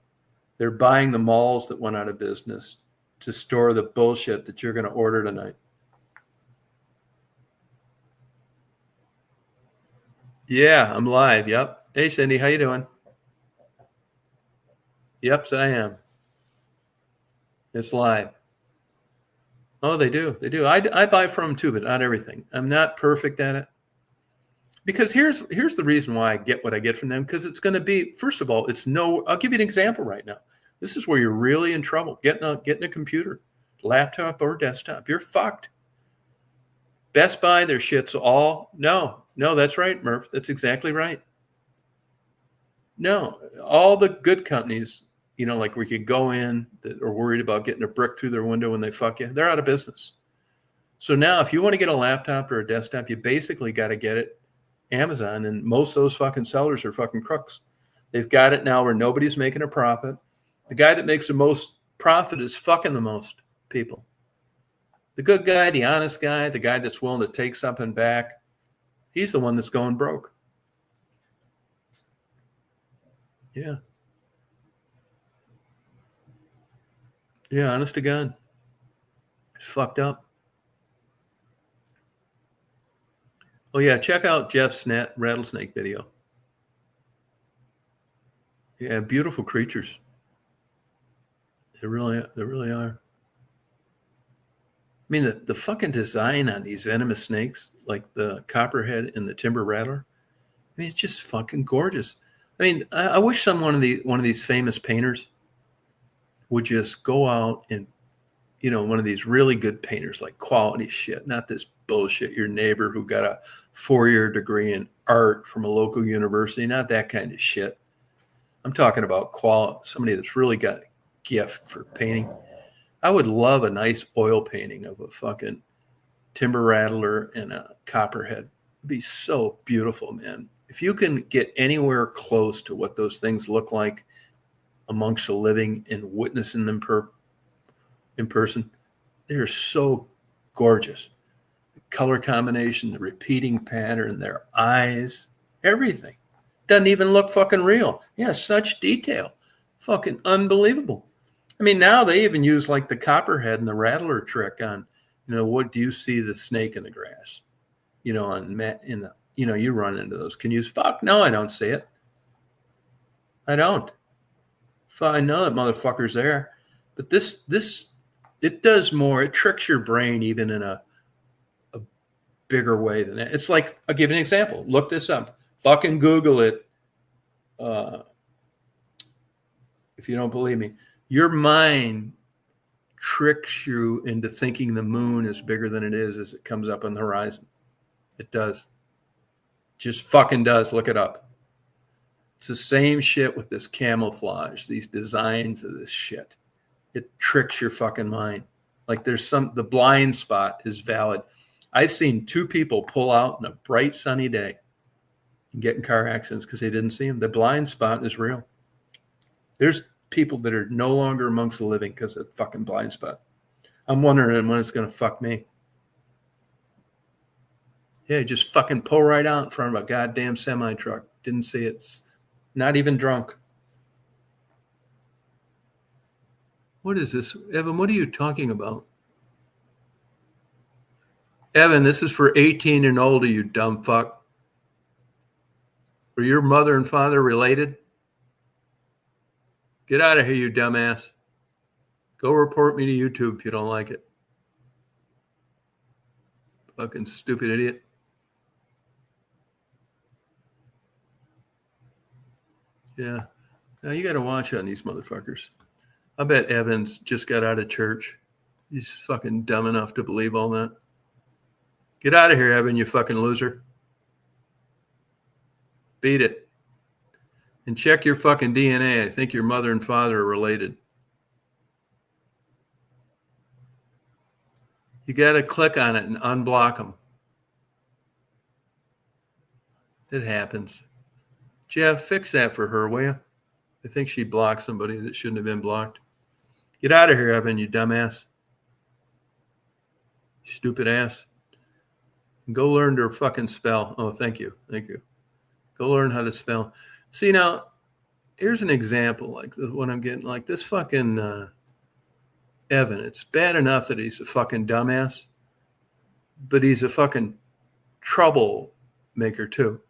They're buying the malls that went out of business to store the bullshit that you're going to order tonight. Yeah, I'm live. Yep. Hey, Cindy, how you doing? Yep, I am. It's live. Oh, they do. They do. I buy from them too, but not everything. I'm not perfect at it. Because here's the reason why I get what I get from them. Because it's going to be, first of all, I'll give you an example right now. This is where you're really in trouble. Getting a computer, laptop or desktop. You're fucked. Best Buy, their shit's all, no, that's right, Murph. That's exactly right. No, all the good companies, like we could go in that are worried about getting a brick through their window when they fuck you, they're out of business. So now if you want to get a laptop or a desktop, you basically got to get it Amazon, and most of those fucking sellers are fucking crooks. They've got it now where nobody's making a profit. The guy that makes the most profit is fucking the most people. The good guy, the honest guy, the guy that's willing to take something back, he's the one that's going broke. Yeah. Yeah, honest to God. It's fucked up. Oh, yeah, check out Jeff's rattlesnake video. Yeah, beautiful creatures. They really are. I mean, the fucking design on these venomous snakes, like the copperhead and the timber rattler, I mean, it's just fucking gorgeous. I mean, I wish one of these famous painters would just go out and, one of these really good painters, like quality shit, not this bullshit, your neighbor who got a 4-year degree in art from a local university, not that kind of shit. I'm talking about somebody that's really got a gift for painting. I would love a nice oil painting of a fucking timber rattler and a copperhead. It'd be so beautiful, man. If you can get anywhere close to what those things look like amongst the living and witnessing them in person, they're so gorgeous. The color combination, the repeating pattern, their eyes, everything. Doesn't even look fucking real. Yeah, such detail. Fucking unbelievable. I mean, now they even use like the copperhead and the rattler trick on, what do you see the snake in the grass? You run into those. Can you, fuck, no, I don't see it. I don't. I know that motherfucker's there. But this, it does more. It tricks your brain even in a bigger way than that. It's like, I'll give you an example. Look this up. Fucking Google it. If you don't believe me. Your mind tricks you into thinking the moon is bigger than it is as it comes up on the horizon. It does. Just fucking does. Look it up. It's the same shit with this camouflage, these designs of this shit. It tricks your fucking mind. Like the blind spot is valid. I've seen 2 people pull out in a bright sunny day and get in car accidents because they didn't see them. The blind spot is real. There's people that are no longer amongst the living because of the fucking blind spot. I'm wondering when it's going to fuck me. Yeah, just fucking pull right out in front of a goddamn semi truck. Didn't see it. Not even drunk. What is this? Evan, what are you talking about? Evan, this is for 18 and older, you dumb fuck. Were your mother and father related? Get out of here, you dumbass. Go report me to YouTube if you don't like it. Fucking stupid idiot. Yeah. Now you got to watch on these motherfuckers. I bet Evans just got out of church. He's fucking dumb enough to believe all that. Get out of here, Evan, you fucking loser. Beat it. And check your fucking DNA. I think your mother and father are related. You got to click on it and unblock them. It happens. Jeff, fix that for her, will you? I think she blocked somebody that shouldn't have been blocked. Get out of here, Evan, you dumbass. Stupid ass. Go learn to fucking spell. Oh, thank you. Thank you. Go learn how to spell. See, now, here's an example like what I'm getting. Like this fucking Evan, it's bad enough that he's a fucking dumbass, but he's a fucking troublemaker too.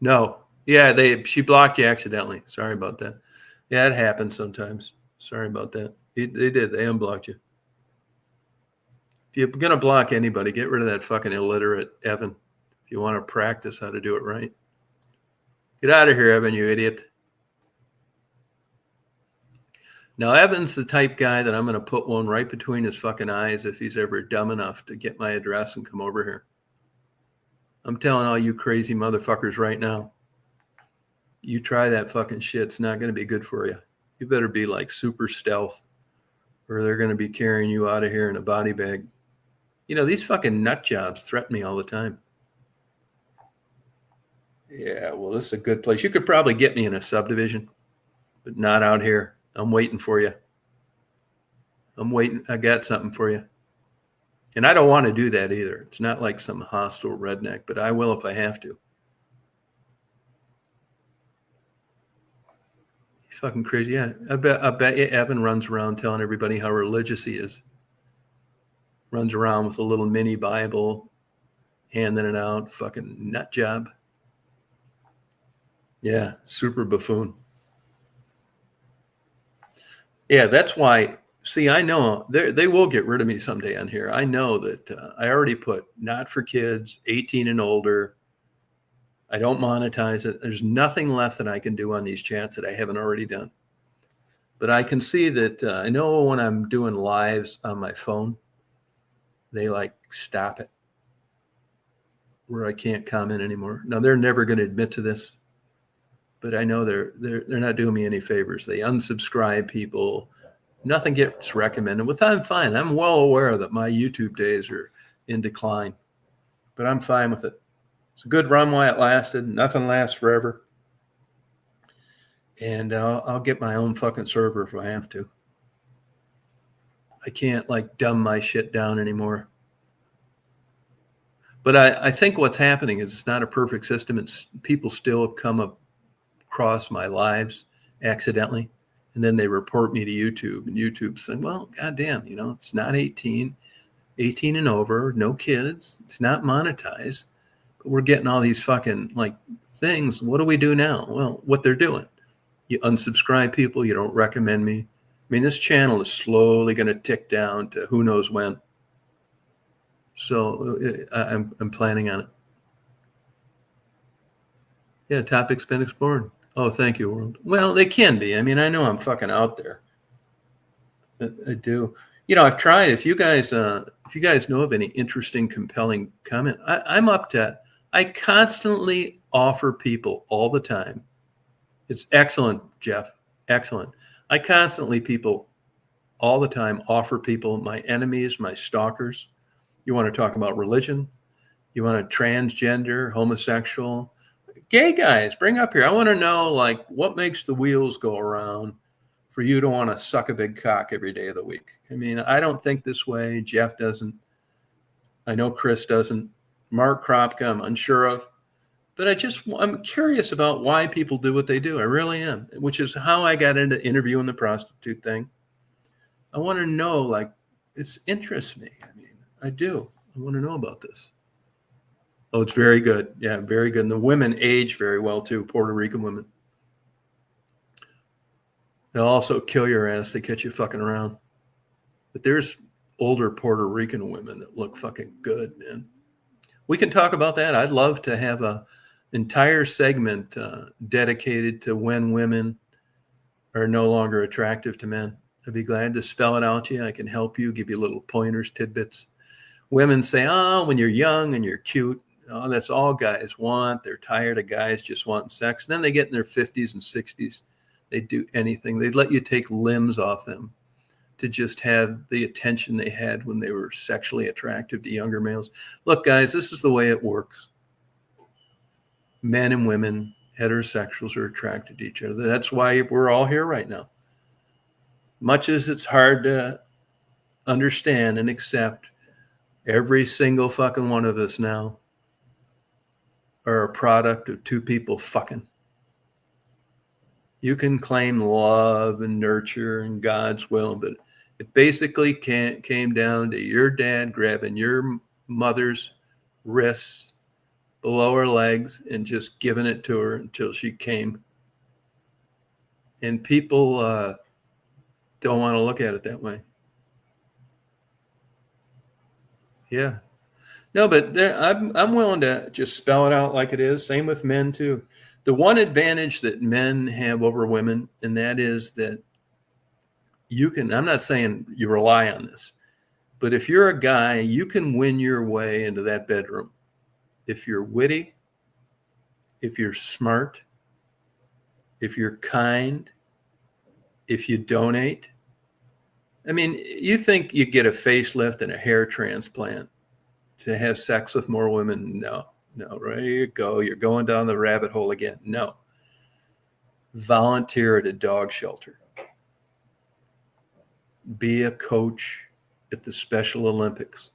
No. Yeah, she blocked you accidentally. Sorry about that. Yeah, it happens sometimes. Sorry about that. They did. They unblocked you. If you're going to block anybody, get rid of that fucking illiterate Evan. If you want to practice how to do it right. Get out of here, Evan, you idiot. Now, Evan's the type guy that I'm going to put one right between his fucking eyes if he's ever dumb enough to get my address and come over here. I'm telling all you crazy motherfuckers right now. You try that fucking shit, it's not going to be good for you. You better be like super stealth or they're going to be carrying you out of here in a body bag. You know, these fucking nut jobs threaten me all the time. Yeah, well, this is a good place. You could probably get me in a subdivision, but not out here. I'm waiting for you. I'm waiting. I got something for you. And I don't want to do that either. It's not like some hostile redneck, but I will if I have to. He's fucking crazy. Yeah, I bet you Evan runs around telling everybody how religious he is. Runs around with a little mini Bible, handing it out. Fucking nut job. Yeah, super buffoon. Yeah, that's why. See, I know they will get rid of me someday on here. I know that I already put not for kids, 18 and older. I don't monetize it. There's nothing left that I can do on these chats that I haven't already done. But I can see that I know when I'm doing lives on my phone, they like stop it where I can't comment anymore. Now, they're never going to admit to this, but I know they're not doing me any favors. They unsubscribe people. Nothing gets recommended, which I'm fine. I'm well aware that my YouTube days are in decline, but I'm fine with it. It's a good run while it lasted. Nothing lasts forever. And I'll get my own fucking server if I have to. I can't like dumb my shit down anymore. But I think what's happening is it's not a perfect system. It's people still come across my lives accidentally. And then they report me to YouTube, and YouTube's saying, well, goddamn, you know, it's not 18 and over, no kids. It's not monetized. But we're getting all these fucking like things. What do we do now? Well, what they're doing. You unsubscribe people. You don't recommend me. I mean, this channel is slowly going to tick down to who knows when. So I'm planning on it. Yeah, topic's been explored. Oh, thank you, world. Well, they can be. I mean, I know I'm fucking out there. I do. I've tried. If you guys know of any interesting, compelling comment, I'm up to. I constantly offer people all the time. It's excellent, Jeff. Excellent. I constantly people all the time offer people, my enemies, my stalkers. You want to talk about religion? You want a transgender, homosexual, gay guys? Bring up here. I want to know like what makes the wheels go around for you to want to suck a big cock every day of the week. I mean, I don't think this way. Jeff doesn't. I know Chris doesn't. Mark Kropka, I'm unsure of. But I'm curious about why people do what they do. I really am, which is how I got into interviewing the prostitute thing. I want to know, like, it interests me. I mean, I do. I want to know about this. Oh, it's very good. Yeah, very good. And the women age very well, too, Puerto Rican women. They'll also kill your ass. They catch you fucking around. But there's older Puerto Rican women that look fucking good, man. We can talk about that. I'd love to have a entire segment dedicated to when women are no longer attractive to men. I'd be glad to spell it out to you. I can help you, give you little pointers, tidbits. Women say, oh, when you're young and you're cute, oh, that's all guys want. They're tired of guys just wanting sex. And then they get in their 50s and 60s. They do anything. They'd let you take limbs off them to just have the attention they had when they were sexually attractive to younger males. Look, guys, this is the way it works. Men and women, heterosexuals, are attracted to each other. That's why we're all here right now. Much as it's hard to understand and accept, every single fucking one of us now are a product of two people fucking. You can claim love and nurture and God's will, but it basically came down to your dad grabbing your mother's wrists below her legs and just giving it to her until she came. And people don't want to look at it that way. Yeah. No, but I'm willing to just spell it out like it is. Same with men too. The one advantage that men have over women, and that is that you can, I'm not saying you rely on this, but if you're a guy, you can win your way into that bedroom. If you're witty, if you're smart, if you're kind, if you donate. I mean, you think you get a facelift and a hair transplant to have sex with more women? No, right? You go. You're going down the rabbit hole again. No. Volunteer at a dog shelter. Be a coach at the Special Olympics.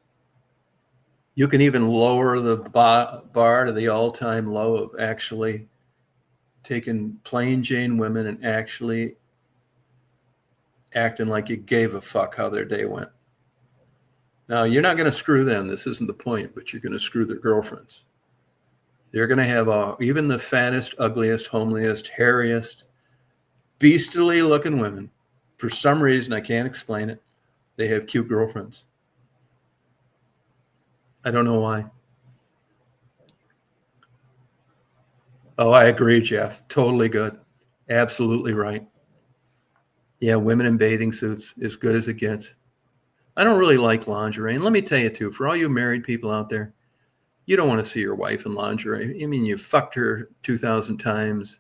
You can even lower the bar to the all-time low of actually taking plain Jane women and actually acting like you gave a fuck how their day went. Now, you're not going to screw them. This isn't the point, but you're going to screw their girlfriends. They're going to have even the fattest, ugliest, homeliest, hairiest, beastly looking women. For some reason, I can't explain it. They have cute girlfriends. I don't know why. Oh, I agree, Jeff. Totally good. Absolutely right. Yeah, women in bathing suits, as good as it gets. I don't really like lingerie. And let me tell you, too, for all you married people out there, you don't want to see your wife in lingerie. I mean, you've fucked her 2,000 times.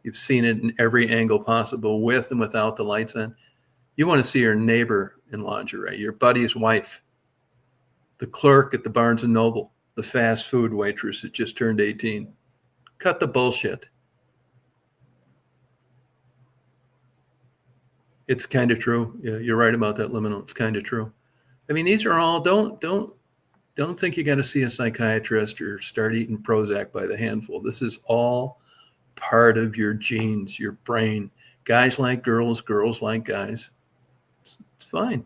You've seen it in every angle possible, with and without the lights on. You want to see your neighbor in lingerie, your buddy's wife, the clerk at the Barnes & Noble, the fast food waitress that just turned 18. Cut the bullshit. It's kind of true. Yeah, you're right about that, Liminal. It's kind of true. I mean, these are all, don't think you got to see a psychiatrist or start eating Prozac by the handful. This is all part of your genes, your brain. Guys like girls, girls like guys. It's fine.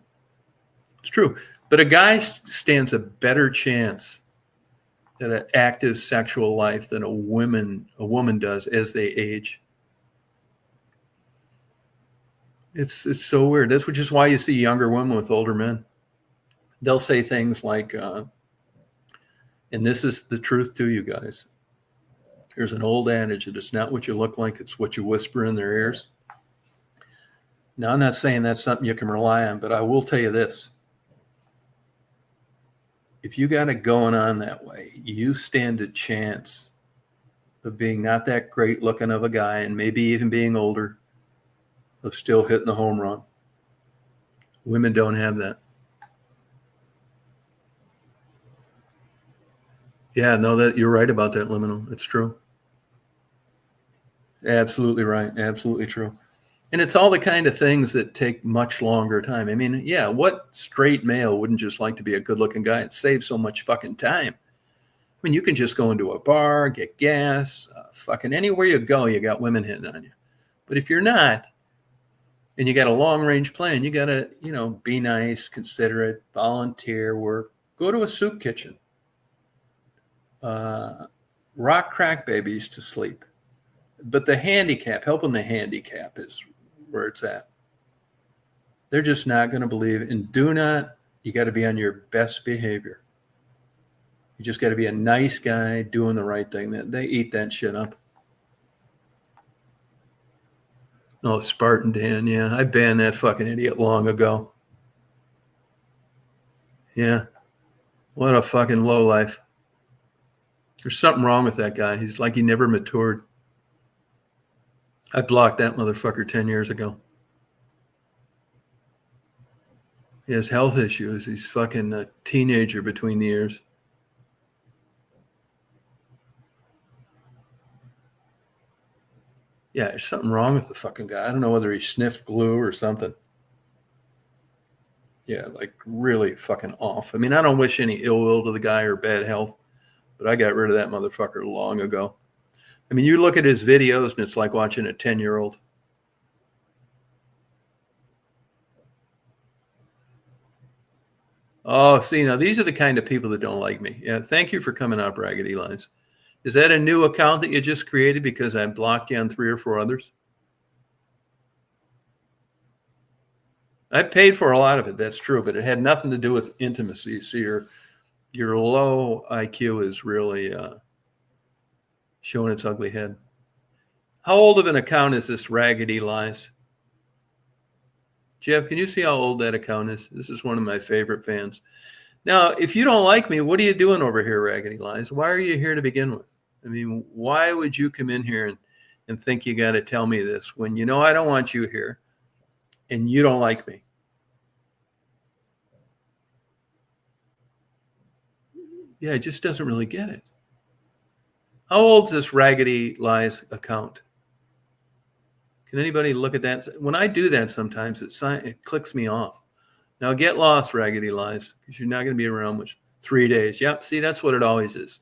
It's true. But a guy stands a better chance at an active sexual life than a woman does as they age. It's so weird. That's which is why you see younger women with older men. They'll say things like, and this is the truth to you guys. There's an old adage that it's not what you look like, it's what you whisper in their ears. Now, I'm not saying that's something you can rely on, but I will tell you this. If you got it going on that way, you stand a chance of being not that great looking of a guy and maybe even being older, of still hitting the home run. Women don't have that. Yeah, no, that you're right about that, Liminal. It's true. Absolutely right. Absolutely true. And it's all the kind of things that take much longer time. I mean, yeah, what straight male wouldn't just like to be a good looking guy? It saves so much fucking time. I mean, you can just go into a bar, get gas, fucking anywhere you go, you got women hitting on you. But if you're not, and you got a long range plan, you got to, be nice, considerate, volunteer work, go to a soup kitchen, rock crack babies to sleep. But the handicap, helping the handicap is where it's at. They're just not going to believe it. And you got to be on your best behavior. You just got to be a nice guy doing the right thing. They eat that shit up. Oh, Spartan Dan, yeah. I banned that fucking idiot long ago. Yeah. What a fucking lowlife. There's something wrong with that guy. He's like he never matured. I blocked that motherfucker 10 years ago. He has health issues. He's fucking a teenager between the ears. Yeah, there's something wrong with the fucking guy. I don't know whether he sniffed glue or something. Yeah, like really fucking off. I mean, I don't wish any ill will to the guy or bad health, but I got rid of that motherfucker long ago. I mean, you look at his videos and it's like watching a 10-year-old. Oh, see, now these are the kind of people that don't like me. Yeah, thank you for coming out, Raggedy Lines. Is that a new account that you just created because I blocked you on 3 or 4 others? I paid for a lot of it, that's true, but it had nothing to do with intimacy. So your low IQ is really showing its ugly head. How old of an account is this Raggedy Lies? Jeff, can you see how old that account is? This is one of my favorite fans. Now, if you don't like me, what are you doing over here, Raggedy Lies? Why are you here to begin with? I mean, why would you come in here and think you got to tell me this when you know I don't want you here and you don't like me? Yeah, it just doesn't really get it. How old is this Raggedy Lies account? Can anybody look at that? When I do that sometimes, it clicks me off. Now get lost, Raggedy Lies, because you're not going to be around much. 3 days. Yep, see, that's what it always is.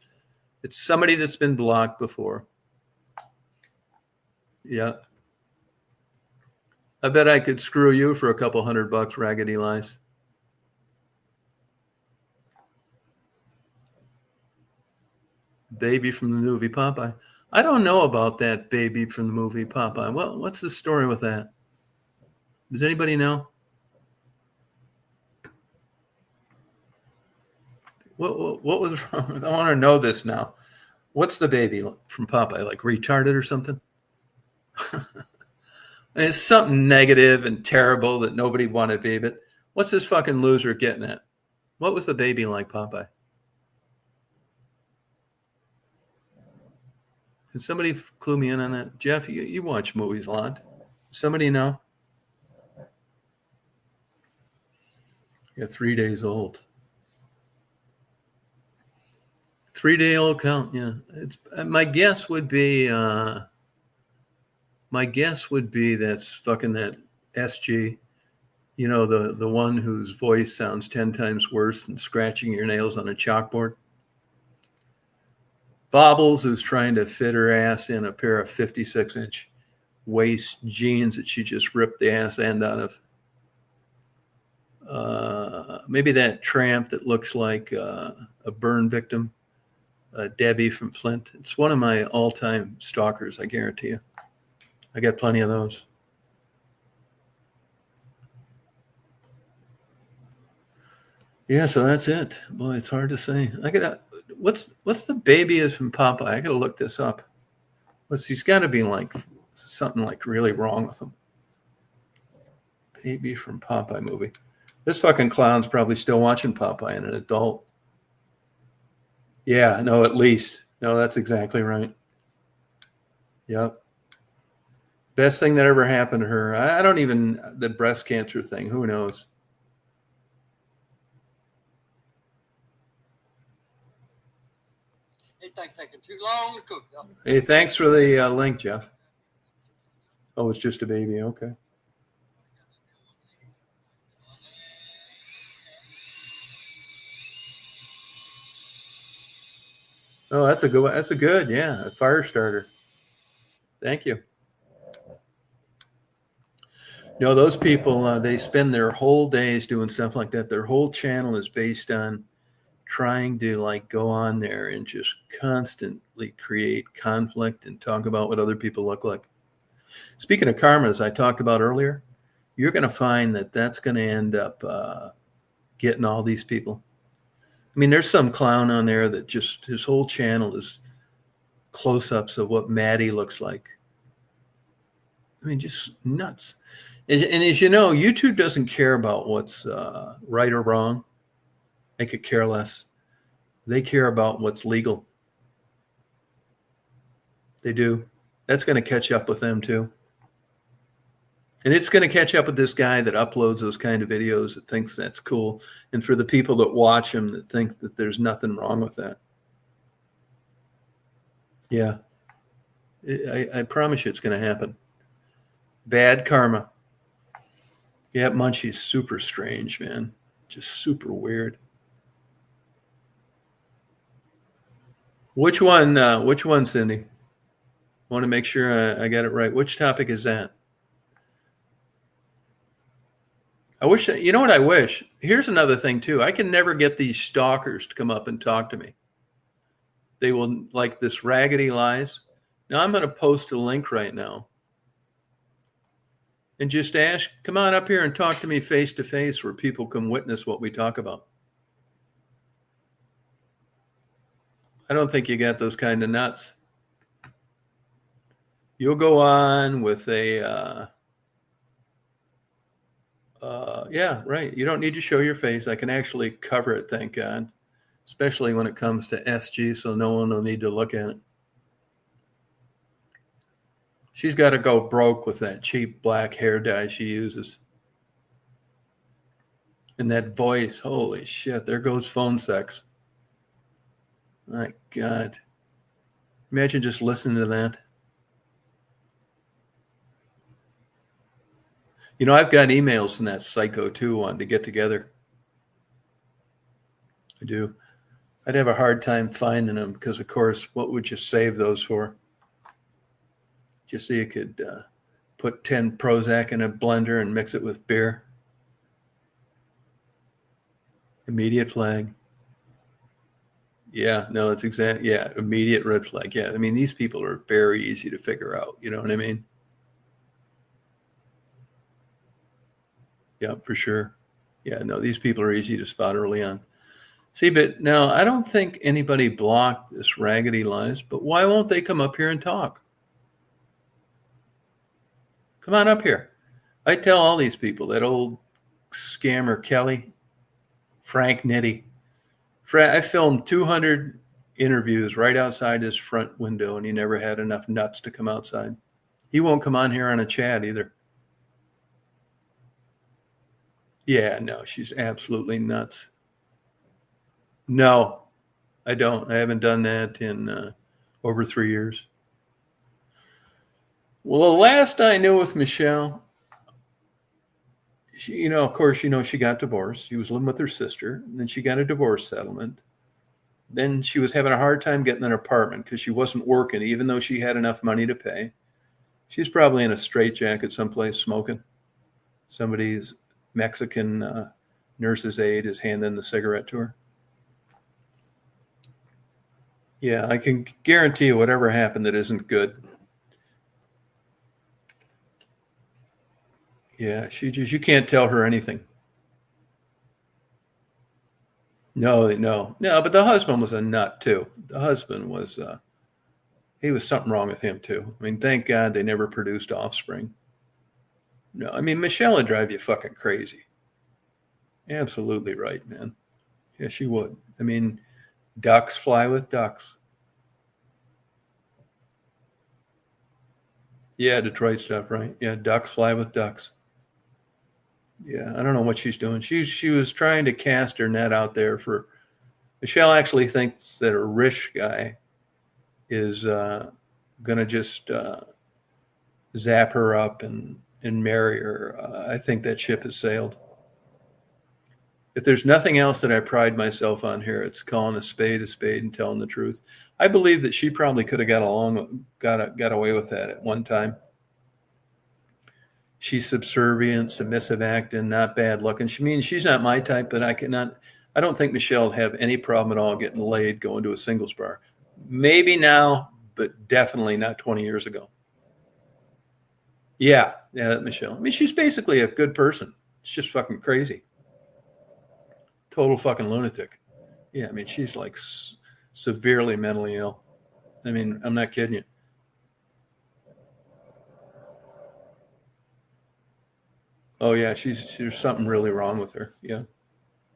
It's somebody that's been blocked before. Yeah. I bet I could screw you for a couple $100, Raggedy Lies. Baby from the movie Popeye. I don't know about that baby from the movie Popeye. Well, what's the story with that? Does anybody know? What was wrong with? I want to know this now. What's the baby from Popeye? Like retarded or something? It's something negative and terrible that nobody wanted to be. But what's this fucking loser getting at? What was the baby like, Popeye? Can somebody clue me in on that? Jeff, you watch movies a lot. Somebody know? Yeah, 3 days old. 3-day-old count. Yeah, it's my guess would be that's fucking that SG. You know, the one whose voice sounds 10 times worse than scratching your nails on a chalkboard. Bobbles, who's trying to fit her ass in a pair of 56-inch waist jeans that she just ripped the ass end out of. Maybe that tramp that looks like a burn victim, Debbie from Flint. It's one of my all-time stalkers, I guarantee you. I got plenty of those. Yeah, so that's it. Boy, it's hard to say. What's the baby is from Popeye? I gotta look this up. He's got to be like something like really wrong with him. AB from Popeye movie. This fucking clown's probably still watching Popeye and an adult. Yeah, no, at least. No, that's exactly right. Yep. Best thing that ever happened to her. I don't even, the breast cancer thing, who knows? Hey, thanks taking too long to cook. Hey, thanks for the link, Jeff. Oh, it's just a baby. Okay. Oh, that's a good one. That's a good, yeah, a fire starter. Thank you. No, those people, they spend their whole days doing stuff like that. Their whole channel is based on trying to like go on there and just constantly create conflict and talk about what other people look like. Speaking of karma, as I talked about earlier, you're going to find that that's going to end up getting all these people. I mean, there's some clown on there that just, his whole channel is close-ups of what Maddie looks like. I mean, just nuts. And as you know, YouTube doesn't care about what's right or wrong. They could care less. They care about what's legal. They do. That's going to catch up with them too. And it's going to catch up with this guy that uploads those kind of videos that thinks that's cool. And for the people that watch him that think that there's nothing wrong with that. Yeah. I promise you it's going to happen. Bad karma. Yeah, Munchie's super strange, man. Just super weird. Which one, Cindy? I want to make sure I got it right. Which topic is that? I wish, you know what I wish? Here's another thing too. I can never get these stalkers to come up and talk to me. They will, like this Raggedy Lies. Now I'm going to post a link right now. And just ask, come on up here and talk to me face to face where people can witness what we talk about. I don't think you got those kind of nuts. You'll go on with a, yeah, right. You don't need to show your face. I can actually cover it, thank God, especially when it comes to SG, so no one will need to look at it. She's got to go broke with that cheap black hair dye she uses. And that voice, holy shit, there goes phone sex. My God. Imagine just listening to that. You know, I've got emails from that psycho too wanting to get together. I do. I'd have a hard time finding them because, of course, what would you save those for? Just so you could put 10 Prozac in a blender and mix it with beer. Immediate flag. Yeah, no, it's exact. Yeah, immediate red flag. Yeah, I mean, these people are very easy to figure out. You know what I mean? Yeah, for sure. Yeah, no, these people are easy to spot early on. See, but now I don't think anybody blocked this Raggedy Lies, but why won't they come up here and talk? Come on up here. I tell all these people, that old scammer Kelly, Frank Nitti. I filmed 200 interviews right outside his front window, and he never had enough nuts to come outside. He won't come on here on a chat either. Yeah, no, she's absolutely nuts. No, I don't. I haven't done that in over 3 years. Well, the last I knew with Michelle, she, of course, she got divorced. She was living with her sister, and then she got a divorce settlement. Then she was having a hard time getting an apartment because she wasn't working, even though she had enough money to pay. She's probably in a straitjacket someplace smoking. Somebody's Mexican nurse's aide is handing the cigarette to her. Yeah, I can guarantee you whatever happened that isn't good. Yeah, you can't tell her anything. No, but the husband was a nut too. The husband was, he was something wrong with him too. I mean, thank God they never produced offspring. No, I mean, Michelle would drive you fucking crazy. Absolutely right, man. Yeah, she would. I mean, ducks fly with ducks. Yeah, Detroit stuff, right? Yeah, ducks fly with ducks. Yeah, I don't know what she's doing. She was trying to cast her net out there for. Michelle actually thinks that a rich guy is gonna just zap her up and marry her. I think that ship has sailed. If there's nothing else that I pride myself on here, it's calling a spade and telling the truth. I believe that she probably could have got away with that at one time. She's subservient, submissive acting, not bad looking. She's not my type, but I don't think Michelle would have any problem at all getting laid, going to a singles bar. Maybe now, but definitely not 20 years ago. Yeah, Michelle. I mean, she's basically a good person. It's just fucking crazy. Total fucking lunatic. Yeah, I mean, she's like severely mentally ill. I mean, I'm not kidding you. Oh yeah, there's something really wrong with her. Yeah,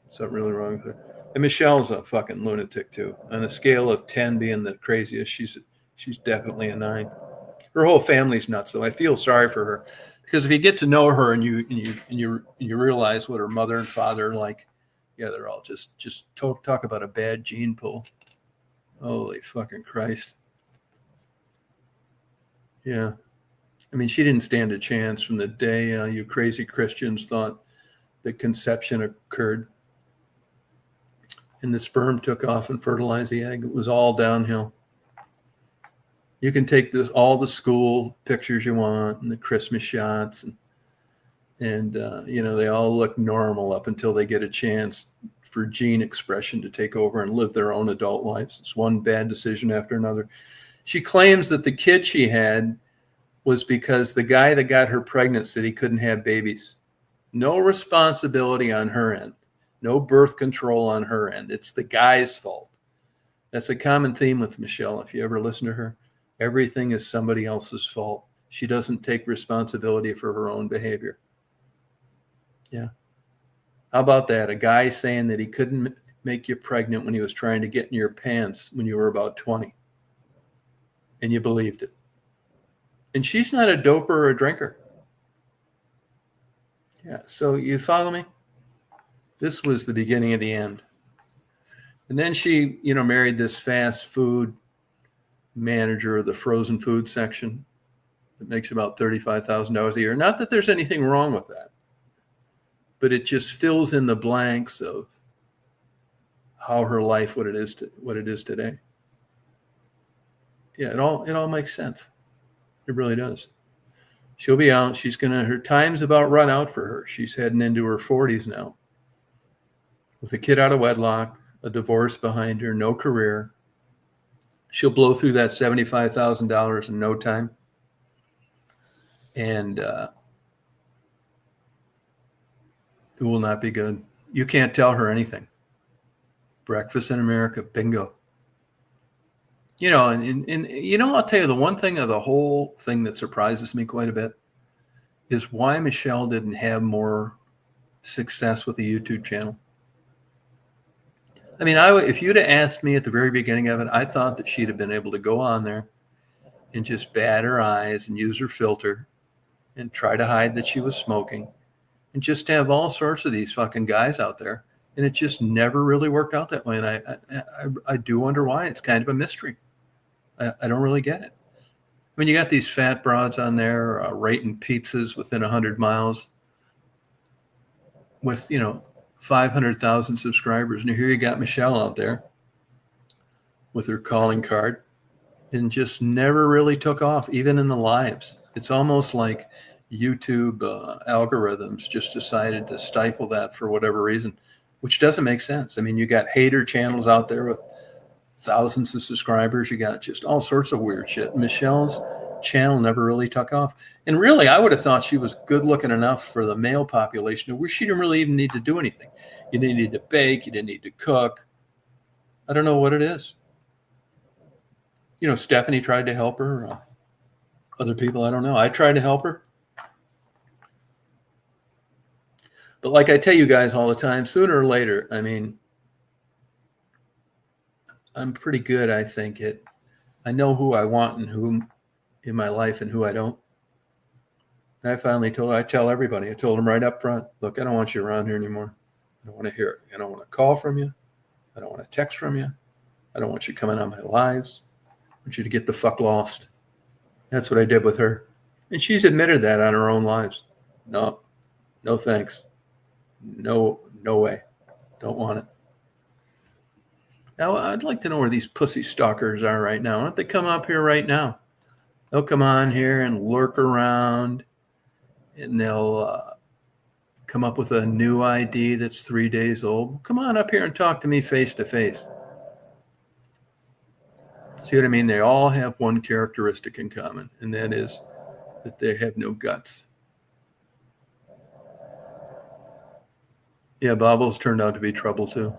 something really wrong with her. And Michelle's a fucking lunatic too. On a scale of 10 being the craziest, she's definitely a 9. Her whole family's nuts, though. I feel sorry for her because if you get to know her and you realize what her mother and father are like, yeah, they're all just talk about a bad gene pool. Holy fucking Christ. Yeah. I mean, she didn't stand a chance from the day you crazy Christians thought the conception occurred and the sperm took off and fertilized the egg. It was all downhill. You can take all the school pictures you want and the Christmas shots and they all look normal up until they get a chance for gene expression to take over and live their own adult lives. It's one bad decision after another. She claims that the kid she had was because the guy that got her pregnant said he couldn't have babies. No responsibility on her end. No birth control on her end. It's the guy's fault. That's a common theme with Michelle. If you ever listen to her, everything is somebody else's fault. She doesn't take responsibility for her own behavior. Yeah. How about that? A guy saying that he couldn't make you pregnant when he was trying to get in your pants when you were about 20. And you believed it. And she's not a doper or a drinker. Yeah. So you follow me? This was the beginning of the end. And then she, married this fast food manager of the frozen food section that makes about $35,000 a year. Not that there's anything wrong with that, but it just fills in the blanks of how her life, what it is today. Yeah, it all makes sense. It really does. She'll be out. Her time's about run out for her. She's heading into her 40s now with a kid out of wedlock, a divorce behind her, no career. She'll blow through that $75,000 in no time. And it will not be good. You can't tell her anything. Breakfast in America, bingo. I'll tell you the one thing of the whole thing that surprises me quite a bit is why Michelle didn't have more success with the YouTube channel. I mean, if you'd have asked me at the very beginning of it, I thought that she'd have been able to go on there and just bat her eyes and use her filter and try to hide that she was smoking and just have all sorts of these fucking guys out there. And it just never really worked out that way. And I do wonder why. It's kind of a mystery. I don't really get it. I mean, you got these fat broads on there rating pizzas within 100 miles with, 500,000 subscribers. And here you got Michelle out there with her calling card and just never really took off, even in the lives. It's almost like YouTube algorithms just decided to stifle that for whatever reason, which doesn't make sense. I mean, you got hater channels out there with thousands of subscribers. You got just all sorts of weird shit. Michelle's channel never really took off. And really, I would have thought she was good looking enough for the male population where she didn't really even need to do anything. You didn't need to bake. You didn't need to cook. I don't know what it is. Stephanie tried to help her. Other people, I don't know. I tried to help her. But like I tell you guys all the time, sooner or later, I mean, I'm pretty good, I think, I know who I want and who in my life and who I don't. And I finally I tell everybody, I told them right up front, look, I don't want you around here anymore. I don't want to hear it. I don't want to call from you. I don't want to text from you. I don't want you coming on my lives. I want you to get the fuck lost. That's what I did with her. And she's admitted that on her own lives. No thanks. No way. Don't want it. Now, I'd like to know where these pussy stalkers are right now. Why don't they come up here right now? They'll come on here and lurk around, and they'll come up with a new ID that's 3 days old. Come on up here and talk to me face to face. See what I mean? They all have one characteristic in common, and that is that they have no guts. Yeah, Bobbles turned out to be trouble too.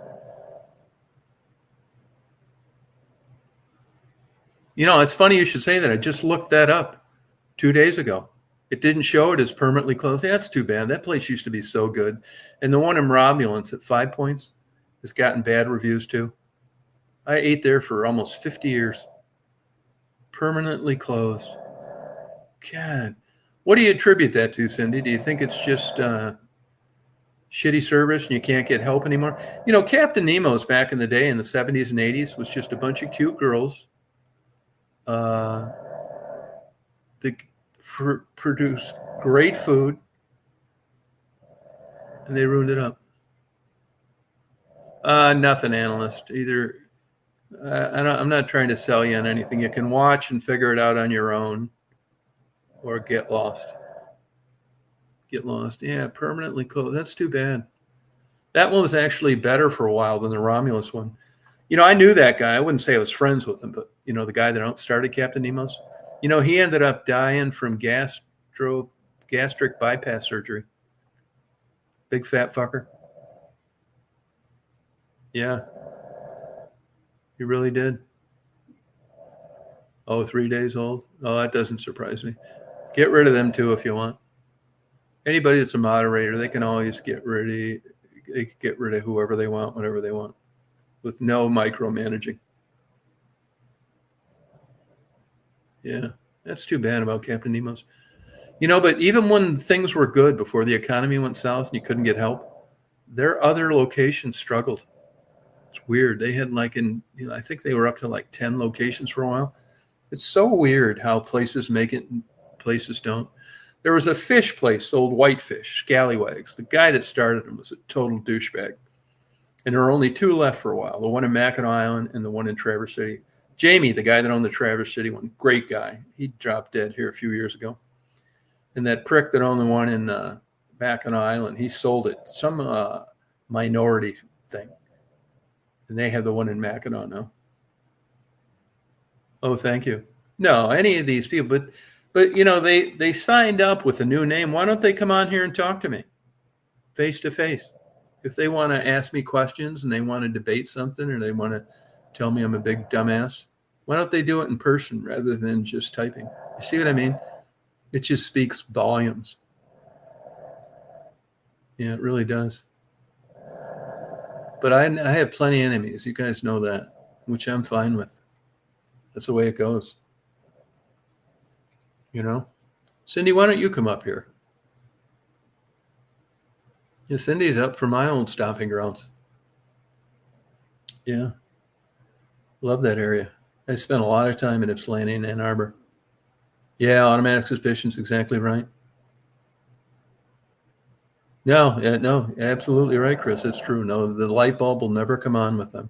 You know, it's funny you should say that. I just looked that up 2 days ago. It didn't show it as permanently closed. Yeah, that's too bad. That place used to be so good. And the one in Romulans at 5 Points has gotten bad reviews too. I ate there for almost 50 years. Permanently closed. God. What do you attribute that to, Cindy? Do you think it's just shitty service and you can't get help anymore? You know, Captain Nemo's back in the day in the 70s and 80s was just a bunch of cute girls that produced great food, and they ruined it up. Nothing, analyst. Either I'm not trying to sell you on anything. You can watch and figure it out on your own, or get lost. Get lost. Yeah, permanently closed. That's too bad. That one was actually better for a while than the Romulus one. You know, I knew that guy. I wouldn't say I was friends with him, but, you know, the guy that started Captain Nemo's, you know, he ended up dying from gastric bypass surgery. Big fat fucker. Yeah. He really did. Oh, 3 days old? Oh, that doesn't surprise me. Get rid of them too if you want. Anybody that's a moderator, they can always get rid of whoever they want, whatever they want, with no micromanaging. Yeah, that's too bad about Captain Nemo's. You know, but even when things were good before the economy went south and you couldn't get help, their other locations struggled. It's weird. They had I think they were up to like 10 locations for a while. It's so weird how places make it and places don't. There was a fish place, sold whitefish, scallywags. The guy that started them was a total douchebag. And there were only two left for a while, the one in Mackinac Island and the one in Traverse City. Jamie, the guy that owned the Traverse City one, great guy. He dropped dead here a few years ago. And that prick that owned the one in Mackinac Island, he sold it. Some minority thing. And they have the one in Mackinac now. Oh, thank you. No, any of these people, but you know, they signed up with a new name. Why don't they come on here and talk to me face to face? If they want to ask me questions and they want to debate something, or they want to tell me I'm a big dumbass, why don't they do it in person rather than just typing? You see what I mean? It just speaks volumes. Yeah, it really does. But I have plenty of enemies. You guys know that, which I'm fine with. That's the way it goes. You know? Cindy, why don't you come up here? Yeah, Cindy's up for my old stomping grounds. Yeah. Love that area. I spent a lot of time in Ypsilanti and Ann Arbor. Yeah, automatic suspicion's exactly right. No, absolutely right, Chris. It's true. No, the light bulb will never come on with them.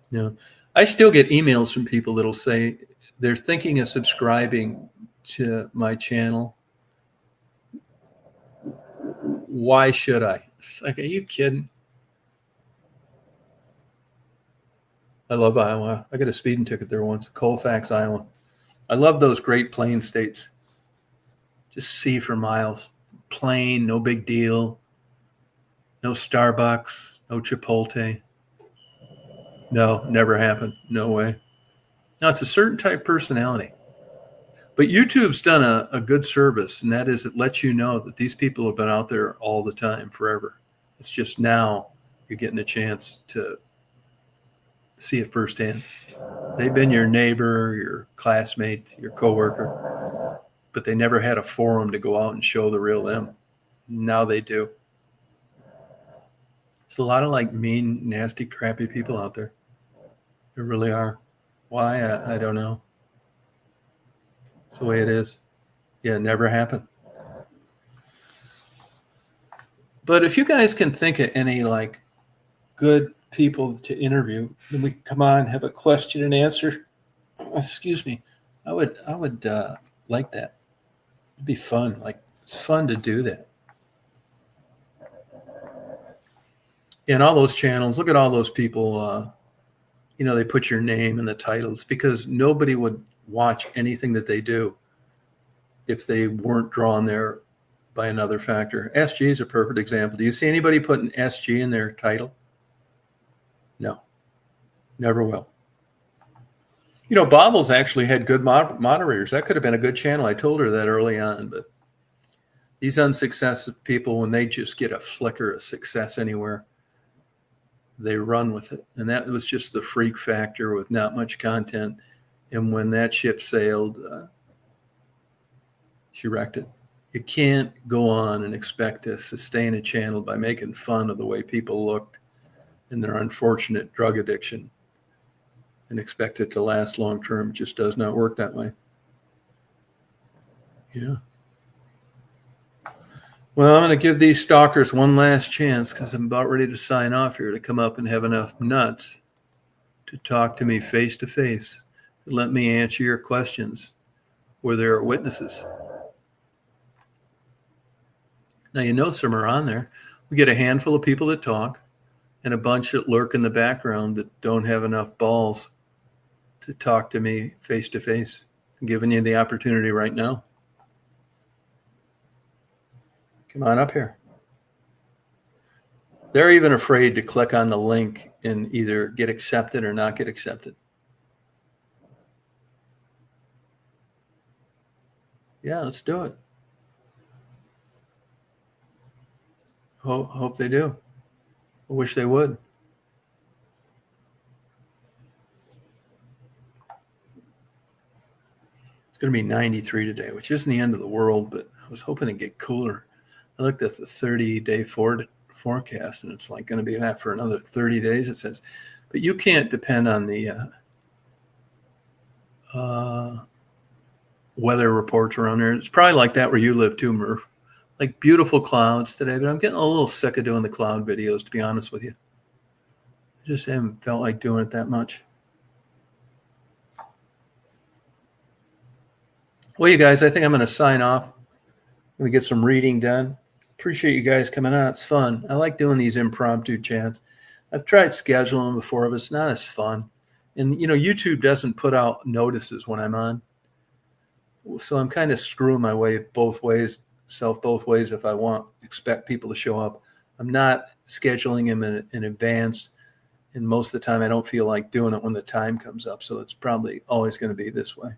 No. I still get emails from people that'll say they're thinking of subscribing to my channel. Why should I? It's like, are you kidding? I love Iowa. I got a speeding ticket there once, Colfax, Iowa. I love those Great Plains states. Just see for miles. Plain, no big deal. No Starbucks, no Chipotle. No, never happened. No way. Now, it's a certain type of personality. But YouTube's done a good service, and that is it lets you know that these people have been out there all the time, forever. It's just now you're getting a chance to see it firsthand. They've been your neighbor, your classmate, your coworker, but they never had a forum to go out and show the real them. Now they do. There's a lot of like mean, nasty, crappy people out there. There really are. Why? I don't know. It's the way it is. Yeah, it never happened. But if you guys can think of any like good people to interview, then we can come on, have a question and answer. Excuse me. I would like that. It'd be fun. Like it's fun to do that. And all those channels, look at all those people, they put your name in the titles because nobody would watch anything that they do if they weren't drawn there by another factor. SG is a perfect example. Do you see anybody putting SG in their title? No, never will. Bobbles actually had good moderators. That could have been a good channel. I told her that early on, but these unsuccessful people, when they just get a flicker of success anywhere, they run with it. And that was just the freak factor with not much content. And when that ship sailed, she wrecked it. You can't go on and expect to sustain a channel by making fun of the way people looked and their unfortunate drug addiction and expect it to last long term. It just does not work that way. Yeah. Well, I'm going to give these stalkers one last chance because I'm about ready to sign off here to come up and have enough nuts to talk to me face to face. Let me answer your questions where there are witnesses. Now, some are on there. We get a handful of people that talk and a bunch that lurk in the background that don't have enough balls to talk to me face to face. I'm giving you the opportunity right now. Come on up here. They're even afraid to click on the link and either get accepted or not get accepted. Yeah, let's do it. Hope they do. I wish they would. It's going to be 93 today, which isn't the end of the world, but I was hoping to get cooler. I looked at the 30-day forecast, and it's like going to be that for another 30 days, it says. But you can't depend on the weather reports around there. It's probably like that where you live too, Murph. Like beautiful clouds today, but I'm getting a little sick of doing the cloud videos, to be honest with you. I just haven't felt like doing it that much. Well, you guys, I think I'm going to sign off. I'm going to get some reading done. Appreciate you guys coming on. It's fun. I like doing these impromptu chats. I've tried scheduling them before, but it's not as fun. And, YouTube doesn't put out notices when I'm on. So I'm kind of screwing my way both ways if I expect people to show up. I'm not scheduling them in advance. And most of the time, I don't feel like doing it when the time comes up. So it's probably always going to be this way.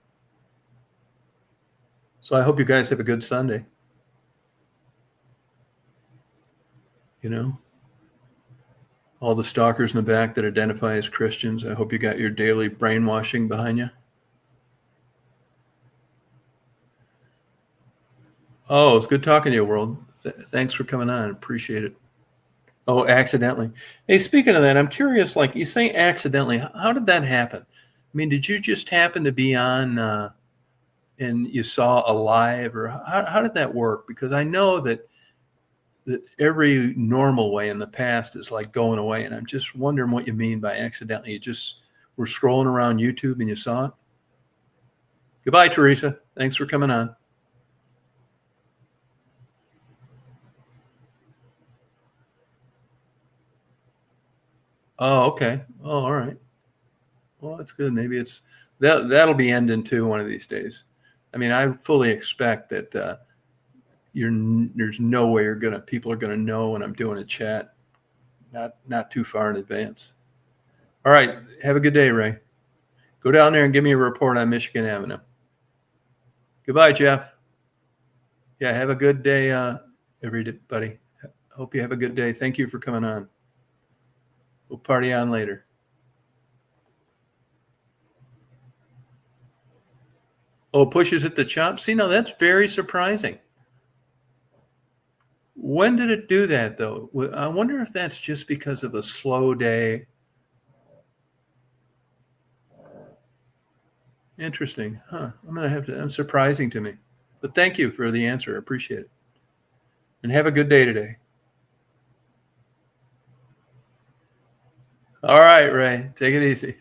So I hope you guys have a good Sunday. All the stalkers in the back that identify as Christians, I hope you got your daily brainwashing behind you. Oh, it's good talking to you, world. Thanks for coming on. Appreciate it. Oh, accidentally. Hey, speaking of that, I'm curious, like you say accidentally, how did that happen? I mean, did you just happen to be on and you saw a live, or how did that work? Because I know that every normal way in the past is like going away. And I'm just wondering what you mean by accidentally. You just were scrolling around YouTube and you saw it? Goodbye, Teresa. Thanks for coming on. Oh, okay. Oh, all right. Well, that's good. Maybe that'll be ending too one of these days. I mean, I fully expect that there's no way people are gonna know when I'm doing a chat, not too far in advance. All right, have a good day, Ray. Go down there and give me a report on Michigan Avenue. Goodbye, Jeff. Yeah, have a good day, everybody. Hope you have a good day. Thank you for coming on. We'll party on later. Oh, pushes at the chop. See, now that's very surprising. When did it do that, though? I wonder if that's just because of a slow day. Interesting. Huh. I'm surprising to me. But thank you for the answer. I appreciate it. And have a good day today. All right, Ray. Take it easy.